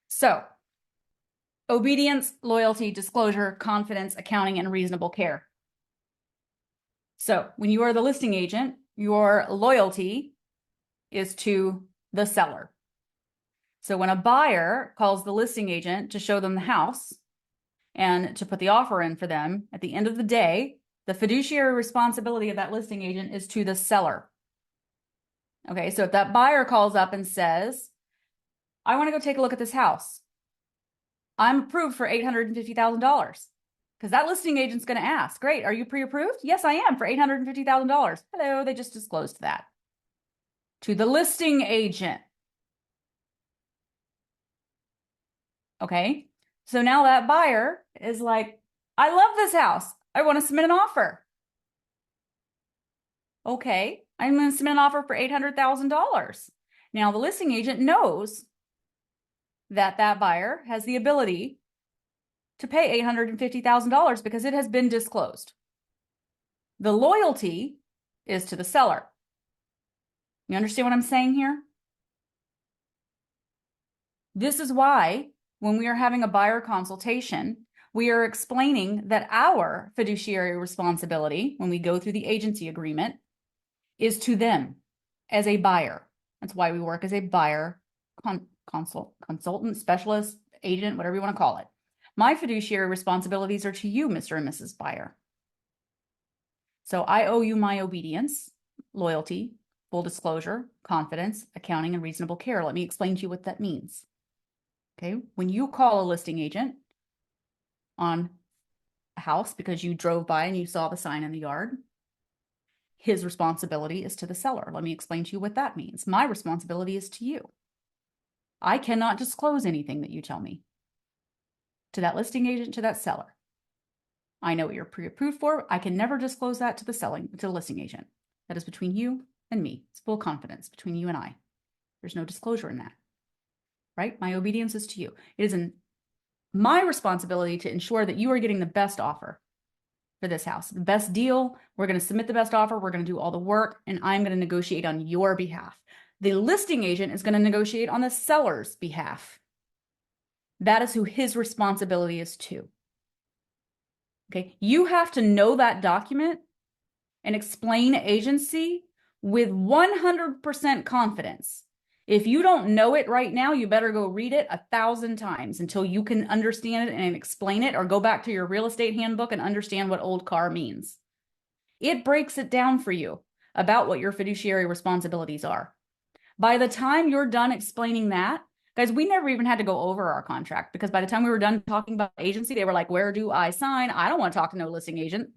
So obedience, loyalty, disclosure, confidence, accounting, and reasonable care. So when you are the listing agent, your loyalty is to the seller. So when a buyer calls the listing agent to show them the house and to put the offer in for them, at the end of the day, the fiduciary responsibility of that listing agent is to the seller. Okay, so if that buyer calls up and says, I want to go take a look at this house, I'm approved for $850,000. Because that listing agent's going to ask, great, are you pre-approved? Yes, I am, for $850,000. Hello, they just disclosed that to the listing agent. Okay, so now that buyer is like, I love this house. I want to submit an offer. Okay, I'm going to submit an offer for $800,000. Now the listing agent knows that that buyer has the ability to pay $850,000 because it has been disclosed. The loyalty is to the seller. You understand what I'm saying here? This is why when we are having a buyer consultation, we are explaining that our fiduciary responsibility, when we go through the agency agreement, is to them as a buyer. That's why we work as a buyer consultant, specialist, agent, whatever you want to call it. My fiduciary responsibilities are to you, Mr. and Mrs. Buyer. So I owe you my obedience, loyalty, full disclosure, confidence, accounting, and reasonable care. Let me explain to you what that means. Okay, when you call a listing agent on a house because you drove by and you saw the sign in the yard, his responsibility is to the seller. Let me explain to you what that means. My responsibility is to you. I cannot disclose anything that you tell me to that listing agent, to that seller. I know what you're pre-approved for. I can never disclose that to the listing agent. That is between you and me. It's full confidence between you and I. There's no disclosure in that, right? My obedience is to you. It is my responsibility to ensure that you are getting the best offer for this house, the best deal. We're going to submit the best offer. We're going to do all the work, and I'm going to negotiate on your behalf. The listing agent is going to negotiate on the seller's behalf. That is who his responsibility is to. Okay, you have to know that document and explain agency with 100% confidence. If you don't know it right now, you better go read it 1,000 times until you can understand it and explain it, or go back to your real estate handbook and understand what old car means. It breaks it down for you about what your fiduciary responsibilities are. By the time you're done explaining that, guys, we never even had to go over our contract, because by the time we were done talking about agency, they were like, where do I sign? I don't want to talk to no listing agent.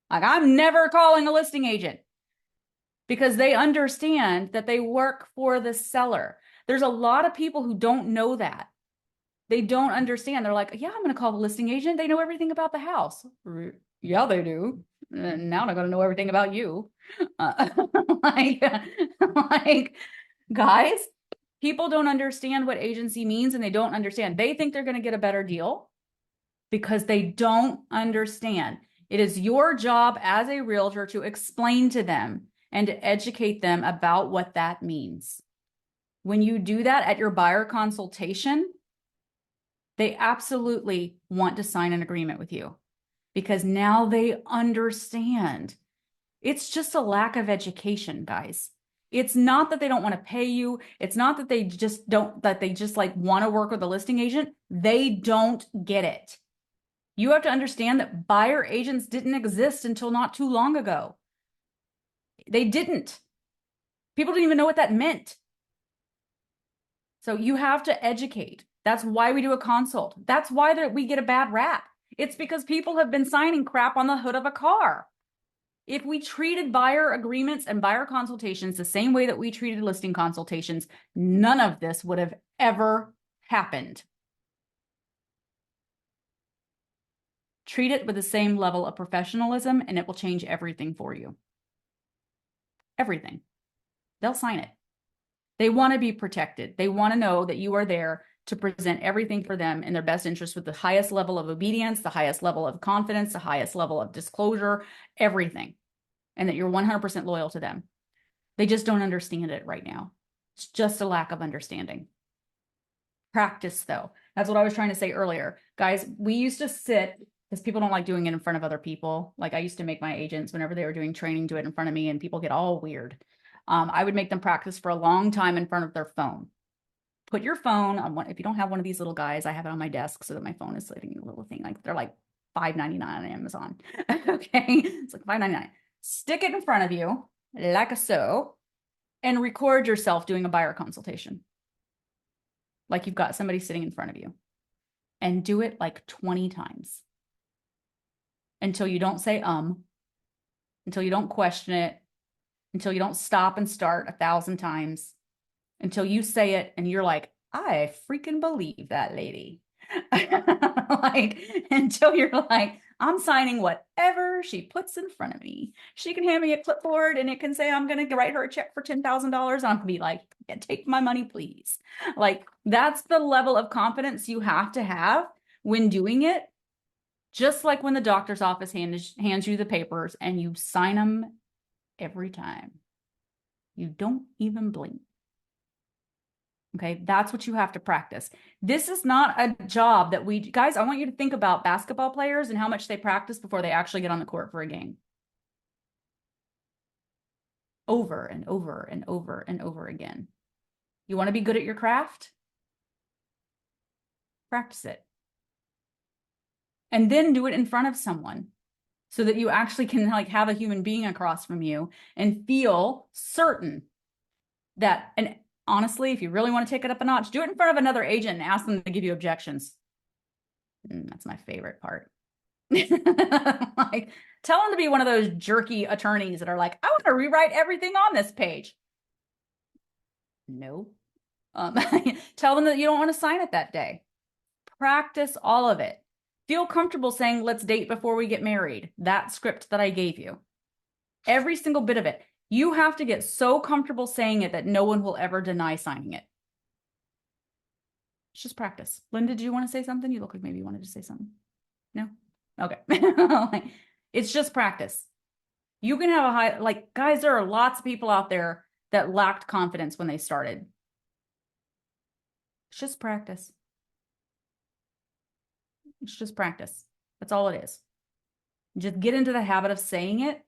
Like, I'm never calling a listing agent, because they understand that they work for the seller. There's a lot of people who don't know that. They don't understand. They're like, yeah, I'm going to call the listing agent. They know everything about the house. Yeah, they do. Now they're going to know everything about you. Like, guys, people don't understand what agency means, and they don't understand. They think they're going to get a better deal because they don't understand. It is your job as a realtor to explain to them and to educate them about what that means. When you do that at your buyer consultation, they absolutely want to sign an agreement with you, because now they understand. It's just a lack of education, guys. It's not that they don't want to pay you. It's not that they just like want to work with a listing agent. They don't get it. You have to understand that buyer agents didn't exist until not too long ago. They didn't. People didn't even know what that meant. So you have to educate. That's why we do a consult. That's why we get a bad rap. It's because people have been signing crap on the hood of a car. If we treated buyer agreements and buyer consultations the same way that we treated listing consultations, none of this would have ever happened. Treat it with the same level of professionalism, and it will change everything for you. Everything. They'll sign it. They want to be protected. They want to know that you are there to present everything for them in their best interest, with the highest level of obedience, the highest level of confidence, the highest level of disclosure, everything. And that you're 100% loyal to them. They just don't understand it right now. It's just a lack of understanding. Practice, though. That's what I was trying to say earlier. Guys, we used to sit, because people don't like doing it in front of other people. Like, I used to make my agents, whenever they were doing training, do it in front of me, and people get all weird. I would make them practice for a long time in front of their phone. Put your phone on one. If you don't have one of these little guys, I have it on my desk so that my phone is sitting in a little thing. Like, they're like $5.99 on Amazon. Okay, it's like $5.99. Stick it in front of you like so, and record yourself doing a buyer consultation. Like you've got somebody sitting in front of you, and do it like 20 times until you don't say until you don't question it, until you don't stop and start 1,000 times, until you say it and you're like, I freaking believe that lady. Like, until you're like, I'm signing whatever she puts in front of me. She can hand me a clipboard and it can say, I'm going to write her a check for $10,000. I'm going to be like, yeah, take my money, please. Like, that's the level of confidence you have to have when doing it. Just like when the doctor's office hands you the papers and you sign them every time. You don't even blink. Okay, that's what you have to practice. This is not a job that guys, I want you to think about basketball players and how much they practice before they actually get on the court for a game. Over and over and over and over again. You want to be good at your craft? Practice it. And then do it in front of someone so that you actually can like have a human being across from you and feel certain that, and honestly, if you really want to take it up a notch, do it in front of another agent and ask them to give you objections. That's my favorite part. Like, tell them to be one of those jerky attorneys that are like, I want to rewrite everything on this page. No. Tell them that you don't want to sign it that day. Practice all of it. Feel comfortable saying, let's date before we get married. That script that I gave you. Every single bit of it. You have to get so comfortable saying it that no one will ever deny signing it. It's just practice. Linda, did you want to say something? You look like maybe you wanted to say something. No? Okay. It's just practice. You can have a high, like, guys, there are lots of people out there that lacked confidence when they started. It's just practice. It's just practice. That's all it is. Just get into the habit of saying it.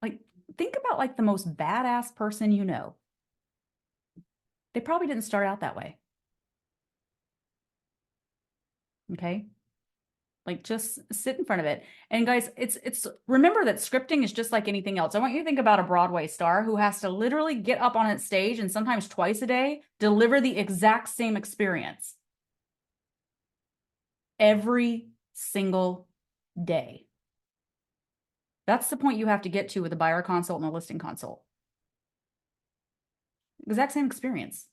Like, think about like the most badass person you know. They probably didn't start out that way. Okay. Like just sit in front of it. And guys, it's remember that scripting is just like anything else. I want you to think about a Broadway star who has to literally get up on its stage and sometimes twice a day, deliver the exact same experience every single day. That's the point you have to get to with a buyer consult and a listing consult. Exact same experience.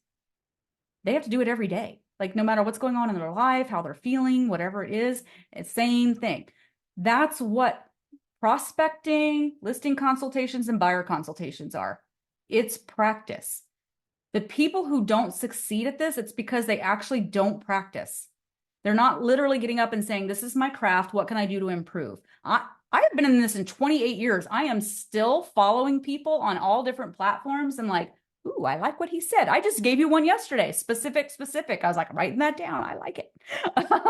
They have to do it every day. Like no matter what's going on in their life, how they're feeling, whatever it is, it's same thing. That's what prospecting, listing consultations, and buyer consultations are. It's practice. The people who don't succeed at this, it's because they actually don't practice. They're not literally getting up and saying, this is my craft. What can I do to improve? I have been in this in 28 years. I am still following people on all different platforms and like, ooh, I like what he said. I just gave you one yesterday. Specific. I was like, writing that down. I like it.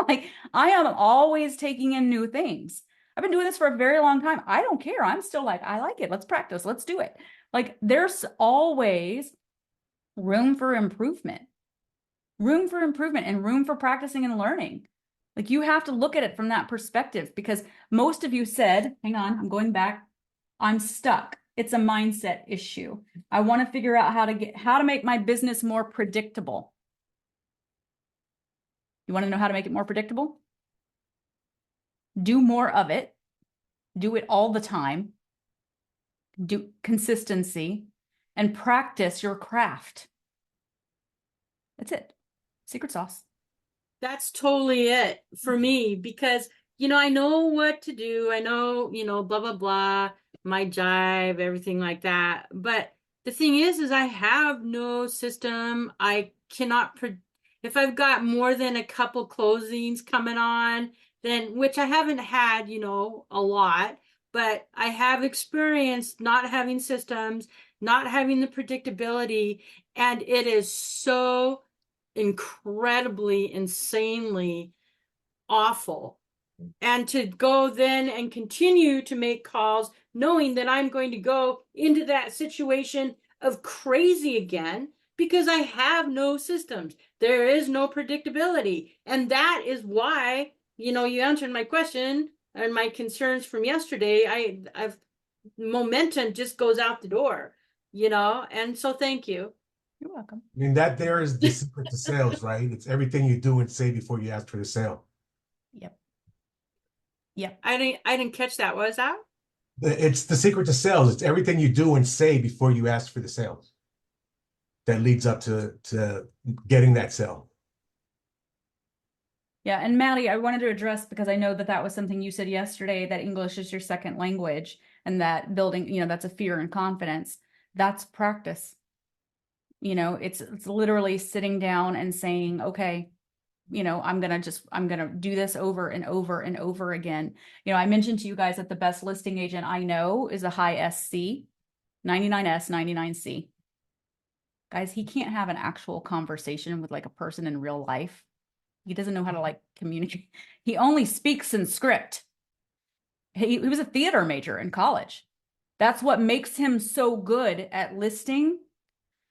Like, I am always taking in new things. I've been doing this for a very long time. I don't care. I'm still like, I like it. Let's practice. Let's do it. Like, there's always room for improvement and room for practicing and learning. Like, you have to look at it from that perspective, because most of you said, hang on, I'm going back. I'm stuck. It's a mindset issue. I want to figure out how to make my business more predictable. You want to know how to make it more predictable? Do more of it. Do it all the time. Do consistency and practice your craft. That's it. Secret sauce. That's totally it for me, because, I know what to do. I know, blah, blah, blah, my jive, everything like that. But the thing is I have no system. I cannot, if I've got more than a couple closings coming on, then, which I haven't had, a lot, but I have experienced not having systems, not having the predictability. And it is so incredibly, insanely awful. And to go then and continue to make calls knowing that I'm going to go into that situation of crazy again because I have no systems. There is no predictability. And that is why, you answered my question and my concerns from yesterday. I've momentum just goes out the door, and so thank you. You're welcome. I mean, that there is the secret to sales, right? It's everything you do and say before you ask for the sale. Yep. I didn't catch that. What was that? It's the secret to sales. It's everything you do and say before you ask for the sales that leads up to getting that sale. Yeah. And Maddie, I wanted to address, because I know that was something you said yesterday, that English is your second language and that building, that's a fear and confidence. That's practice. It's literally sitting down and saying, okay, I'm going to do this over and over and over again. I mentioned to you guys that the best listing agent I know is a high SC, 99S, 99C. Guys, he can't have an actual conversation with like a person in real life. He doesn't know how to like communicate. He only speaks in script. He was a theater major in college. That's what makes him so good at listing,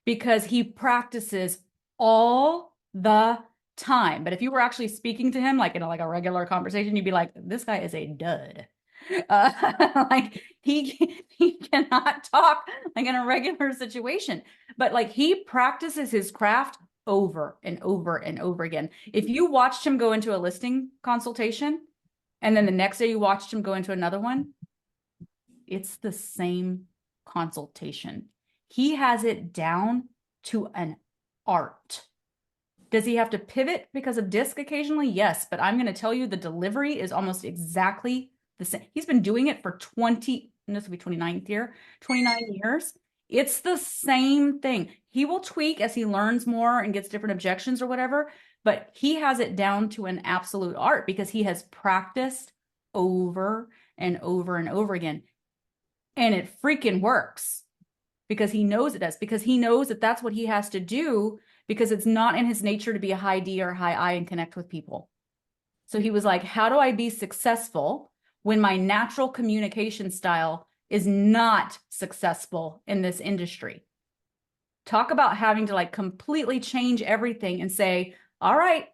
because he practices all the time. But if you were actually speaking to him like in a regular conversation, you'd be like, this guy is a dud. Like he cannot talk like in a regular situation, but like he practices his craft over and over and over again. If you watched him go into a listing consultation and then the next day you watched him go into another one, it's the same consultation. He has it down to an art. Does he have to pivot because of disc occasionally? Yes, but I'm going to tell you the delivery is almost exactly the same. He's been doing it for 29 years. It's the same thing. He will tweak as he learns more and gets different objections or whatever, but he has it down to an absolute art because he has practiced over and over and over again. And it freaking works because he knows it does, because he knows that that's what he has to do, because it's not in his nature to be a high D or high I and connect with people. So he was like, how do I be successful when my natural communication style is not successful in this industry? Talk about having to like completely change everything and say, all right,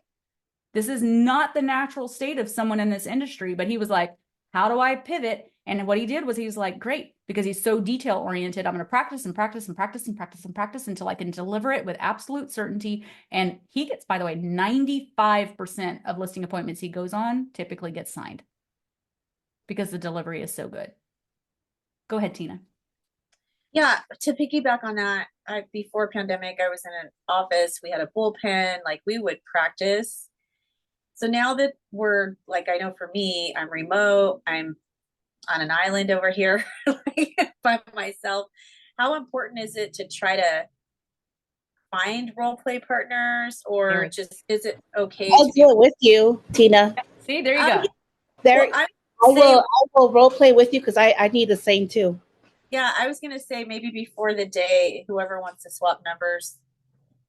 this is not the natural state of someone in this industry. But he was like, how do I pivot? And what he did was he was like, great, because he's so detail oriented. I'm going to practice and practice and practice and practice and practice until I can deliver it with absolute certainty. And he gets, by the way, 95% of listing appointments he goes on typically gets signed because the delivery is so good. Go ahead, Tina. Yeah, to piggyback on that, before pandemic, I was in an office. We had a bullpen, like we would practice. So now that we're like, I know for me, I'm remote, I'm on an island over here like, by myself. How important is it to try to find role play partners, or Very. just is it okay I'll to do it with you, Tina. See, there you go. There, Well, I will role play with you because I need the same too. Yeah, I was gonna say maybe before the day, whoever wants to swap numbers,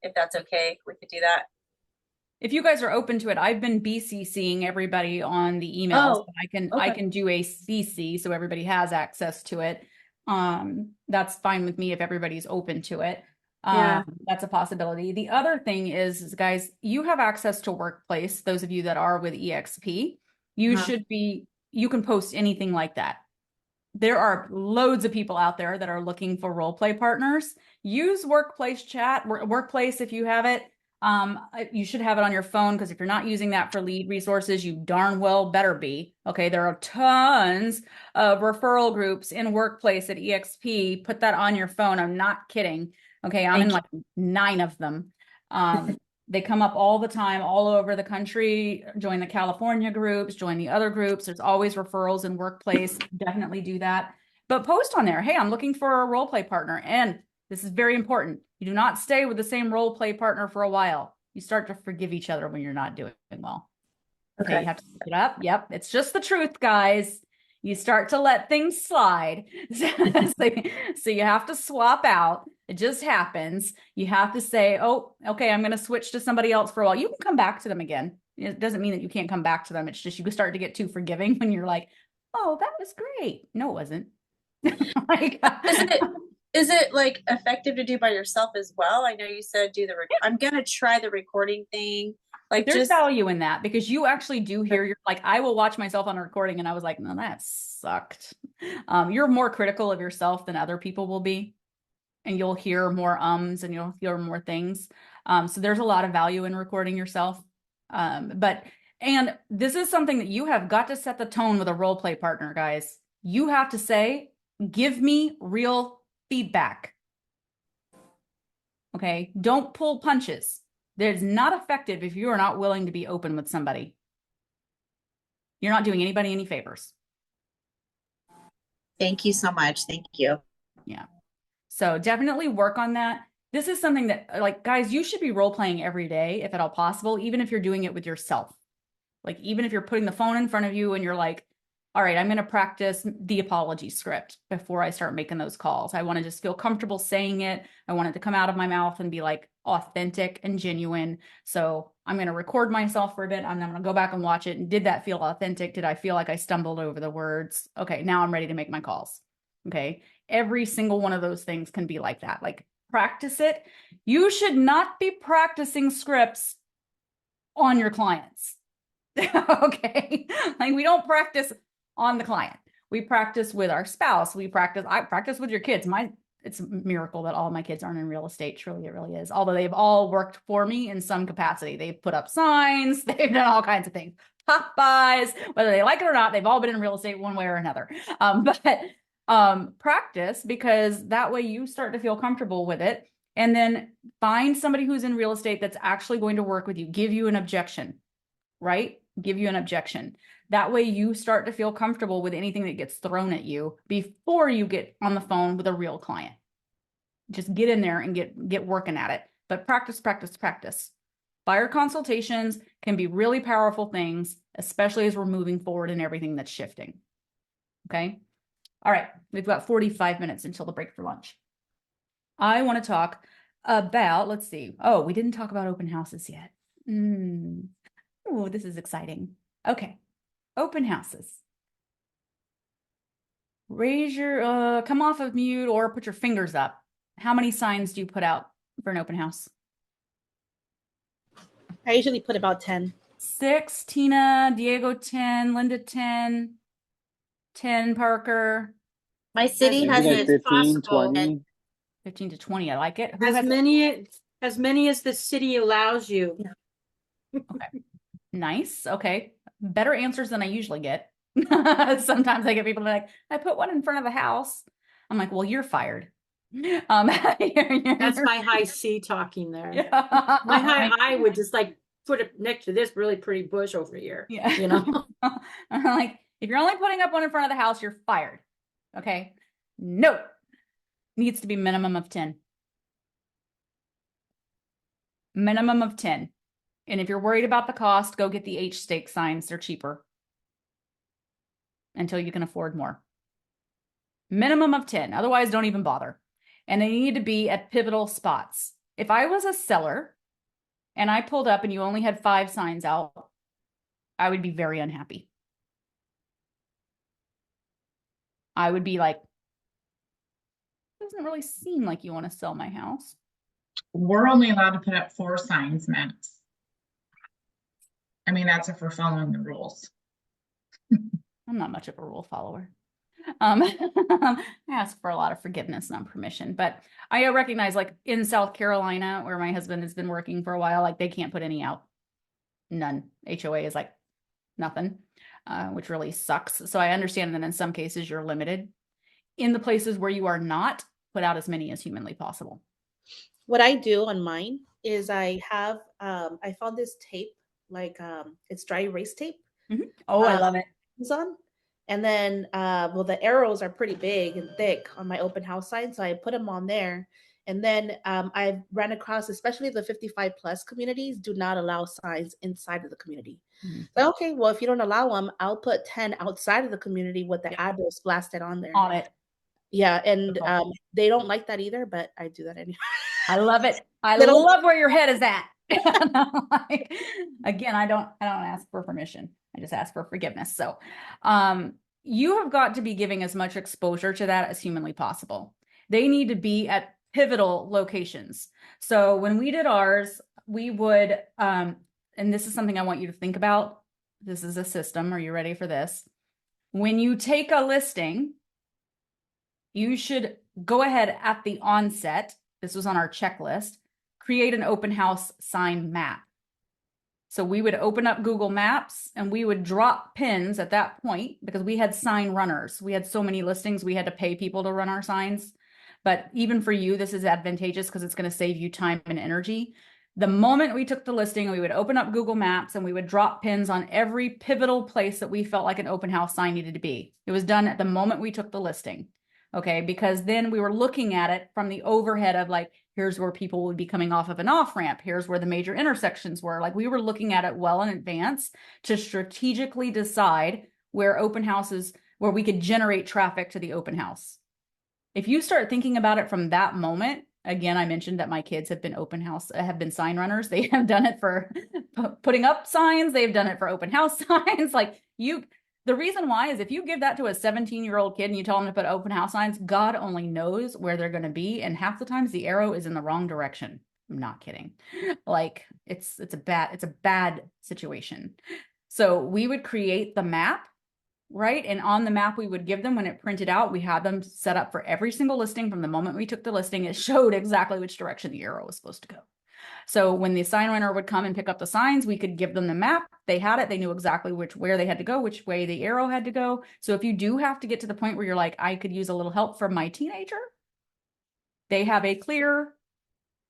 if that's okay, we could do that. If you guys are open to it, I've been BCCing everybody on the emails. Oh, I okay. can do a CC so everybody has access to it. That's fine with me if everybody's open to it. Yeah. That's a possibility. The other thing is, guys, you have access to Workplace. Those of you that are with EXP, you should be, you can post anything like that. There are loads of people out there that are looking for role play partners. Use Workplace chat, Workplace if you have it. You should have it on your phone, because if you're not using that for lead resources, you darn well better be. Okay, there are tons of referral groups in Workplace at EXP. Put that on your phone. I'm not kidding. Okay, I'm in like 9 of them. They come up all the time, all over the country. Join the California groups, join the other groups. There's always referrals in Workplace. Definitely do that. But post on there, hey, I'm looking for a role play partner. And this is very important. You do not stay with the same role play partner for a while. You start to forgive each other when you're not doing well. Okay, you have to pick it up. Yep, it's just the truth, guys. You start to let things slide. So you have to swap out. It just happens. You have to say, oh, okay, I'm going to switch to somebody else for a while. You can come back to them again. It doesn't mean that you can't come back to them. It's just you start to get too forgiving when you're like, oh, that was great. No, it wasn't. Like, Is it like effective to do by yourself as well? I know you said do the, I'm going to try the recording thing. Like there's just value in that, because you actually do hear, you're like, I will watch myself on a recording and I was like, no, that sucked. You're more critical of yourself than other people will be. And you'll hear more ums and you'll hear more things. So there's a lot of value in recording yourself. And this is something that you have got to set the tone with a role play partner, guys. You have to say, give me real feedback. Okay, don't pull punches. That's not effective if you are not willing to be open with somebody. You're not doing anybody any favors. Thank you so much. Thank you. Yeah. So definitely work on that. This is something that, like, guys, you should be role playing every day, if at all possible, even if you're doing it with yourself. Like, even if you're putting the phone in front of you and you're like, all right, I'm going to practice the apology script before I start making those calls. I want to just feel comfortable saying it. I want it to come out of my mouth and be like authentic and genuine. So I'm going to record myself for a bit. And I'm going to go back and watch it. And did that feel authentic? Did I feel like I stumbled over the words? Okay, now I'm ready to make my calls. Okay. Every single one of those things can be like that. Like, practice it. You should not be practicing scripts on your clients. Okay. Like, we don't practice on the client. We practice with our spouse. I practice with your kids. It's a miracle that all my kids aren't in real estate. Truly, it really is. Although they've all worked for me in some capacity. They've put up signs. They've done all kinds of things. Popeyes, whether they like it or not, they've all been in real estate one way or another. Practice, because that way you start to feel comfortable with it. And then find somebody who's in real estate that's actually going to work with you, give you an objection, right? Give you an objection. That way you start to feel comfortable with anything that gets thrown at you before you get on the phone with a real client. Just get in there and get working at it. But practice, practice, practice. Buyer consultations can be really powerful things, especially as we're moving forward in everything that's shifting. Okay. All right. We've got 45 minutes until the break for lunch. I want to talk about, let's see. Oh, we didn't talk about open houses yet. Oh, this is exciting. Okay. Open houses. Raise your, come off of mute or put your fingers up. How many signs do you put out for an open house? I usually put about 10. 6, Tina, Diego 10, Linda 10, 10, Parker, My city As has many it as 15, possible. 20. 15 to 20. I like it. Who As has many as the city allows you. nice? Okay. Better answers than I usually get. Sometimes I get people like, I put one in front of the house. I'm like, well, you're fired. That's my high C talking there. My high I would just like put it next to this really pretty bush over here. Yeah. You know? I'm like, if you're only putting up one in front of the house, you're fired. Okay. No. Needs to be minimum of 10. Minimum of 10. And if you're worried about the cost, go get the H stake signs. They're cheaper until you can afford more. Minimum of 10. Otherwise, don't even bother. And they need to be at pivotal spots. If I was a seller and I pulled up and you only had 5 signs out, I would be very unhappy. I would be like, doesn't really seem like you want to sell my house. We're only allowed to put up 4 signs max. I mean, that's if we're following the rules. I'm not much of a rule follower. I ask for a lot of forgiveness, not permission, but I recognize, like in South Carolina, where my husband has been working for a while, like they can't put any out. None. HOA is like nothing, which really sucks. So I understand that in some cases you're limited. In the places where you are not, put out as many as humanly possible. What I do on mine is I have I found this tape, like it's dry erase tape. Oh, I love it. Amazon. And then well, the arrows are pretty big and thick on my open house sign, so I put them on there. And then I've ran across, especially the 55 plus communities, do not allow signs inside of the community. So, okay, well, if you don't allow them, I'll put 10 outside of the community with the address blasted on there. On it. Yeah, and they don't like that either, but I do that anyway. I love it. I Little- love where your head is at. Like, again, I don't ask for permission. I just ask for forgiveness. So, you have got to be giving as much exposure to that as humanly possible. They need to be at pivotal locations. So when we did ours, we would, and this is something I want you to think about. This is a system. Are you ready for this? When you take a listing, you should go ahead at the onset. This was on our checklist. Create an open house sign map. So we would open up Google Maps and we would drop pins at that point because we had sign runners. We had so many listings, we had to pay people to run our signs. But even for you, this is advantageous because it's going to save you time and energy. The moment we took the listing, we would open up Google Maps and we would drop pins on every pivotal place that we felt like an open house sign needed to be. It was done at the moment we took the listing. Okay, because then we were looking at it from the overhead of like, here's where people would be coming off of an off-ramp. Here's where the major intersections were. Like we were looking at it well in advance to strategically decide where open houses, where we could generate traffic to the open house. If you start thinking about it from that moment, again, I mentioned that my kids have been sign runners. They have done it for putting up signs. They've done it for open house signs. The reason why is if you give that to a 17-year-old kid and you tell them to put open house signs, God only knows where they're going to be. And half the times the arrow is in the wrong direction. I'm not kidding. Like it's a bad situation. So we would create the map, right? And on the map we would give them when it printed out, we had them set up for every single listing from the moment we took the listing. It showed exactly which direction the arrow was supposed to go. So when the sign runner would come and pick up the signs, we could give them the map. They had it. They knew exactly where they had to go, which way the arrow had to go. So if you do have to get to the point where you're like, I could use a little help from my teenager, they have a clear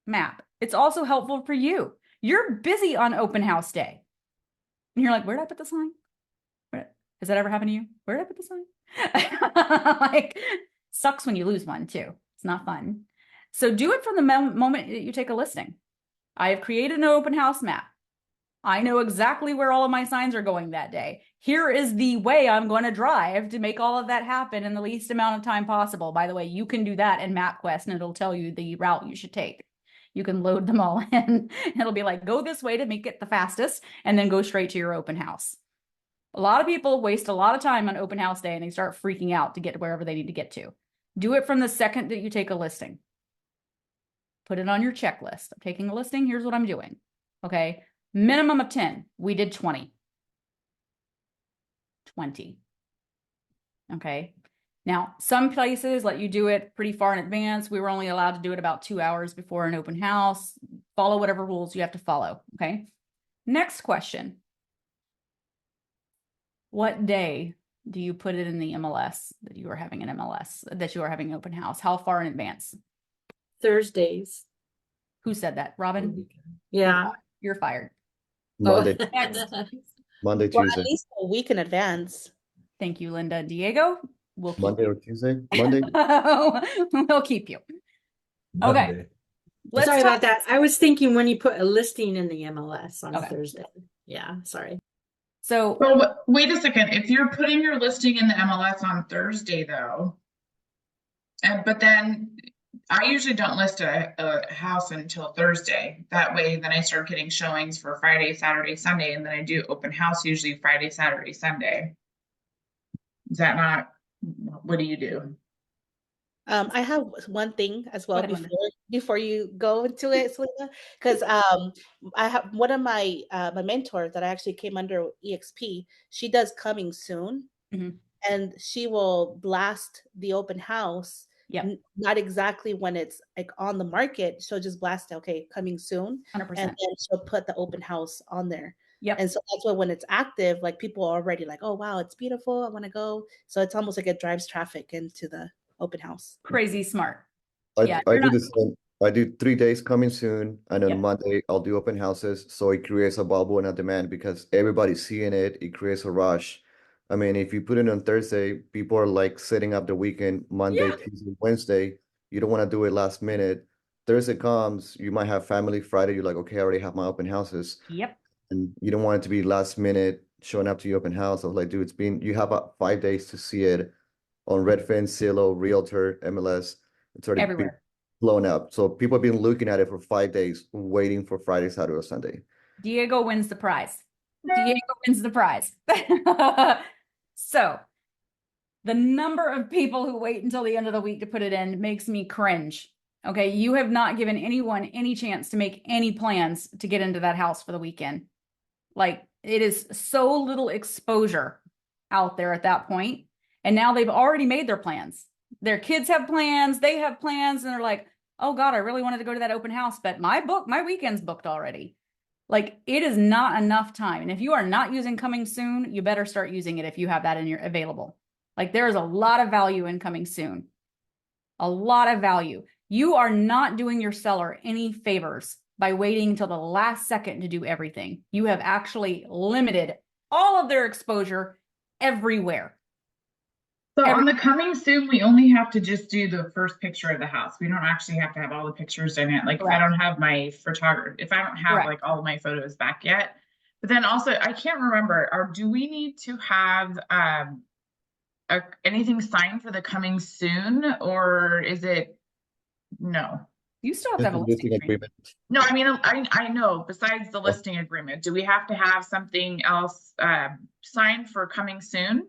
map. It's also helpful for you. You're busy on open house day. And you're like, where did I put the sign? Has that ever happened to you? Where did I put the sign? Like, sucks when you lose one too. It's not fun. So do it from the moment that you take a listing. I have created an open house map. I know exactly where all of my signs are going that day. Here is the way I'm going to drive to make all of that happen in the least amount of time possible. By the way, you can do that in MapQuest and it'll tell you the route you should take. You can load them all in. It'll be like, go this way to make it the fastest and then go straight to your open house. A lot of people waste a lot of time on open house day and they start freaking out to get to wherever they need to get to. Do it from the second that you take a listing. Put it on your checklist. I'm taking a listing. Here's what I'm doing. Okay. Minimum of 10. We did 20. 20. Okay. Now, some places let you do it pretty far in advance. We were only allowed to do it about 2 hours before an open house. Follow whatever rules you have to follow. Okay. Next question. What day do you put it in the MLS that you are having an MLS, that you are having an open house? How far in advance? Thursdays. Who said that? Robin? Yeah. You're fired. Monday, Next. Monday, Well, at Tuesday, least a week in advance. Thank you, Linda. Diego, we'll keep Monday you. or Tuesday, Monday. We'll keep you. Monday. Let's Sorry talk. about that. I was thinking when you put a listing in the MLS on a Okay. Thursday. Yeah, sorry. So Well, wait a second. If you're putting your listing in the MLS on Thursday, though, but then I usually don't list a house until Thursday. That way, then I start getting showings for Friday, Saturday, Sunday, and then I do open house usually Friday, Saturday, Sunday. Is that not, what do you do? I have one thing as well Go ahead, Linda. before you go into it, Selena, because I have one of my my mentors that I actually came under EXP. She does coming soon, Mhm. and she will blast the open house. Yep. Not exactly when it's like on the market. She'll just blast, okay, coming soon, 100%. and then she'll put the open house on there. Yep. And so that's why when it's active, like people are already like, oh wow, it's beautiful, I want to go. So it's almost like it drives traffic into the open house. Crazy smart. I, Yeah, I you're do not- the same. I do 3 days coming soon, and on Yep. Monday I'll do open houses. So it creates a bubble and a demand because everybody's seeing it. It creates a rush. I mean, if you put it on Thursday, people are like setting up the weekend, Monday, Yeah. Tuesday, Wednesday. You don't want to do it last minute. Thursday comes, you might have family. Friday, you're like, okay, I already have my open houses, Yep. and you don't want it to be last minute showing up to your open house. I was like, dude, you have about 5 days to see it on Redfin, Zillow, Realtor, MLS. It's already been Everywhere. blown up. So people have been looking at it for 5 days, waiting for Friday, Saturday, or Sunday. Diego wins the prize. Diego wins the prize. So the number of people who wait until the end of the week to put it in makes me cringe. Okay. You have not given anyone any chance to make any plans to get into that house for the weekend. Like it is so little exposure out there at that point. And now they've already made their plans. Their kids have plans, they have plans, and they're like, oh God, I really wanted to go to that open house, but my weekend's booked already. Like it is not enough time. And if you are not using coming soon, you better start using it if you have that in your available. Like there is a lot of value in coming soon. A lot of value. You are not doing your seller any favors by waiting until the last second to do everything. You have actually limited all of their exposure everywhere. So on the coming soon, we only have to just do the first picture of the house. We don't actually have to have all the pictures in it. Like if I don't have my photographer, if I don't have Correct. like all of my photos back yet. But then also, I can't remember, do we need to have anything signed for the coming soon, or is it no? You still have to have a Just listing listing agreement. No, I mean, I know, besides the listing agreement, do we have to have something else signed for coming soon?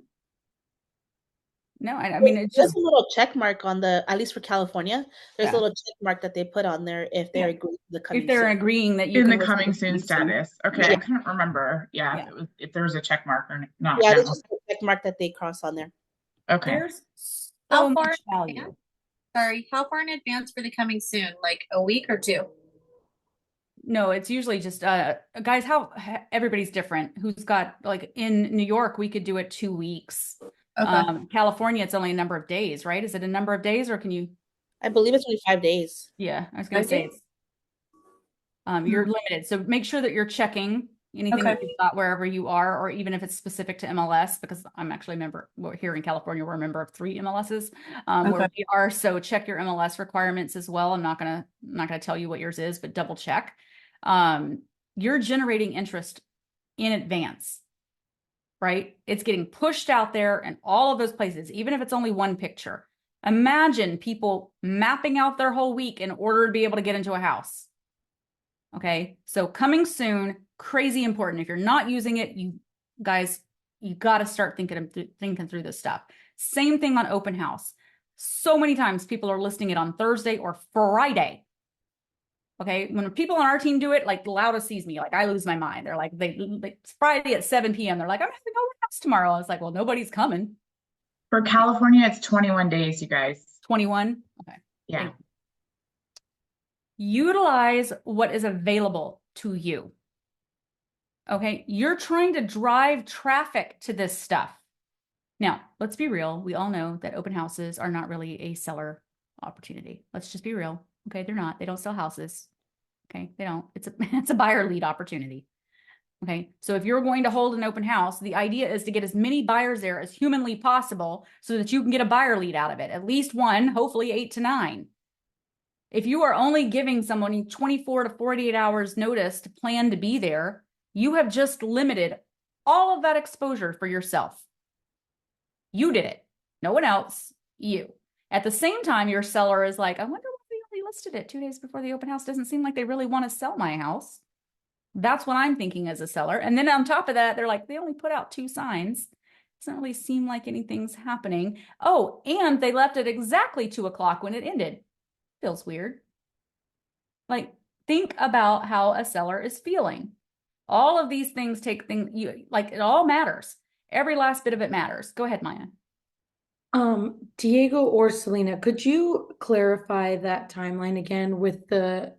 No, I mean, it's There's just a little check mark on the, at least for California, there's Yeah. a little check mark that they put on there if they're Yeah. agreeing to the coming if they're soon. agreeing that you In can the list coming it soon soon. status. Okay, Yeah. I couldn't remember. Yeah, Yeah. if there was a check mark or not. Yeah, now. there's just a check mark that they cross on there. Okay. There's How so far much in value. advance? Sorry, how far in advance for the coming soon? Like a week or two? No, it's usually just guys, everybody's different. Who's got like in New York, we could do it 2 weeks. Okay. California, it's only a number of days, right? Is it a number of days or can you? I believe it's only 5 days. Yeah, I was gonna 5 say days? it's you're limited. So make sure that you're checking anything that Okay. you've got wherever you are, or even if it's specific to MLS, because I'm actually a member here in California, we're a member of 3 MLSs where Okay. we are. So check your MLS requirements as well. I'm not gonna tell you what yours is, but double check. You're generating interest in advance, right? It's getting pushed out there in all of those places, even if it's only one picture. Imagine people mapping out their whole week in order to be able to get into a house. Okay, so coming soon, crazy important. If you're not using it, you guys, you got to start thinking through this stuff. Same thing on open house. So many times people are listing it on Thursday or Friday. Okay. When people on our team do it, like Lauda sees me, like I lose my mind. They're like, it's Friday at 7 p.m. They're like, I'm having open house tomorrow. I was like, well, nobody's coming. For California, it's 21 days, you guys. 21. Okay. Yeah. Utilize what is available to you. Okay. You're trying to drive traffic to this stuff. Now, let's be real. We all know that open houses are not really a seller opportunity. Let's just be real. Okay. They're not. They don't sell houses. Okay. They don't. It's a buyer lead opportunity. Okay. So if you're going to hold an open house, the idea is to get as many buyers there as humanly possible so that you can get a buyer lead out of it. At least one, hopefully 8 to 9. If you are only giving someone 24 to 48 hours notice to plan to be there, you have just limited all of that exposure for yourself. You did it. No one else. You. At the same time, your seller is like, I wonder why they only listed it 2 days before the open house. Doesn't seem like they really want to sell my house. That's what I'm thinking as a seller. And then on top of that, they're like, they only put out 2 signs. Doesn't really seem like anything's happening. Oh, and they left it exactly 2 o'clock when it ended. Feels weird. Like, think about how a seller is feeling. All of these things like it all matters. Every last bit of it matters. Go ahead, Maya. Diego or Selena, could you clarify that timeline again with the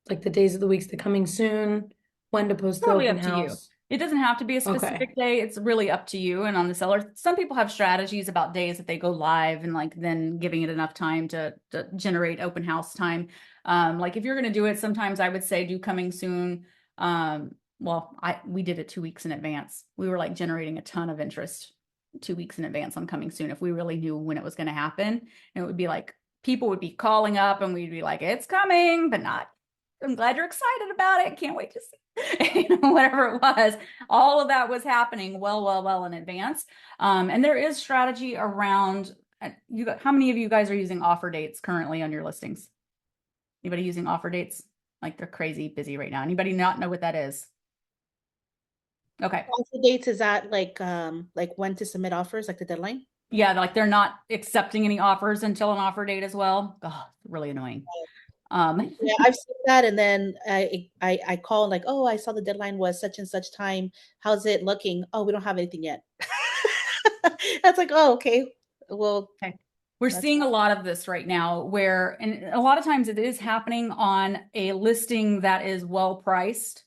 like the days of the weeks, the coming soon, when to post the Totally open up to you. house? It doesn't have to be a specific day. It's really up to you and on the seller. Some people have strategies about days that they go live and like then giving it enough time to generate open house time. Like if you're going to do it, sometimes I would say do coming soon. We did it 2 weeks in advance. We were like generating a ton of interest 2 weeks in advance on coming soon. If we really knew when it was going to happen, and it would be like, people would be calling up and we'd be like, it's coming, but not, I'm glad you're excited about it. Can't wait to see, whatever it was. All of that was happening well in advance. And there is strategy around how many of you guys are using offer dates currently on your listings? Anybody using offer dates? Like they're crazy busy right now. Anybody not know what that is? Okay. Offer dates, is that like when to submit offers, like the deadline? Yeah, like they're not accepting any offers until an offer date as well. Oh, really annoying. Yeah, I've seen that, and then I call like, oh, I saw the deadline was such and such time. How's it looking? Oh, we don't have anything yet. That's like, oh, okay. Well, okay. We're seeing a lot of this right now where, and a lot of times it is happening on a listing that is well priced.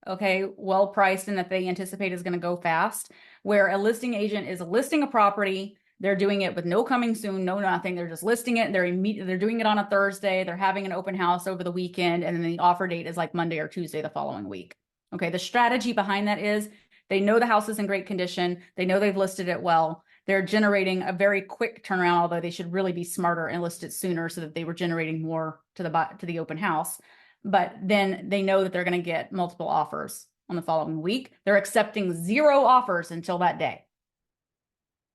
Okay, well priced, and that they anticipate is going to go fast, where a listing agent is listing a property. They're doing it with no coming soon, no nothing. They're just listing it. They're doing it on a Thursday. They're having an open house over the weekend, and then the offer date is like Monday or Tuesday the following week. Okay, the strategy behind that is they know the house is in great condition. They know they've listed it well. They're generating a very quick turnaround, although they should really be smarter and list it sooner so that they were generating more to the open house. But then they know that they're going to get multiple offers on the following week. They're accepting 0 offers until that day.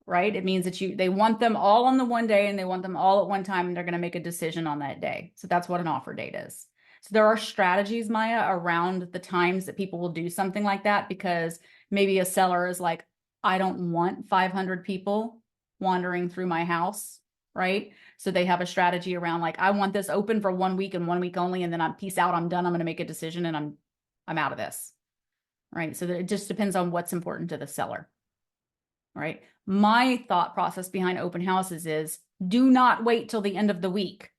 Right? It means that they want them all on the one day and they want them all at one time, and they're going to make a decision on that day. So that's what an offer date is. So there are strategies, Maya, around the times that people will do something like that, because maybe a seller is like, I don't want 500 people wandering through my house. Right? So they have a strategy around like, I want this open for 1 week and 1 week only, and then I'm peace out. I'm done. I'm going to make a decision and I'm out of this. Right? So it just depends on what's important to the seller. Right? My thought process behind open houses is do not wait till the end of the week.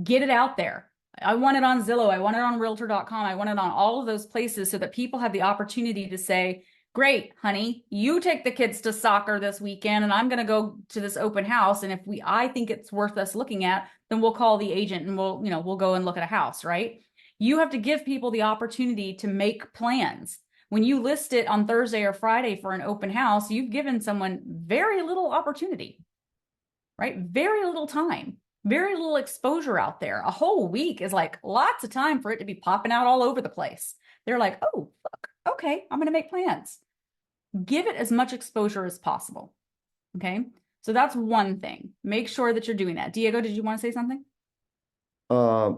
Get it out there. I want it on Zillow. I want it on realtor.com. I want it on all of those places so that people have the opportunity to say, great, honey, you take the kids to soccer this weekend and I'm going to go to this open house. And if I think it's worth us looking at, then we'll call the agent and we'll go and look at a house, right? You have to give people the opportunity to make plans. When you list it on Thursday or Friday for an open house, you've given someone very little opportunity, right? Very little time, very little exposure out there. A whole week is like lots of time for it to be popping out all over the place. They're like, oh, look, okay, I'm going to make plans. Give it as much exposure as possible. Okay. So that's one thing. Make sure that you're doing that. Diego, did you want to say something?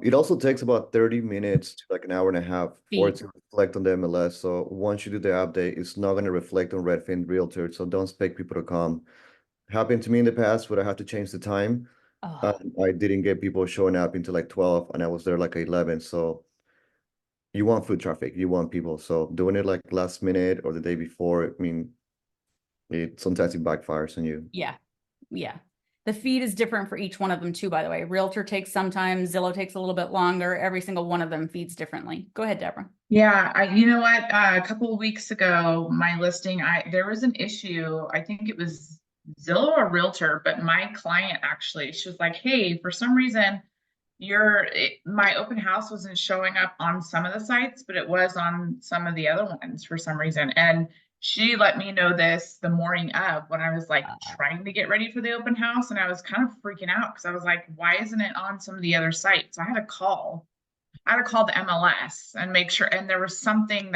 It also takes about 30 minutes to like an hour and a half for it to reflect on the MLS. So once you do the update, it's not going to reflect on Redfin Realtor. So don't expect people to come. Happened to me in the past where I had to change the time. Oh, I didn't get people showing up until like 12 and I was there like 11. So you want foot traffic, you want people. So doing it like last minute or the day before, I mean, sometimes it backfires on you. yeah. Yeah. The feed is different for each one of them too, by the way. Realtor takes sometimes, Zillow takes a little bit longer. Every single one of them feeds differently. Go ahead, Deborah. Yeah, you know what? A couple of weeks ago, my listing, there was an issue. I think it was Zillow or Realtor, but my client actually, she was like, "Hey, for some reason, my open house wasn't showing up on some of the sites, but it was on some of the other ones for some reason." And she let me know this the morning of when I was like trying to get ready for the open house, and I was kind of freaking out because I was like, "Why isn't it on some of the other sites?" So I had to call the MLS and make sure, and there was something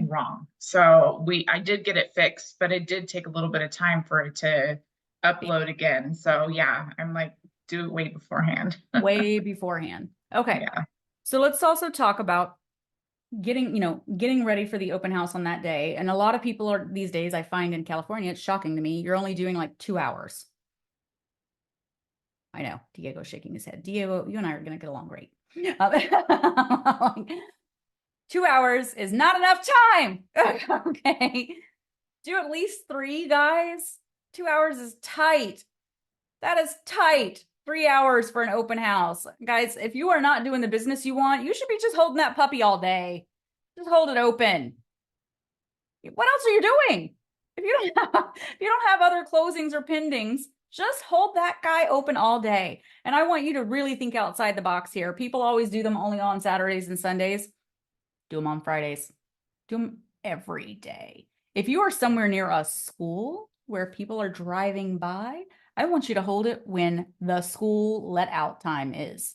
wrong. So I did get it fixed, but it did take a little bit of time for it to upload again. So yeah, I'm like, do it way beforehand. Way beforehand. Okay. Yeah. So let's also talk about getting ready for the open house on that day. And a lot of people are these days, I find in California, it's shocking to me, you're only doing like 2 hours. I know, Diego's shaking his head. Diego, you and I are going to get along great. 2 hours is not enough time. Okay. Do at least 3, guys. 2 hours is tight. That is tight. 3 hours for an open house. Guys, if you are not doing the business you want, you should be just holding that puppy all day. Just hold it open. What else are you doing? If you don't have other closings or pendings, just hold that guy open all day. And I want you to really think outside the box here. People always do them only on Saturdays and Sundays. Do them on Fridays. Do them every day. If you are somewhere near a school where people are driving by, I want you to hold it when the school let out time is.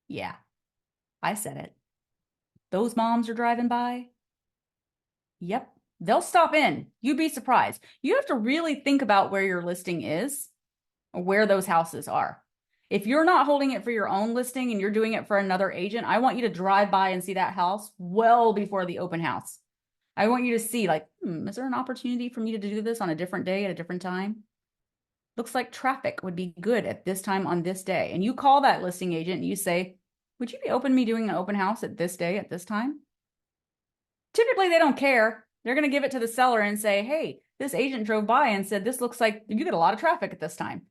Yeah, I said it. Those moms are driving by. Yep, they'll stop in. You'd be surprised. You have to really think about where your listing is or where those houses are. If you're not holding it for your own listing and you're doing it for another agent, I want you to drive by and see that house well before the open house. I want you to see like, is there an opportunity for me to do this on a different day at a different time? Looks like traffic would be good at this time on this day. And you call that listing agent and you say, would you be open to me doing an open house at this day at this time? Typically, they don't care. They're going to give it to the seller and say, hey, this agent drove by and said, this looks like you get a lot of traffic at this time.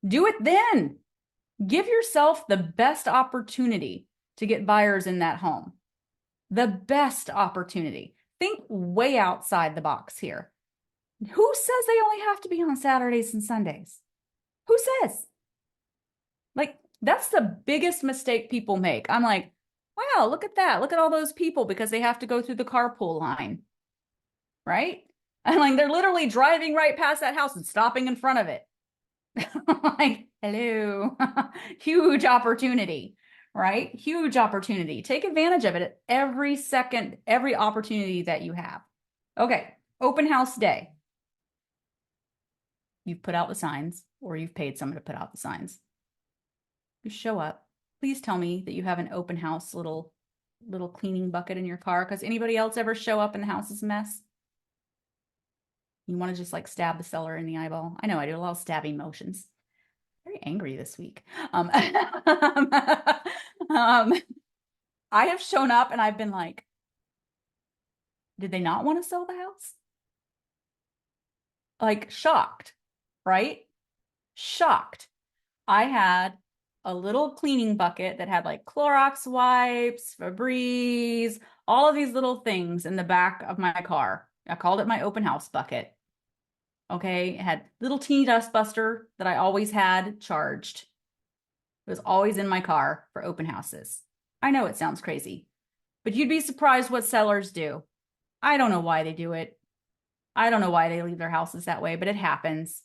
Do it then. Give yourself the best opportunity to get buyers in that home. The best opportunity. Think way outside the box here. Who says they only have to be on Saturdays and Sundays? Who says? Like, that's the biggest mistake people make. I'm like, wow, look at that. Look at all those people because they have to go through the carpool line. Right? And like, they're literally driving right past that house and stopping in front of it. Like, hello. Huge opportunity, right? Huge opportunity. Take advantage of it at every second, every opportunity that you have. Okay, open house day. You've put out the signs or you've paid someone to put out the signs. You show up. Please tell me that you have an open house little cleaning bucket in your car, because anybody else ever show up and the house is a mess? You want to just like stab the seller in the eyeball. I know I do a lot of stabbing motions. Very angry this week. I have shown up and I've been like, did they not want to sell the house? Like shocked, right? Shocked. I had a little cleaning bucket that had like Clorox wipes, Febreze, all of these little things in the back of my car. I called it my open house bucket. Okay, it had little teeny dust buster that I always had charged. It was always in my car for open houses. I know it sounds crazy, but you'd be surprised what sellers do. I don't know why they do it. I don't know why they leave their houses that way, but it happens.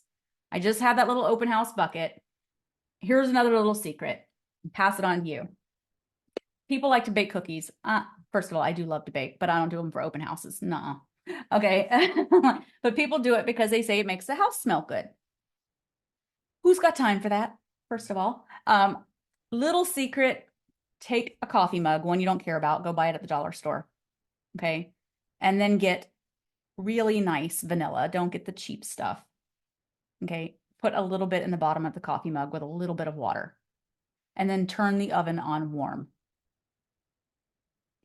I just had that little open house bucket. Here's another little secret. Pass it on to you. People like to bake cookies. First of all, I do love to bake, but I don't do them for open houses. Nuh-uh. Okay. But people do it because they say it makes the house smell good. Who's got time for that? First of all, little secret, take a coffee mug, one you don't care about, go buy it at the dollar store. Okay. And then get really nice vanilla. Don't get the cheap stuff. Okay. put a little bit in the bottom of the coffee mug with a little bit of water, and then turn the oven on warm.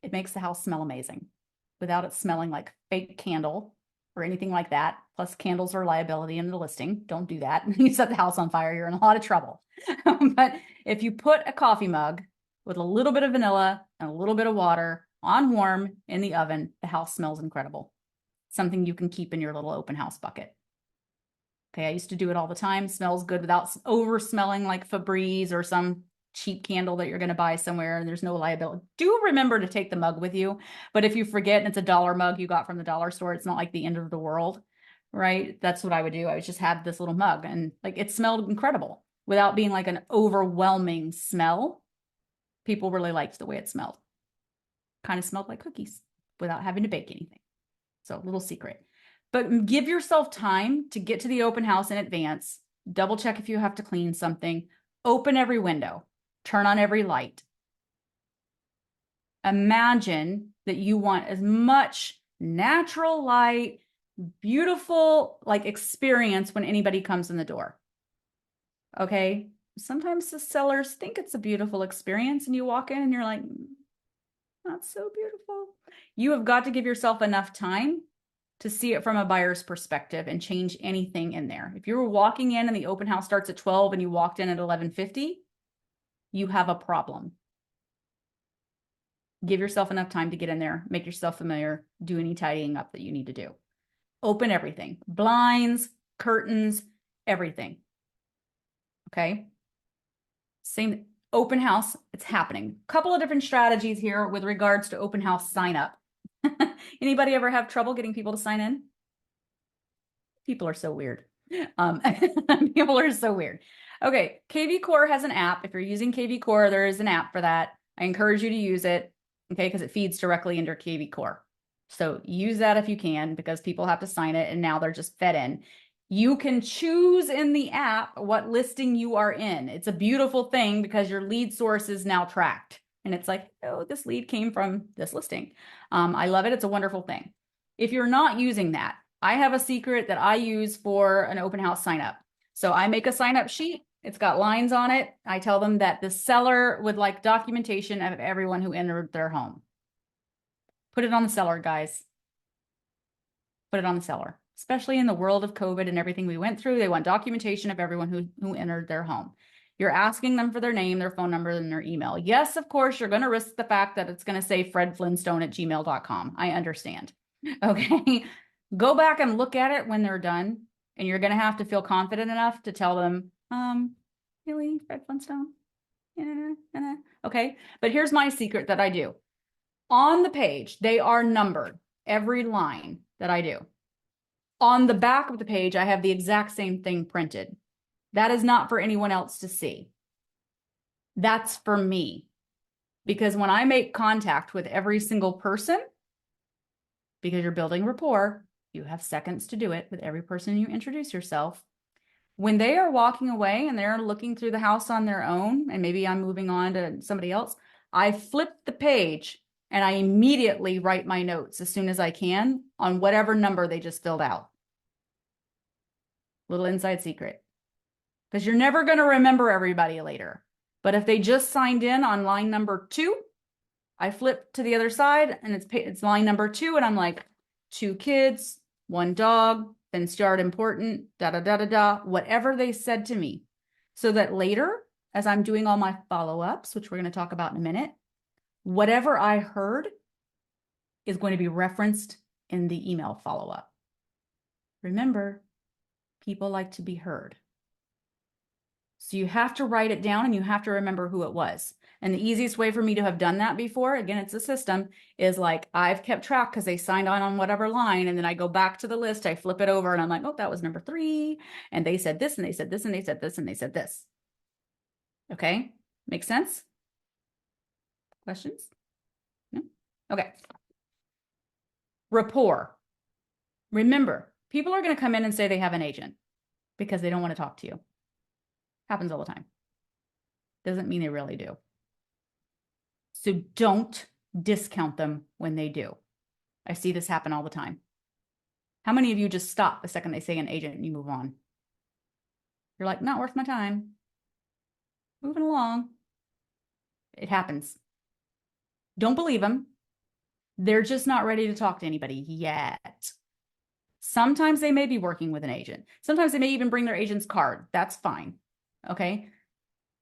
It makes the house smell amazing without it smelling like fake candle or anything like that. Plus, candles are a liability in the listing. Don't do that. You set the house on fire, you're in a lot of trouble. But if you put a coffee mug with a little bit of vanilla and a little bit of water on warm in the oven, the house smells incredible. Something you can keep in your little open house bucket. Okay, I used to do it all the time. Smells good without over smelling like Febreze or some cheap candle that you're going to buy somewhere and there's no liability. Do remember to take the mug with you. But if you forget and it's a $1 mug you got from the dollar store, it's not like the end of the world, right? That's what I would do. I would just have this little mug and like it smelled incredible without being like an overwhelming smell. People really liked the way it smelled. Kind of smelled like cookies without having to bake anything. So, little secret. But give yourself time to get to the open house in advance. Double check if you have to clean something. Open every window. Turn on every light. Imagine that you want as much natural light, beautiful like experience when anybody comes in the door. Okay? Sometimes the sellers think it's a beautiful experience and you walk in and you're like, not so beautiful. You have got to give yourself enough time to see it from a buyer's perspective and change anything in there. If you were walking in and the open house starts at 12 and you walked in at 11:50, you have a problem. Give yourself enough time to get in there, make yourself familiar, do any tidying up that you need to do. Open everything, blinds, curtains, everything. Okay? Same open house, it's happening. Couple of different strategies here with regards to open house sign up. Anybody ever have trouble getting people to sign in? People are so weird. People are so weird. Okay, KV Core has an app. If you're using KV Core, there is an app for that. I encourage you to use it, okay, because it feeds directly into KV Core. So use that if you can, because people have to sign it and now they're just fed in. You can choose in the app what listing you are in. It's a beautiful thing because your lead source is now tracked. And it's like, oh, this lead came from this listing. I love it. It's a wonderful thing. If you're not using that, I have a secret that I use for an open house sign up. So I make a sign up sheet. It's got lines on it. I tell them that the seller would like documentation of everyone who entered their home. Put it on the seller, guys. Put it on the seller. Especially in the world of COVID and everything we went through, they want documentation of everyone who entered their home. You're asking them for their name, their phone number, and their email. Yes, of course, you're going to risk the fact that it's going to say fredflintstone@gmail.com. I understand. Okay. Go back and look at it when they're done. And you're going to have to feel confident enough to tell them, really, Fred Flintstone? Yeah. Okay. But here's my secret that I do. On the page, they are numbered, every line that I do. On the back of the page, I have the exact same thing printed. That is not for anyone else to see. That's for me. Because when I make contact with every single person, because you're building rapport, you have seconds to do it with every person you introduce yourself. When they are walking away and they're looking through the house on their own, and maybe I'm moving on to somebody else, I flip the page and I immediately write my notes as soon as I can on whatever number they just filled out. Little inside secret. Because you're never going to remember everybody later. But if they just signed in on line number 2, I flip to the other side and it's line number 2 and I'm like, 2 kids, 1 dog, then start important, whatever they said to me. So that later, as I'm doing all my follow-ups, which we're going to talk about in a minute, whatever I heard is going to be referenced in the email follow-up. Remember, people like to be heard. So you have to write it down and you have to remember who it was. And the easiest way for me to have done that before, again, it's a system, is like I've kept track because they signed on whatever line. And then I go back to the list, I flip it over and I'm like, oh, that was number 3. And they said this and they said this and they said this and they said this. Okay. Make sense? Questions? No? Okay. Rapport. Remember, people are going to come in and say they have an agent because they don't want to talk to you. Happens all the time. Doesn't mean they really do. So don't discount them when they do. I see this happen all the time. How many of you just stop the second they say an agent and you move on? You're like, not worth my time. Moving along. It happens. Don't believe them. They're just not ready to talk to anybody yet. Sometimes they may be working with an agent. Sometimes they may even bring their agent's card. That's fine. Okay.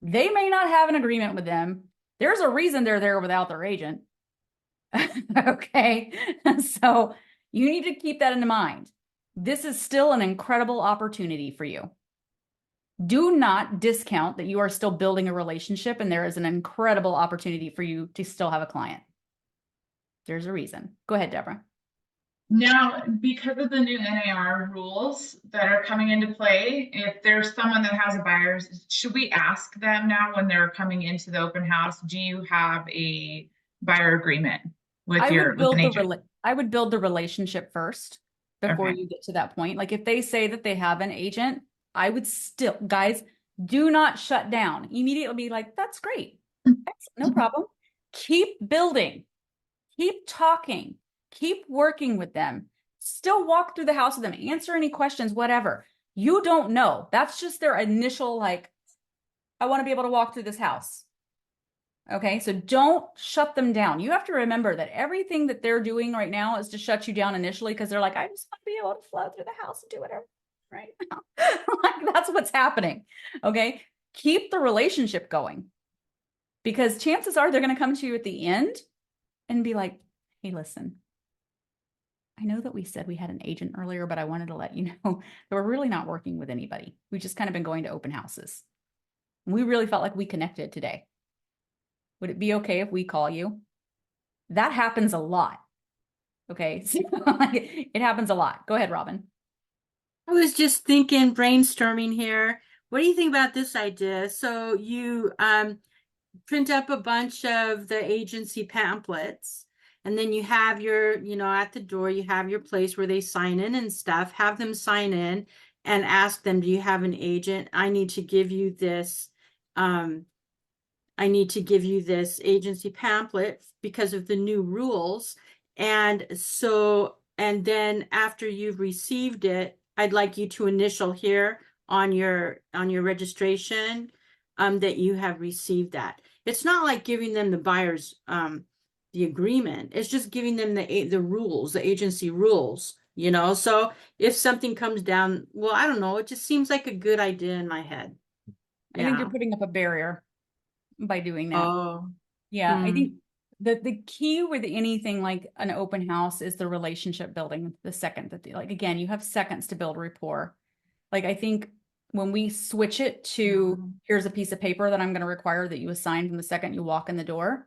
They may not have an agreement with them. There's a reason they're there without their agent. Okay. So you need to keep that in mind. This is still an incredible opportunity for you. Do not discount that you are still building a relationship and there is an incredible opportunity for you to still have a client. There's a reason. Go ahead, Deborah. Now, because of the new NAR rules that are coming into play, if there's someone that has a buyer, should we ask them now when they're coming into the open house, do you have a buyer agreement with I your would build with an the agent? I would build the relationship first before Okay. you get to that point. Like if they say that they have an agent, I would still, guys, do not shut down. Immediately be like, that's great. No problem. Keep building. Keep talking. Keep working with them. Still walk through the house with them. Answer any questions, whatever. You don't know. That's just their initial, like, I want to be able to walk through this house. Okay, so don't shut them down. You have to remember that everything that they're doing right now is to shut you down initially because they're like, I just want to be able to flow through the house and do whatever right now. Like that's what's happening. Okay, keep the relationship going because chances are they're going to come to you at the end and be like, hey, listen, I know that we said we had an agent earlier, but I wanted to let you know that we're really not working with anybody. We've just kind of been going to open houses. We really felt like we connected today. Would it be okay if we call you? That happens a lot. Okay. So, like, it happens a lot. Go ahead, Robin. I was just thinking, brainstorming here. What do you think about this idea? So you print up a bunch of the agency pamphlets, and then you have your, at the door, you have your place where they sign in and stuff. Have them sign in and ask them, do you have an agent? I need to give you this. I need to give you this agency pamphlet because of the new rules. And so, and then after you've received it, I'd like you to initial here on your registration that you have received that. It's not like giving them the buyer's the agreement. It's just giving them the rules, the agency rules, So if something comes down, well, I don't know, it just seems like a good idea in my head. I think you're putting up a barrier by doing that. Oh. Yeah, I think the key with anything like an open house is the relationship building. The second that, like, again, you have seconds to build rapport. Like, I think when we switch it to here's a piece of paper that I'm going to require that you assign from the second you walk in the door.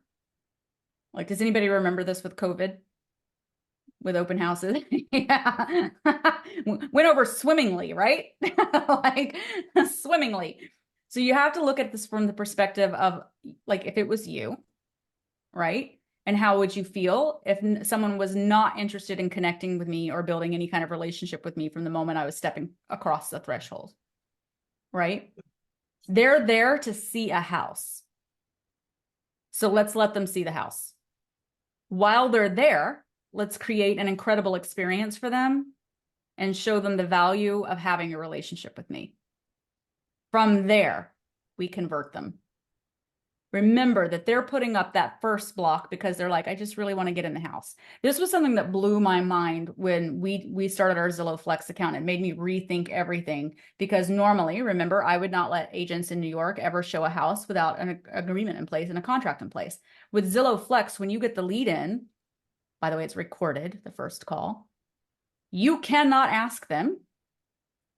Like, does anybody remember this with COVID? With open houses? Yeah. Went over swimmingly, right? Like, swimmingly. So you have to look at this from the perspective of, like, if it was you, right? And how would you feel if someone was not interested in connecting with me or building any kind of relationship with me from the moment I was stepping across the threshold, right? They're there to see a house. So let's let them see the house. While they're there, let's create an incredible experience for them and show them the value of having a relationship with me. From there, we convert them. Remember that they're putting up that first block because they're like, I just really want to get in the house. This was something that blew my mind when we started our Zillow Flex account. It made me rethink everything because normally, remember, I would not let agents in New York ever show a house without an agreement in place and a contract in place. With Zillow Flex, when you get the lead in, by the way, it's recorded, the first call, you cannot ask them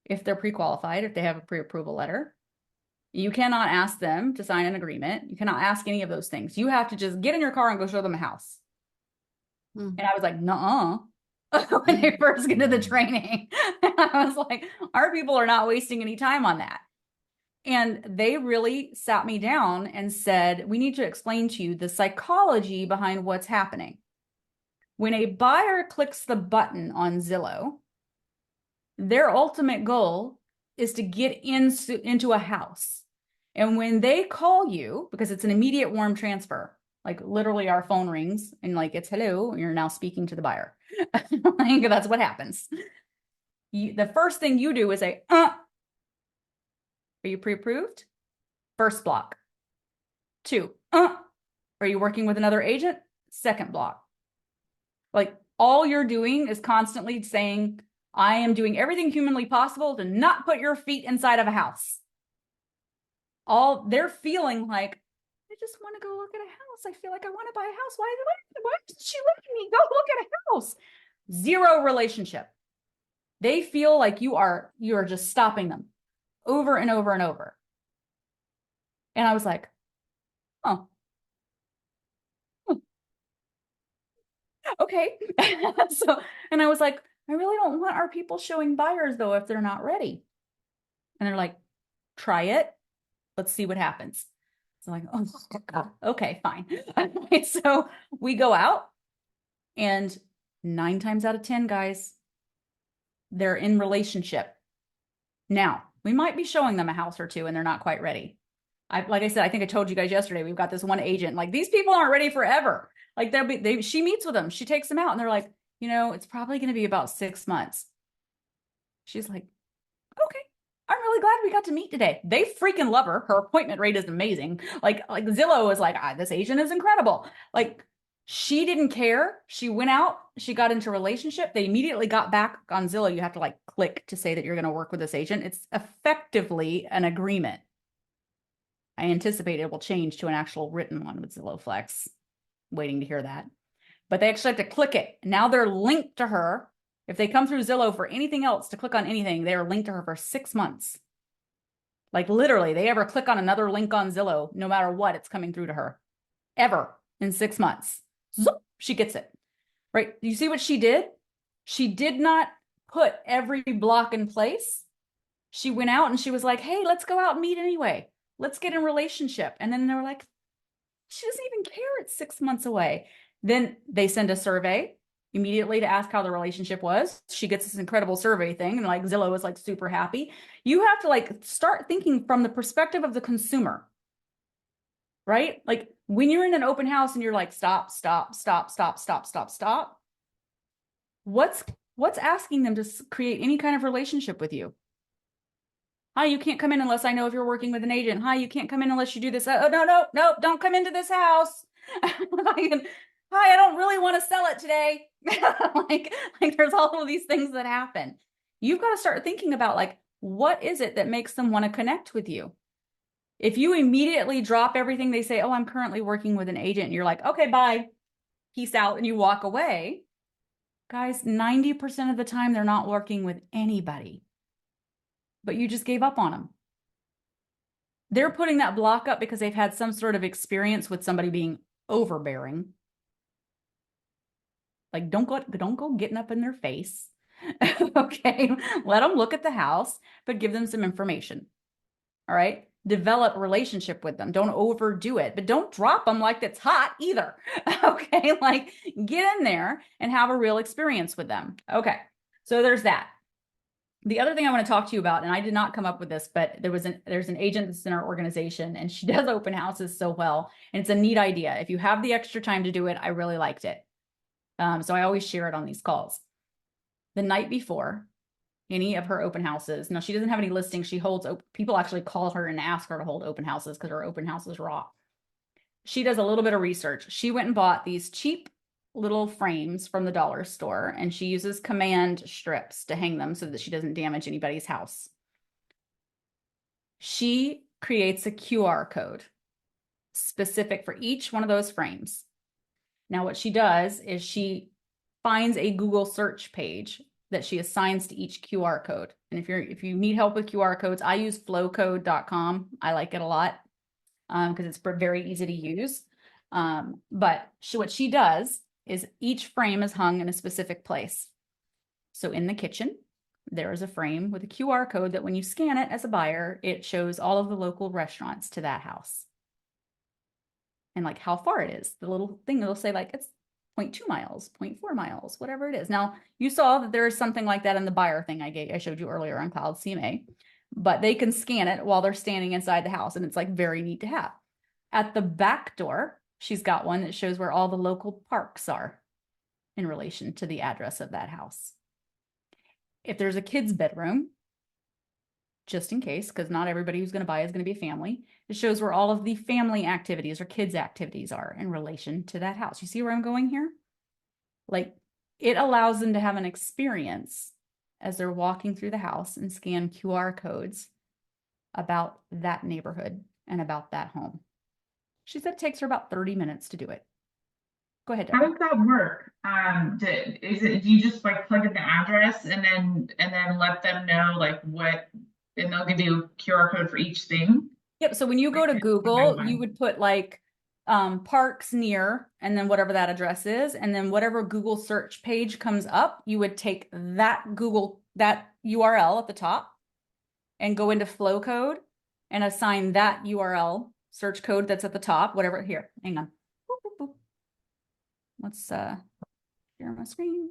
if they're pre-qualified, if they have a pre-approval letter. You cannot ask them to sign an agreement. You cannot ask any of those things. You have to just get in your car and go show them a house. And I was like, nuh-uh. When they first get to the training, I was like, our people are not wasting any time on that. And they really sat me down and said, we need to explain to you the psychology behind what's happening. When a buyer clicks the button on Zillow, their ultimate goal is to get into a house. And when they call you, because it's an immediate warm transfer, like literally our phone rings and like it's hello, and you're now speaking to the buyer. Like, that's what happens. The first thing you do is say, Are you pre-approved? First block. 2, are you working with another agent? Second block. Like all you're doing is constantly saying, I am doing everything humanly possible to not put your feet inside of a house. All they're feeling like, I just want to go look at a house. I feel like I want to buy a house. Why doesn't she let me go look at a house? Zero relationship. They feel like you are just stopping them over and over and over. And I was like, oh, okay. So, and I was like, I really don't want our people showing buyers though if they're not ready. And they're like, try it. Let's see what happens. So I'm like, oh God, okay, fine. So we go out, and 9 times out of 10, guys, they're in relationship. Now, we might be showing them a house or two and they're not quite ready. Like I said, I think I told you guys yesterday, we've got this one agent, like these people aren't ready forever. Like she meets with them, she takes them out and they're like, you know, it's probably going to be about 6 months. She's like, okay, I'm really glad we got to meet today. They freaking love her. Her appointment rate is amazing. Like Zillow was like, this agent is incredible. Like she didn't care. She went out, she got into a relationship. They immediately got back on Zillow. You have to like click to say that you're going to work with this agent. It's effectively an agreement. I anticipate it will change to an actual written one with Zillow Flex. Waiting to hear that. But they actually have to click it. Now they're linked to her. If they come through Zillow for anything else, to click on anything, they are linked to her for 6 months. Like literally, they ever click on another link on Zillow, no matter what, it's coming through to her. Ever in 6 months. Zoop, she gets it. Right? You see what she did? She did not put every block in place. She went out and she was like, hey, let's go out and meet anyway. Let's get in a relationship. And then they were like, she doesn't even care. It's 6 months away. Then they send a survey immediately to ask how the relationship was. She gets this incredible survey thing, and like Zillow is like super happy. You have to like start thinking from the perspective of the consumer, right? Like when you're in an open house and you're like, stop. What's asking them to create any kind of relationship with you? Hi, you can't come in unless I know if you're working with an agent. Hi, you can't come in unless you do this. Oh, no, don't come into this house. Hi, I don't really want to sell it today. like there's all of these things that happen. You've got to start thinking about like, what is it that makes them want to connect with you? If you immediately drop everything, they say, oh, I'm currently working with an agent. And you're like, okay, bye, peace out. And you walk away. Guys, 90% of the time, they're not working with anybody, but you just gave up on them. They're putting that block up because they've had some sort of experience with somebody being overbearing. Like, don't go getting up in their face. Okay. Let them look at the house, but give them some information. All right. Develop a relationship with them. Don't overdo it, but don't drop them like it's hot either. Okay. Like get in there and have a real experience with them. Okay. So there's that. The other thing I want to talk to you about, and I did not come up with this, but there's an agent that's in our organization and she does open houses so well. And it's a neat idea. If you have the extra time to do it, I really liked it. So I always share it on these calls. The night before any of her open houses, now she doesn't have any listings. She holds, people actually call her and ask her to hold open houses because her open houses rock. She does a little bit of research. She went and bought these cheap little frames from the dollar store, and she uses command strips to hang them so that she doesn't damage anybody's house. She creates a QR code specific for each one of those frames. Now, what she does is she finds a Google search page that she assigns to each QR code. And if you need help with QR codes, I use flowcode.com. I like it a lot because it's very easy to use. But what she does is each frame is hung in a specific place. So in the kitchen, there is a frame with a QR code that when you scan it as a buyer, it shows all of the local restaurants to that house. And like how far it is. The little thing will say like it's 0.2 miles, 0.4 miles, whatever it is. Now you saw that there is something like that in the buyer thing I showed you earlier on Cloud CMA, but they can scan it while they're standing inside the house. And it's like very neat to have. At the back door, she's got one that shows where all the local parks are in relation to the address of that house. If there's a kid's bedroom, just in case, because not everybody who's going to buy is going to be a family. It shows where all of the family activities or kids activities are in relation to that house. You see where I'm going here? Like, it allows them to have an experience as they're walking through the house and scan QR codes about that neighborhood and about that home. She said it takes her about 30 minutes to do it. Go ahead, How Deborah. does that work? Do you just like plug in the address and then let them know like what, and they'll give you a QR code for each thing? Yep. So when you go to Google, you would put like parks near and then whatever that address is. And then whatever Google search page comes up, you would take that that URL at the top and go into flow code and assign that URL search code that's at the top, whatever. Here, hang on. Boop, boop, boop. Let's share my screen.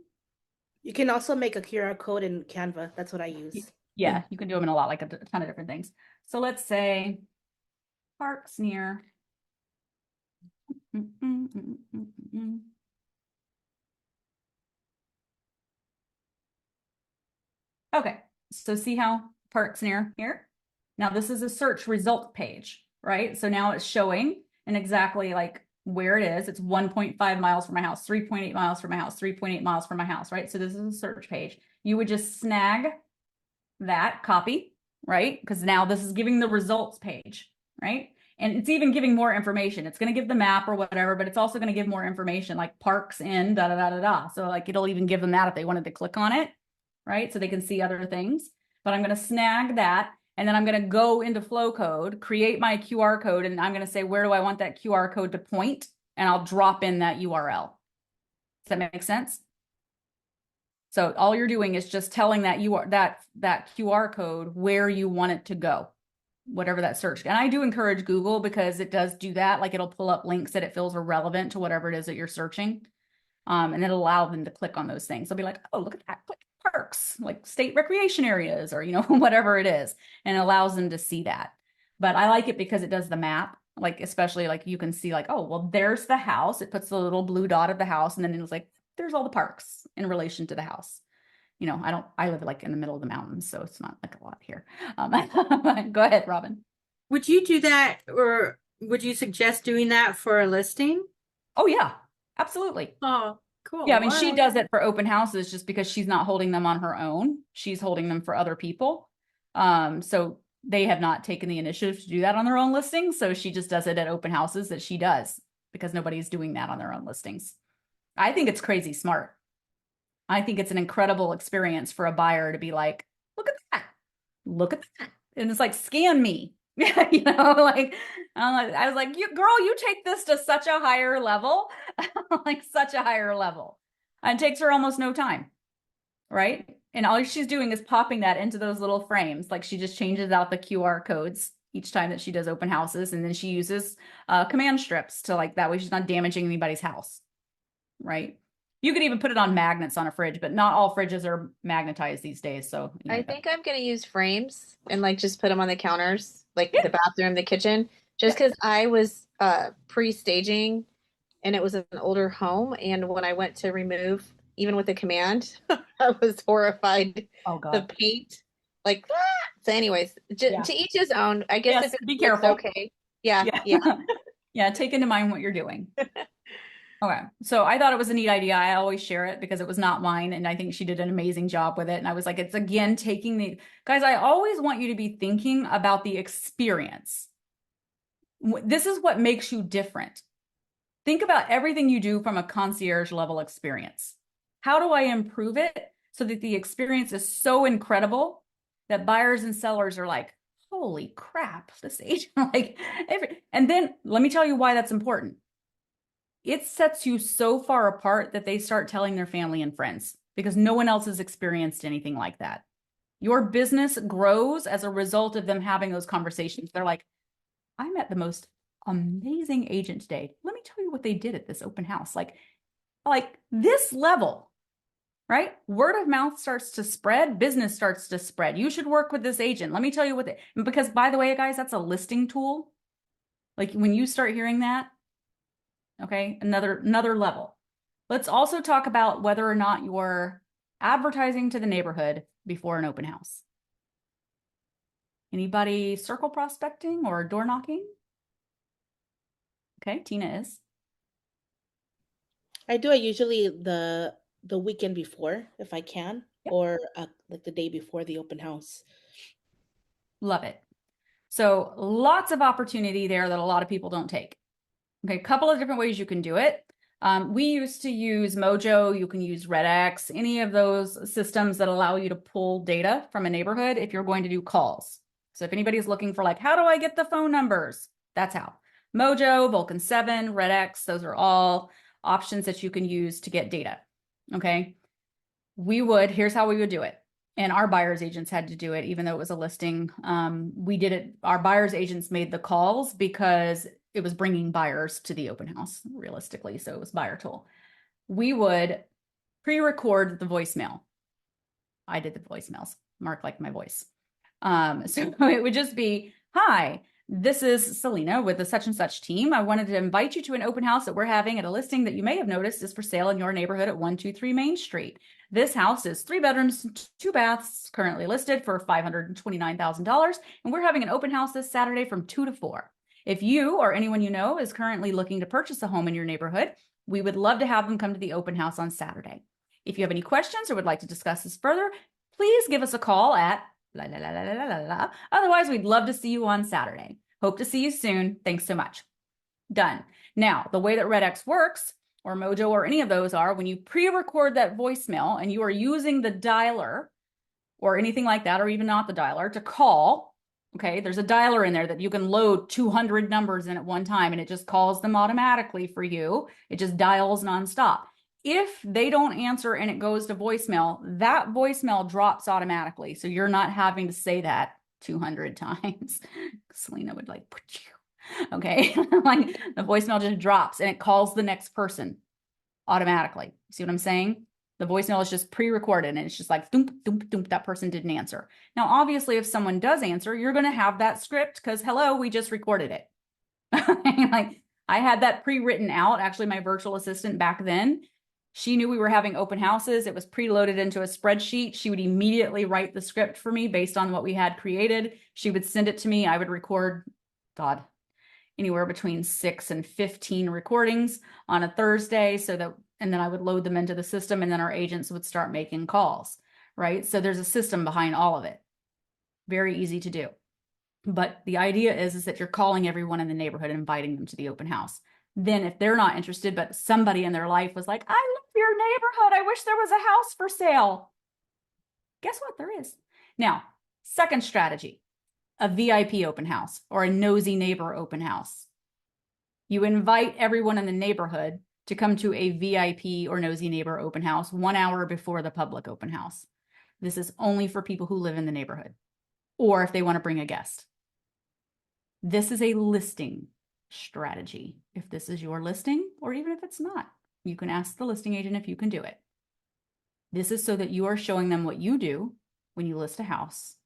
You can also make a QR code in Canva. That's what I use. Yeah, you can do them in a lot, like a ton of different things. So let's say parks near. Okay, so see how parks near here? Now this is a search result page, right? So now it's showing and exactly like where it is. It's 1.5 miles from my house, 3.8 miles from my house, 3.8 miles from my house, right? So this is a search page. You would just snag that copy, right? Because now this is giving the results page, right? And it's even giving more information. It's going to give the map or whatever, but it's also going to give more information like parks in da da da da da. So like it'll even give them that if they wanted to click on it, right? So they can see other things. But I'm going to snag that and then I'm going to go into flow code, create my QR code, and I'm going to say, where do I want that QR code to point? And I'll drop in that URL. Does that make sense? So all you're doing is just telling that that QR code where you want it to go, whatever that search. And I do encourage Google because it does do that. Like it'll pull up links that it feels are relevant to whatever it is that you're searching. And it'll allow them to click on those things. They'll be like, oh, look at that, click parks, like state recreation areas or, you know, whatever it is. And it allows them to see that. But I like it because it does the map, like, especially like you can see like, oh, well, there's the house. It puts the little blue dot of the house. And then it was like, there's all the parks in relation to the house. You know, I live like in the middle of the mountains, so it's not like a lot here. Go ahead, Robin. Would you do that, or would you suggest doing that for a listing? Oh yeah, absolutely. Oh, cool. Yeah, I mean, she Alright. does it for open houses just because she's not holding them on her own. She's holding them for other people. So they have not taken the initiative to do that on their own listings. So she just does it at open houses that she does because nobody's doing that on their own listings. I think it's crazy smart. I think it's an incredible experience for a buyer to be like, look at that. Look at that. And it's like, scan me. You know, like, I was like, girl, you take this to such a higher level, like such a higher level. And it takes her almost no time, right? And all she's doing is popping that into those little frames. Like she just changes out the QR codes each time that she does open houses. And then she uses command strips to like, that way she's not damaging anybody's house, right? You could even put it on magnets on a fridge, but not all fridges are magnetized these days. So you know, I think I'm going to use frames and like just put them on the counters, like Yeah. the bathroom, the kitchen, just because I was pre-staging and it was an older home. And when I went to remove, even with the command, I was horrified. oh The god, paint, like, so anyways, Yeah. to each his own. I guess Yes, if it be looks careful. okay. Yeah. Yeah, take into mind what you're doing. Okay, so I thought it was a neat idea. I always share it because it was not mine, and I think she did an amazing job with it. And I was like, it's again taking the guys. I always want you to be thinking about the experience. This is what makes you different. Think about everything you do from a concierge level experience. How do I improve it so that the experience is so incredible that buyers and sellers are like, holy crap, this agent, like, and then let me tell you why that's important. It sets you so far apart that they start telling their family and friends because no one else has experienced anything like that. Your business grows as a result of them having those conversations. They're like, I met the most amazing agent today. Let me tell you what they did at this open house. Like this level, right? Word of mouth starts to spread, business starts to spread. You should work with this agent. Let me tell you what because by the way, guys, that's a listing tool. Like when you start hearing that, okay, another level. Let's also talk about whether or not you're advertising to the neighborhood before an open house. Anybody circle prospecting or door knocking? Okay, Tina is. I do it usually the weekend before if I can, Yep. or like the day before the open house. Love it. So lots of opportunity there that a lot of people don't take. Okay, a couple of different ways you can do it. We used to use Mojo. You can use RedX, any of those systems that allow you to pull data from a neighborhood if you're going to do calls. So if anybody's looking for like, how do I get the phone numbers? That's how. Mojo, Vulcan 7, RedX, those are all options that you can use to get data. Okay. Here's how we would do it. And our buyer's agents had to do it, even though it was a listing. We did it. Our buyer's agents made the calls because it was bringing buyers to the open house, realistically. So it was buyer tool. We would pre-record the voicemail. I did the voicemails. Mark liked my voice. So it would just be, hi, this is Selena with the such and such team. I wanted to invite you to an open house that we're having at a listing that you may have noticed is for sale in your neighborhood at 123 Main Street. This house is 3 bedrooms, 2 baths, currently listed for $529,000. And we're having an open house this Saturday from 2 to 4. If you or anyone you know is currently looking to purchase a home in your neighborhood, we would love to have them come to the open house on Saturday. If you have any questions or would like to discuss this further, please give us a call at la, la, la, la, la, la, la. Otherwise, we'd love to see you on Saturday. Hope to see you soon. Thanks so much. Done. Now, the way that RedX works, or Mojo, or any of those are, when you pre-record that voicemail and you are using the dialer or anything like that, or even not the dialer, to call, okay, there's a dialer in there that you can load 200 numbers in at one time and it just calls them automatically for you. It just dials nonstop. If they don't answer and it goes to voicemail, that voicemail drops automatically. So you're not having to say that 200 times. Selena would like, put you. Okay. Like the voicemail just drops and it calls the next person automatically. See what I'm saying? The voicemail is just pre-recorded and it's just like, thump, thump, thump, that person didn't answer. Now, obviously, if someone does answer, you're going to have that script because, hello, we just recorded it. Like I had that pre-written out. Actually, my virtual assistant back then, she knew we were having open houses. It was preloaded into a spreadsheet. She would immediately write the script for me based on what we had created. She would send it to me. I would record, God, anywhere between 6 and 15 recordings on a Thursday, and then I would load them into the system, and then our agents would start making calls, right? So there's a system behind all of it. Very easy to do. But the idea is that you're calling everyone in the neighborhood and inviting them to the open house. Then if they're not interested, but somebody in their life was like, I love your neighborhood, I wish there was a house for sale. Guess what? There is. Now, second strategy, a VIP open house or a nosy neighbor open house. You invite everyone in the neighborhood to come to a VIP or nosy neighbor open house 1 hour before the public open house. This is only for people who live in the neighborhood or if they want to bring a guest. This is a listing strategy. If this is your listing, or even if it's not, you can ask the listing agent if you can do it. This is so that you are showing them what you do when you list a house,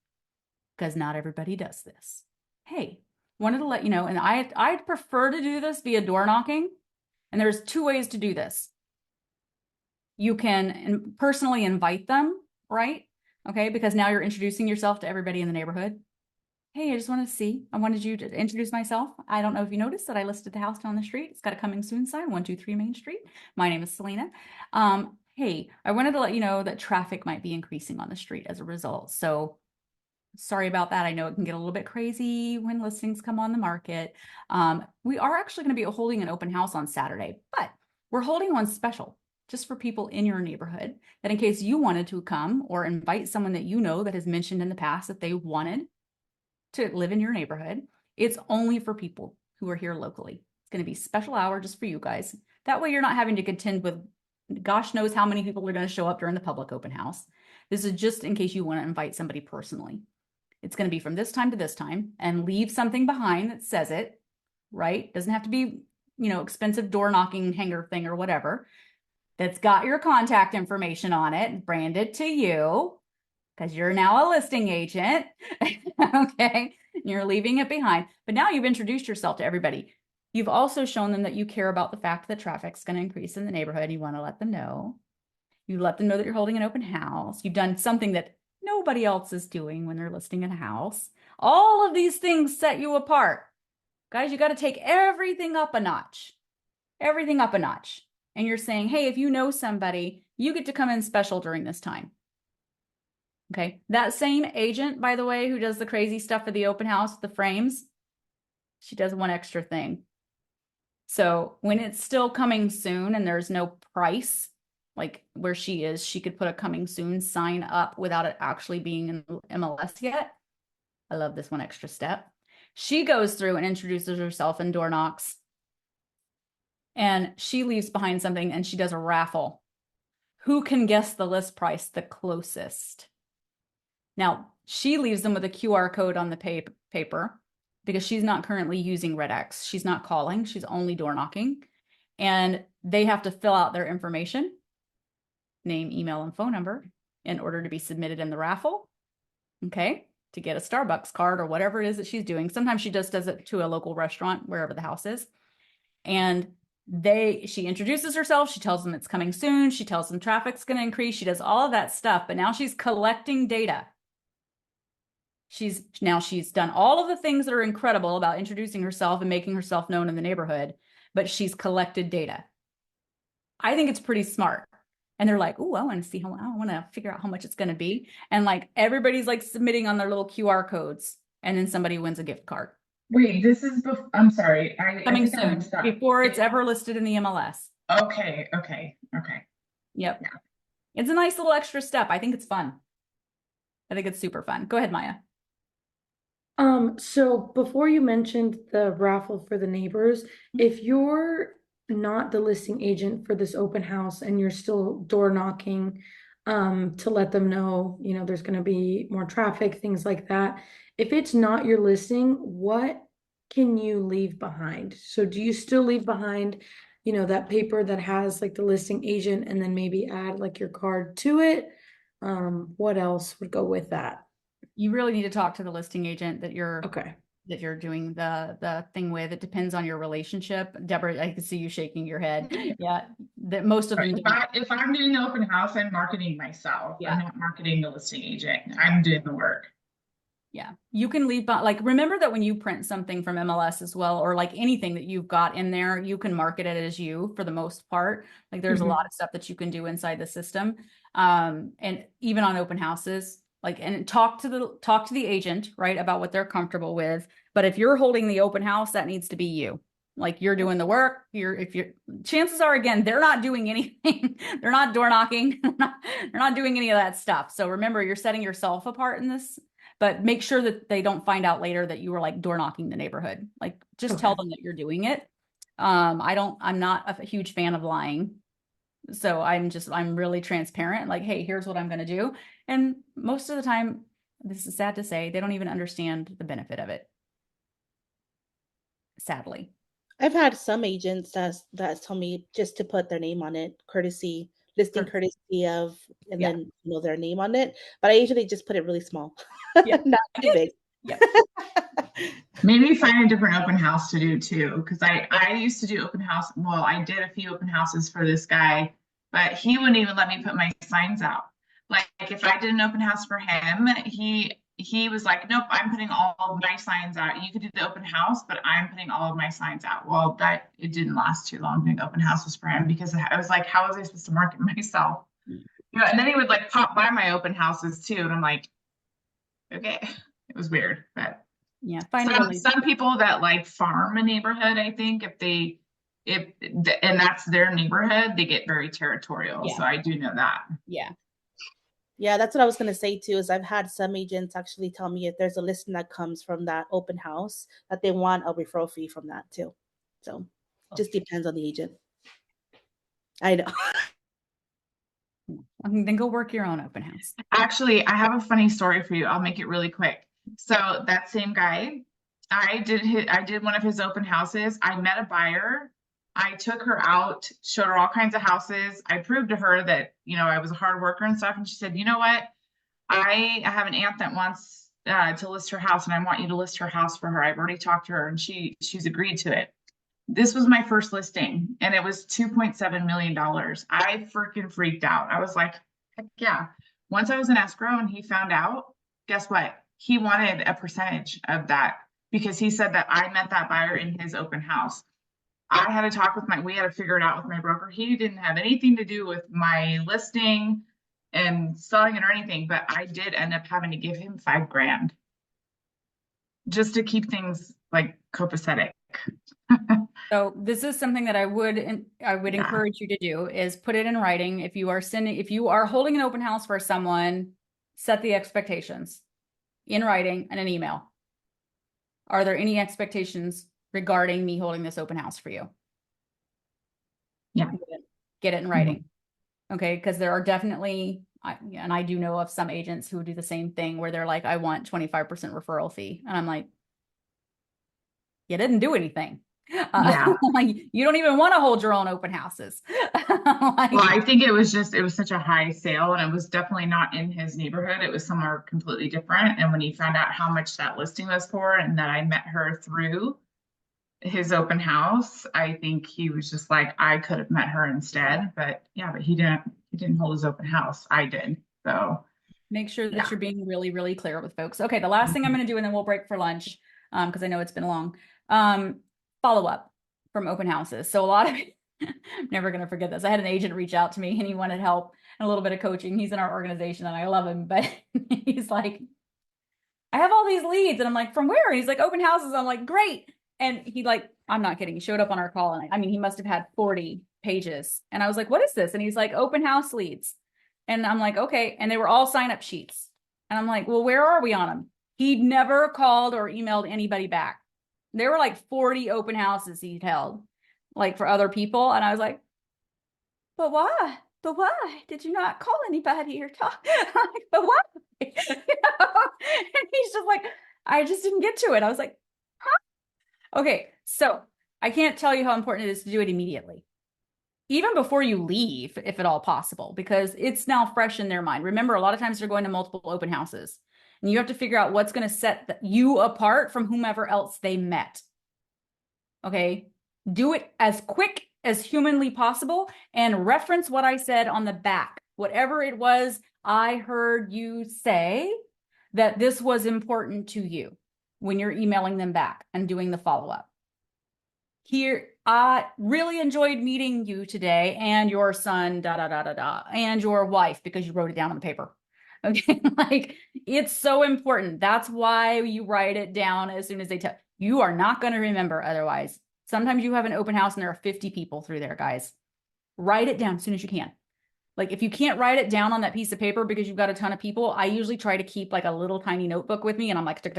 because not everybody does this. Hey, wanted to let you know, and I'd prefer to do this via door knocking, and there's 2 ways to do this. You can personally invite them, right? Okay, because now you're introducing yourself to everybody in the neighborhood. Hey, I just wanted to see. I wanted you to introduce myself. I don't know if you noticed that I listed the house down the street. It's got a coming soon sign, 123 Main Street. My name is Selena. Hey, I wanted to let you know that traffic might be increasing on the street as a result. So sorry about that. I know it can get a little bit crazy when listings come on the market. We are actually going to be holding an open house on Saturday, but we're holding one special just for people in your neighborhood, that in case you wanted to come or invite someone that you know that has mentioned in the past that they wanted to live in your neighborhood, it's only for people who are here locally. It's going to be special hour just for you guys. That way you're not having to contend with gosh knows how many people are going to show up during the public open house. This is just in case you want to invite somebody personally. It's going to be from this time to this time, and leave something behind that says it, right? Doesn't have to be, expensive door knocking hanger thing or whatever. That's got your contact information on it, branded to you, because you're now a listing agent. Okay. You're leaving it behind. But now you've introduced yourself to everybody. You've also shown them that you care about the fact that traffic's going to increase in the neighborhood. You want to let them know. You let them know that you're holding an open house. You've done something that nobody else is doing when they're listing a house. All of these things set you apart. Guys, you got to take everything up a notch. Everything up a notch. And you're saying, hey, if you know somebody, you get to come in special during this time. Okay. That same agent, by the way, who does the crazy stuff for the open house, the frames, she does one extra thing. So when it's still coming soon and there's no price, like where she is, she could put a coming soon sign up without it actually being in MLS yet. I love this one extra step. She goes through and introduces herself and door knocks. And she leaves behind something and she does a raffle. Who can guess the list price the closest? Now, she leaves them with a QR code on the paper because she's not currently using Red X. She's not calling. She's only door knocking. And they have to fill out their information, name, email, and phone number in order to be submitted in the raffle. Okay. To get a Starbucks card or whatever it is that she's doing. Sometimes she just does it to a local restaurant, wherever the house is. And she introduces herself. She tells them it's coming soon. She tells them traffic's going to increase. She does all of that stuff, but now she's collecting data. She's done all of the things that are incredible about introducing herself and making herself known in the neighborhood, but she's collected data. I think it's pretty smart. And they're like, oh, I want to figure out how much it's going to be. And like everybody's like submitting on their little QR codes, and then somebody wins a gift card. Wait, this is I'm sorry. Coming I think I'm soon, stuck. before it's ever listed in the MLS. Okay. Yep. Yeah. It's a nice little extra step. I think it's fun. I think it's super fun. Go ahead, Maya. So before you mentioned the raffle for the neighbors, if you're not the listing agent for this open house and you're still door knocking, to let them know, there's going to be more traffic, things like that. If it's not your listing, what can you leave behind? So do you still leave behind, that paper that has like the listing agent and then maybe add like your card to it? What else would go with that? You really need to talk to the listing agent that you're doing the thing with. It depends on your relationship. Deborah, I can see you shaking your head. Yeah, that most of them. If I'm doing the open house, I'm marketing myself. Yeah. I'm not marketing the listing agent. I'm doing the work. Yeah, you can leave, like, remember that when you print something from MLS as well, or like anything that you've got in there, you can market it as you for the most part. Like there's a lot of stuff that you can do inside the system. And even on open houses, like, and talk to the agent, right, about what they're comfortable with. But if you're holding the open house, that needs to be you. Like you're doing the work. Chances are, again, they're not doing anything. They're not door knocking. They're not doing any of that stuff. So remember, you're setting yourself apart in this, but make sure that they don't find out later that you were like door knocking the neighborhood. Like just tell them that you're doing it. I'm not a huge fan of lying. So I'm really transparent. Like, hey, here's what I'm going to do. And most of the time, this is sad to say, they don't even understand the benefit of it. Sadly. I've had some agents that tell me just to put their name on it, courtesy of, and then their name on it. But I usually just put it really small, not too big. Yeah. Maybe find a different open house to do too, because I used to do open house. Well, I did a few open houses for this guy, but he wouldn't even let me put my signs out. Like if I did an open house for him, he was like, nope, I'm putting all of my signs out. You could do the open house, but I'm putting all of my signs out. Well, it didn't last too long doing open houses for him, because I was like, how was I supposed to market myself? And then he would like pop by my open houses too, and I'm like, okay, it was weird. But yeah, some people that like farm a neighborhood, I think and that's their neighborhood, they get very territorial. Yeah. So I do know that. Yeah, that's what I was going to say too, is I've had some agents actually tell me if there's a listing that comes from that open house that they want a referral fee from that too. So just depends on the agent. I know. Then go work your own open house. Actually, I have a funny story for you. I'll make it really quick. So that same guy, I did one of his open houses. I met a buyer. I took her out, showed her all kinds of houses. I proved to her that, I was a hard worker and stuff. And she said, you know what? I have an aunt that wants to list her house, and I want you to list her house for her. I've already talked to her, and she's agreed to it. This was my first listing, and it was $2.7 million. I freaking freaked out. I was like, heck yeah. Once I was in escrow and he found out, guess what? he wanted a percentage of that because he said that I met that buyer in his open house. I had to talk with we had to figure it out with my broker. He didn't have anything to do with my listing and selling it or anything, but I did end up having to give him $5,000 just to keep things like copacetic. So this is something that I would Yeah. encourage you to do is put it in writing. If you are holding an open house for someone, set the expectations in writing and an email. Are there any expectations regarding me holding this open house for you? Yeah. Get it in writing. Okay, because there are definitely, and I do know of some agents who do the same thing where they're like, I want 25% referral fee. And I'm like, you didn't do anything. Yeah. Like, you don't even want to hold your own open houses. Like, Well, I think it was such a high sale and it was definitely not in his neighborhood. It was somewhere completely different. And when he found out how much that listing was for and that I met her through his open house, I think he was just like, I could have met her instead. But yeah, but he didn't hold his open house. I did. So make sure that Yeah. you're being really, really clear with folks. Okay, the last thing I'm going to do, and then we'll break for lunch, because I know it's been long. Follow up from open houses. So a lot of, I'm never going to forget this. I had an agent reach out to me and he wanted help and a little bit of coaching. He's in our organization and I love him, but he's like, I have all these leads. And I'm like, from where? And he's like, open houses. I'm like, great. And he like, I'm not kidding. He showed up on our call and I mean, he must have had 40 pages. And I was like, what is this? And he's like, open house leads. And I'm like, okay. And they were all sign up sheets. And I'm like, well, where are we on them? He'd never called or emailed anybody back. There were like 40 open houses he'd held, like for other people. And I was like, but why? But why did you not call anybody or talk? I'm like, but why? You know? And he's just like, I just didn't get to it. I was like, huh? Okay. So I can't tell you how important it is to do it immediately, even before you leave, if at all possible, because it's now fresh in their mind. Remember, a lot of times they're going to multiple open houses. And you have to figure out what's going to set you apart from whomever else they met. Okay. Do it as quick as humanly possible and reference what I said on the back. Whatever it was, I heard you say that this was important to you when you're emailing them back and doing the follow-up. Here, I really enjoyed meeting you today and your son, and your wife, because you wrote it down on the paper. Okay, like it's so important. That's why you write it down as soon as they tell you. Are not going to remember otherwise. Sometimes you have an open house and there are 50 people through there, guys. Write it down as soon as you can. Like if you can't write it down on that piece of paper because you've got a ton of people, I usually try to keep like a little tiny notebook with me and I'm like, so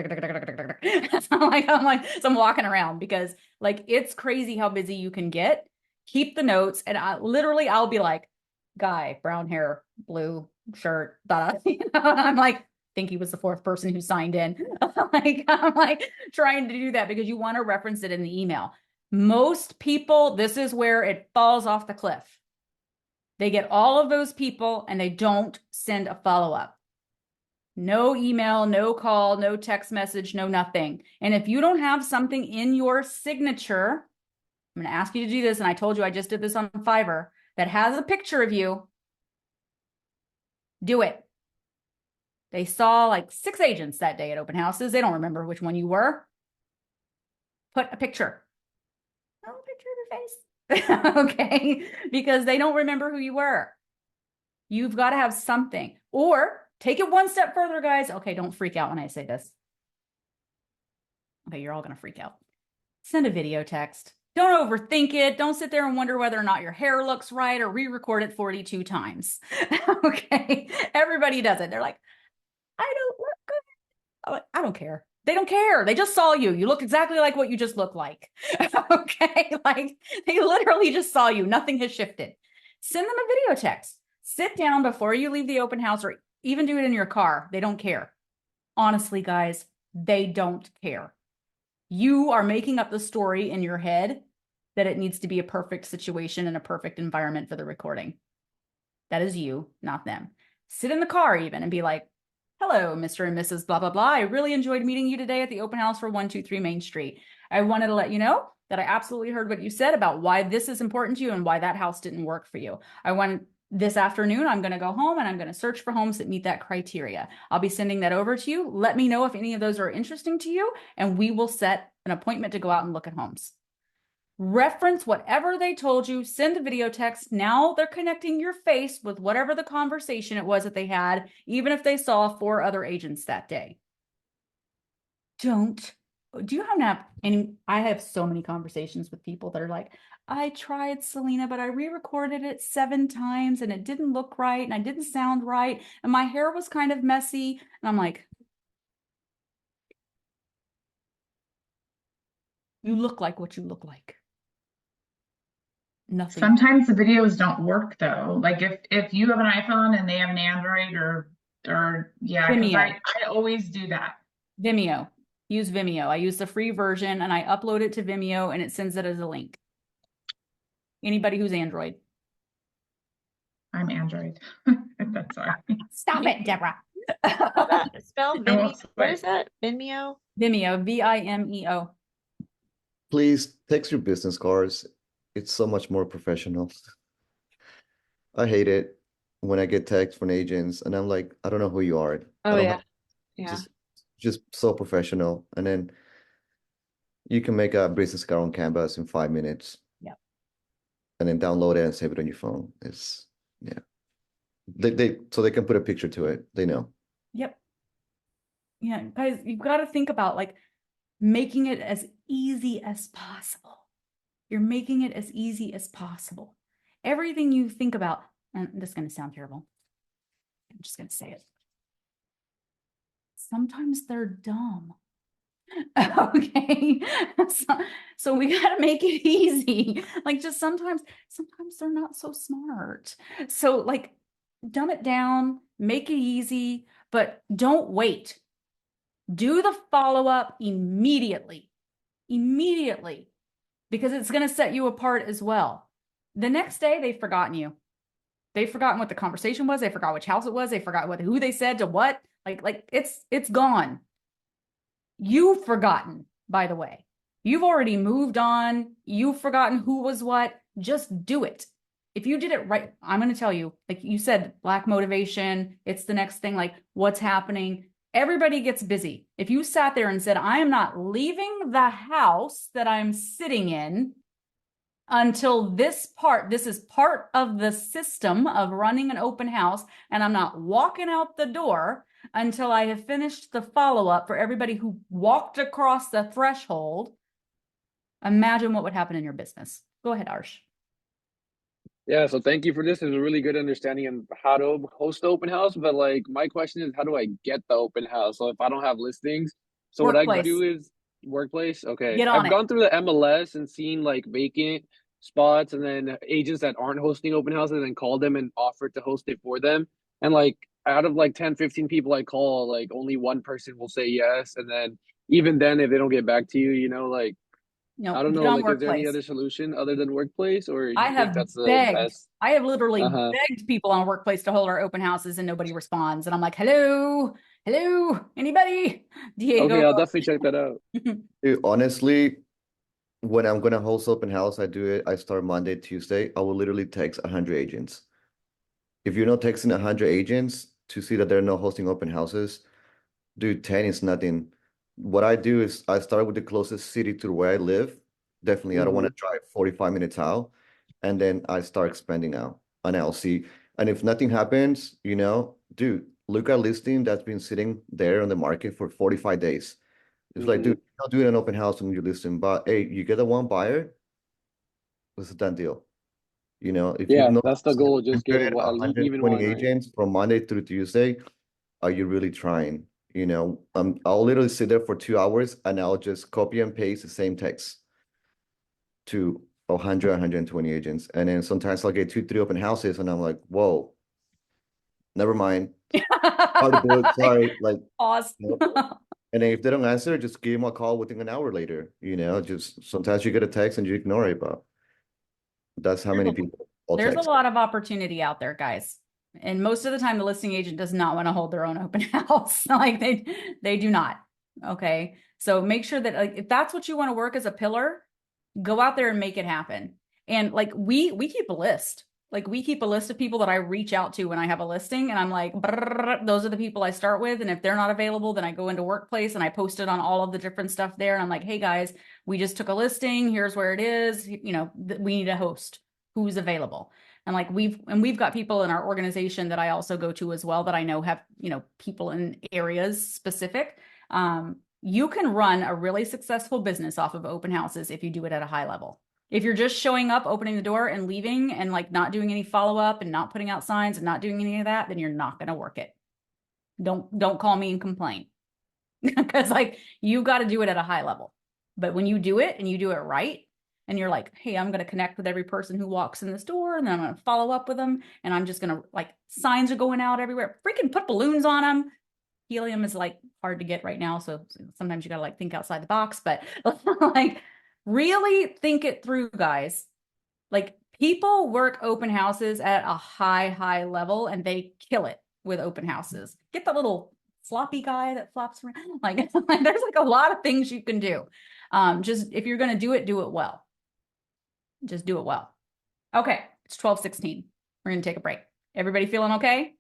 I'm walking around because like it's crazy how busy you can get. Keep the notes and I'll be like, guy, brown hair, blue shirt, I'm like, think he was the fourth person who signed in. I'm like trying to do that because you want to reference it in the email. Most people, this is where it falls off the cliff. They get all of those people and they don't send a follow-up. No email, no call, no text message, no nothing. And if you don't have something in your signature, I'm going to ask you to do this. And I told you I just did this on Fiverr that has a picture of you. Do it. They saw like 6 agents that day at open houses. They don't remember which one you were. Put a picture. No picture of your face. Okay, because they don't remember who you were. You've got to have something, or take it one step further, guys. Okay, don't freak out when I say this. Okay, you're all going to freak out. Send a video text. Don't overthink it. Don't sit there and wonder whether or not your hair looks right or re-record it 42 times. Okay, everybody does it. They're like, I don't look good. I'm like, I don't care. They don't care. They just saw you. You look exactly like what you just look like. Okay. Like they literally just saw you. Nothing has shifted. Send them a video text. Sit down before you leave the open house or even do it in your car. They don't care. Honestly, guys, they don't care. You are making up the story in your head that it needs to be a perfect situation and a perfect environment for the recording. That is you, not them. Sit in the car even and be like, hello, Mr. and Mrs. blah, blah, blah. I really enjoyed meeting you today at the open house for 123 Main Street. I wanted to let you know that I absolutely heard what you said about why this is important to you and why that house didn't work for you. I wanted This afternoon, I'm going to go home and I'm going to search for homes that meet that criteria. I'll be sending that over to you. Let me know if any of those are interesting to you, and we will set an appointment to go out and look at homes. Reference whatever they told you, send the video text. Now they're connecting your face with whatever the conversation it was that they had, even if they saw 4 other agents that day. Do you have any? I have so many conversations with people that are like, I tried Selena, but I re-recorded it 7 times and it didn't look right and I didn't sound right and my hair was kind of messy. And I'm like, you look like what you look like. Nothing. Sometimes the videos don't work though. Like if you have an iPhone and they have an Android or yeah, because Vimeo. I always do that. Vimeo. Use Vimeo. I use the free version and I upload it to Vimeo and it sends it as a link. Anybody who's Android. I'm Android. That's all. Stop it, Deborah. Spell Vimeo. What is that? Vimeo? Vimeo. Vimeo. Please text your business cards. It's so much more professional. I hate it when I get texts from agents and I'm like, I don't know who you are. Oh yeah. Yeah. Just so professional. And then you can make a business card on Canvas in 5 minutes. Yep. And then download it and save it on your phone. It's so they can put a picture to it. They know. Yep. Yeah, guys, you've got to think about like making it as easy as possible. You're making it as easy as possible. Everything you think about, and this is going to sound terrible. I'm just going to say it. Sometimes they're dumb. Okay. So we got to make it easy. Like just sometimes they're not so smart. So like dumb it down, make it easy, but don't wait. Do the follow-up immediately. Immediately. Because it's going to set you apart as well. The next day, they've forgotten you. They've forgotten what the conversation was. They forgot which house it was. They forgot who they said to what. Like it's gone. You've forgotten, by the way. You've already moved on. You've forgotten who was what. Just do it. If you did it right, I'm going to tell you, like you said, lack motivation. It's the next thing, like what's happening. Everybody gets busy. If you sat there and said, I am not leaving the house that I'm sitting in until this is part of the system of running an open house, and I'm not walking out the door until I have finished the follow-up for everybody who walked across the threshold, imagine what would happen in your business. Go ahead, Arsh. Yeah, so thank you for this. It's a really good understanding on how to host the open house. But like my question is, how do I get the open house? So if I don't have listings, so what I do is workplace. Okay. I've gone through the MLS and seen like vacant spots and then agents that aren't hosting open houses and then call them and offer to host it for them. And like out of like 10, 15 people I call, like only one person will say yes. And then even then, if they don't get back to you, you know, like, no, I don't know, like, is there any other solution other than workplace, or you think that's the best? I have literally begged people on Workplace to hold our open houses and nobody responds. And I'm like, hello, anybody? Diego. Okay, I'll definitely check that out. Dude, honestly, when I'm gonna host open house, I start Monday, Tuesday. I will literally text 100 agents. If you're not texting 100 agents to see that they're not hosting open houses, dude, 10 is nothing. What I do is I start with the closest city to where I live. Definitely, I don't want to drive 45 minutes out. And then I start expanding out. And I'll see. And if nothing happens, you know, dude, look at listing that's been sitting there on the market for 45 days. It's like, dude, I'll do an open house on your listing. But hey, you get a one buyer, it's a done deal. You know, if yeah, you know that's the goal. Just get even 120 one agents from Monday through Tuesday, are you really trying? You know, I'll literally sit there for 2 hours and I'll just copy and paste the same text to 100, 120 agents. And then sometimes I'll get 2, 3 open houses and I'm like, whoa, never mind. Sorry, like, pause. You know? And then if they don't answer, just give them a call within an hour later. You know, just sometimes you get a text and you ignore it, but that's how many people. There's a lot of opportunity out there, guys. And most of the time, the listing agent does not want to hold their own open house. Like they do not. Okay. So make sure that like, if that's what you want to work as a pillar, go out there and make it happen. And like we keep a list. Like we keep a list of people that I reach out to when I have a listing, and I'm like, "Brrr," those are the people I start with. And if they're not available, then I go into Workplace and I post it on all of the different stuff there. And I'm like, hey guys, we just took a listing. Here's where it is. You know, we need a host. Who's available? And like we've got people in our organization that I also go to as well that I know have, you know, people in areas specific. You can run a really successful business off of open houses if you do it at a high level. If you're just showing up, opening the door and leaving and like not doing any follow-up and not putting out signs and not doing any of that, then you're not going to work it. Don't call me and complain. Because like you got to do it at a high level. But when you do it and you do it right, and you're like, hey, I'm going to connect with every person who walks in this door, and then I'm going to follow up with them, and I'm just going to, like, signs are going out everywhere. Freaking put balloons on them. Helium is like hard to get right now, so sometimes you got to like think outside the box, but like really think it through, guys. Like people work open houses at a high level, and they kill it with open houses. Get the little floppy guy that flops around. Like there's like a lot of things you can do. Just if you're going to do it well. Just do it well. Okay, it's 12:16. We're going to take a break. Everybody feeling okay?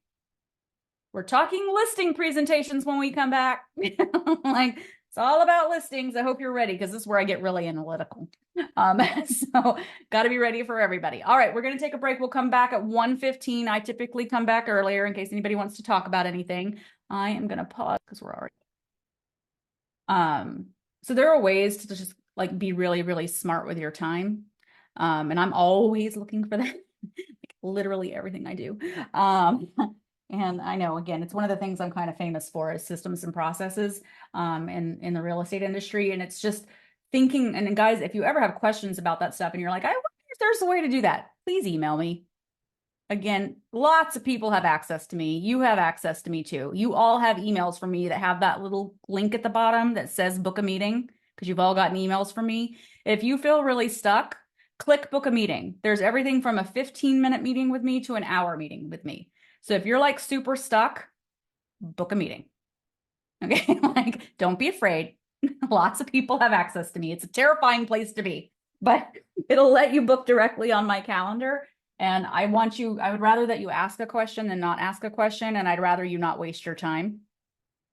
We're talking listing presentations when we come back. Like it's all about listings. I hope you're ready because this is where I get really analytical. So got to be ready for everybody. All right, we're going to take a break. We'll come back at 1:15. I typically come back earlier in case anybody wants to talk about anything. I am going to pause because we're already. So there are ways to just like be really smart with your time. And I'm always looking for that, like literally everything I do. And I know, again, it's one of the things I'm kind of famous for is systems and processes in the real estate industry. And it's just thinking, and guys, if you ever have questions about that stuff and you're like, I wonder if there's a way to do that, please email me. Again, lots of people have access to me. You have access to me too. You all have emails from me that have that little link at the bottom that says book a meeting because you've all gotten emails from me. If you feel really stuck, click book a meeting. There's everything from a 15-minute meeting with me to an hour meeting with me. So if you're like super stuck, book a meeting. Okay, like don't be afraid. Lots of people have access to me. It's a terrifying place to be, but it'll let you book directly on my calendar. And I would rather that you ask a question than not ask a question. And I'd rather you not waste your time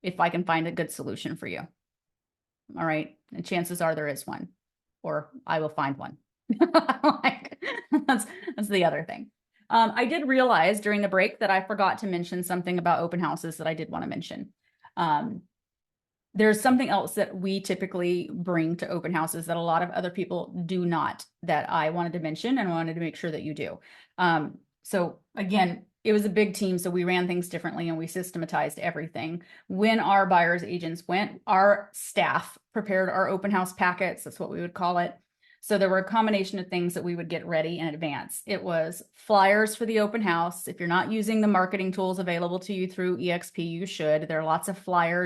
if I can find a good solution for you. All right. And chances are there is one, or I will find one. Like, that's the other thing. I did realize during the break that I forgot to mention something about open houses that I did want to mention. There's something else that we typically bring to open houses that a lot of other people do not, that I wanted to mention and wanted to make sure that you do. So again, it was a big team, so we ran things differently and we systematized everything. When our buyers agents went, our staff prepared our open house packets. That's what we would call it. So there were a combination of things that we would get ready in advance. It was flyers for the open house. If you're not using the marketing tools available to you through EXP, you should. There are lots of flyers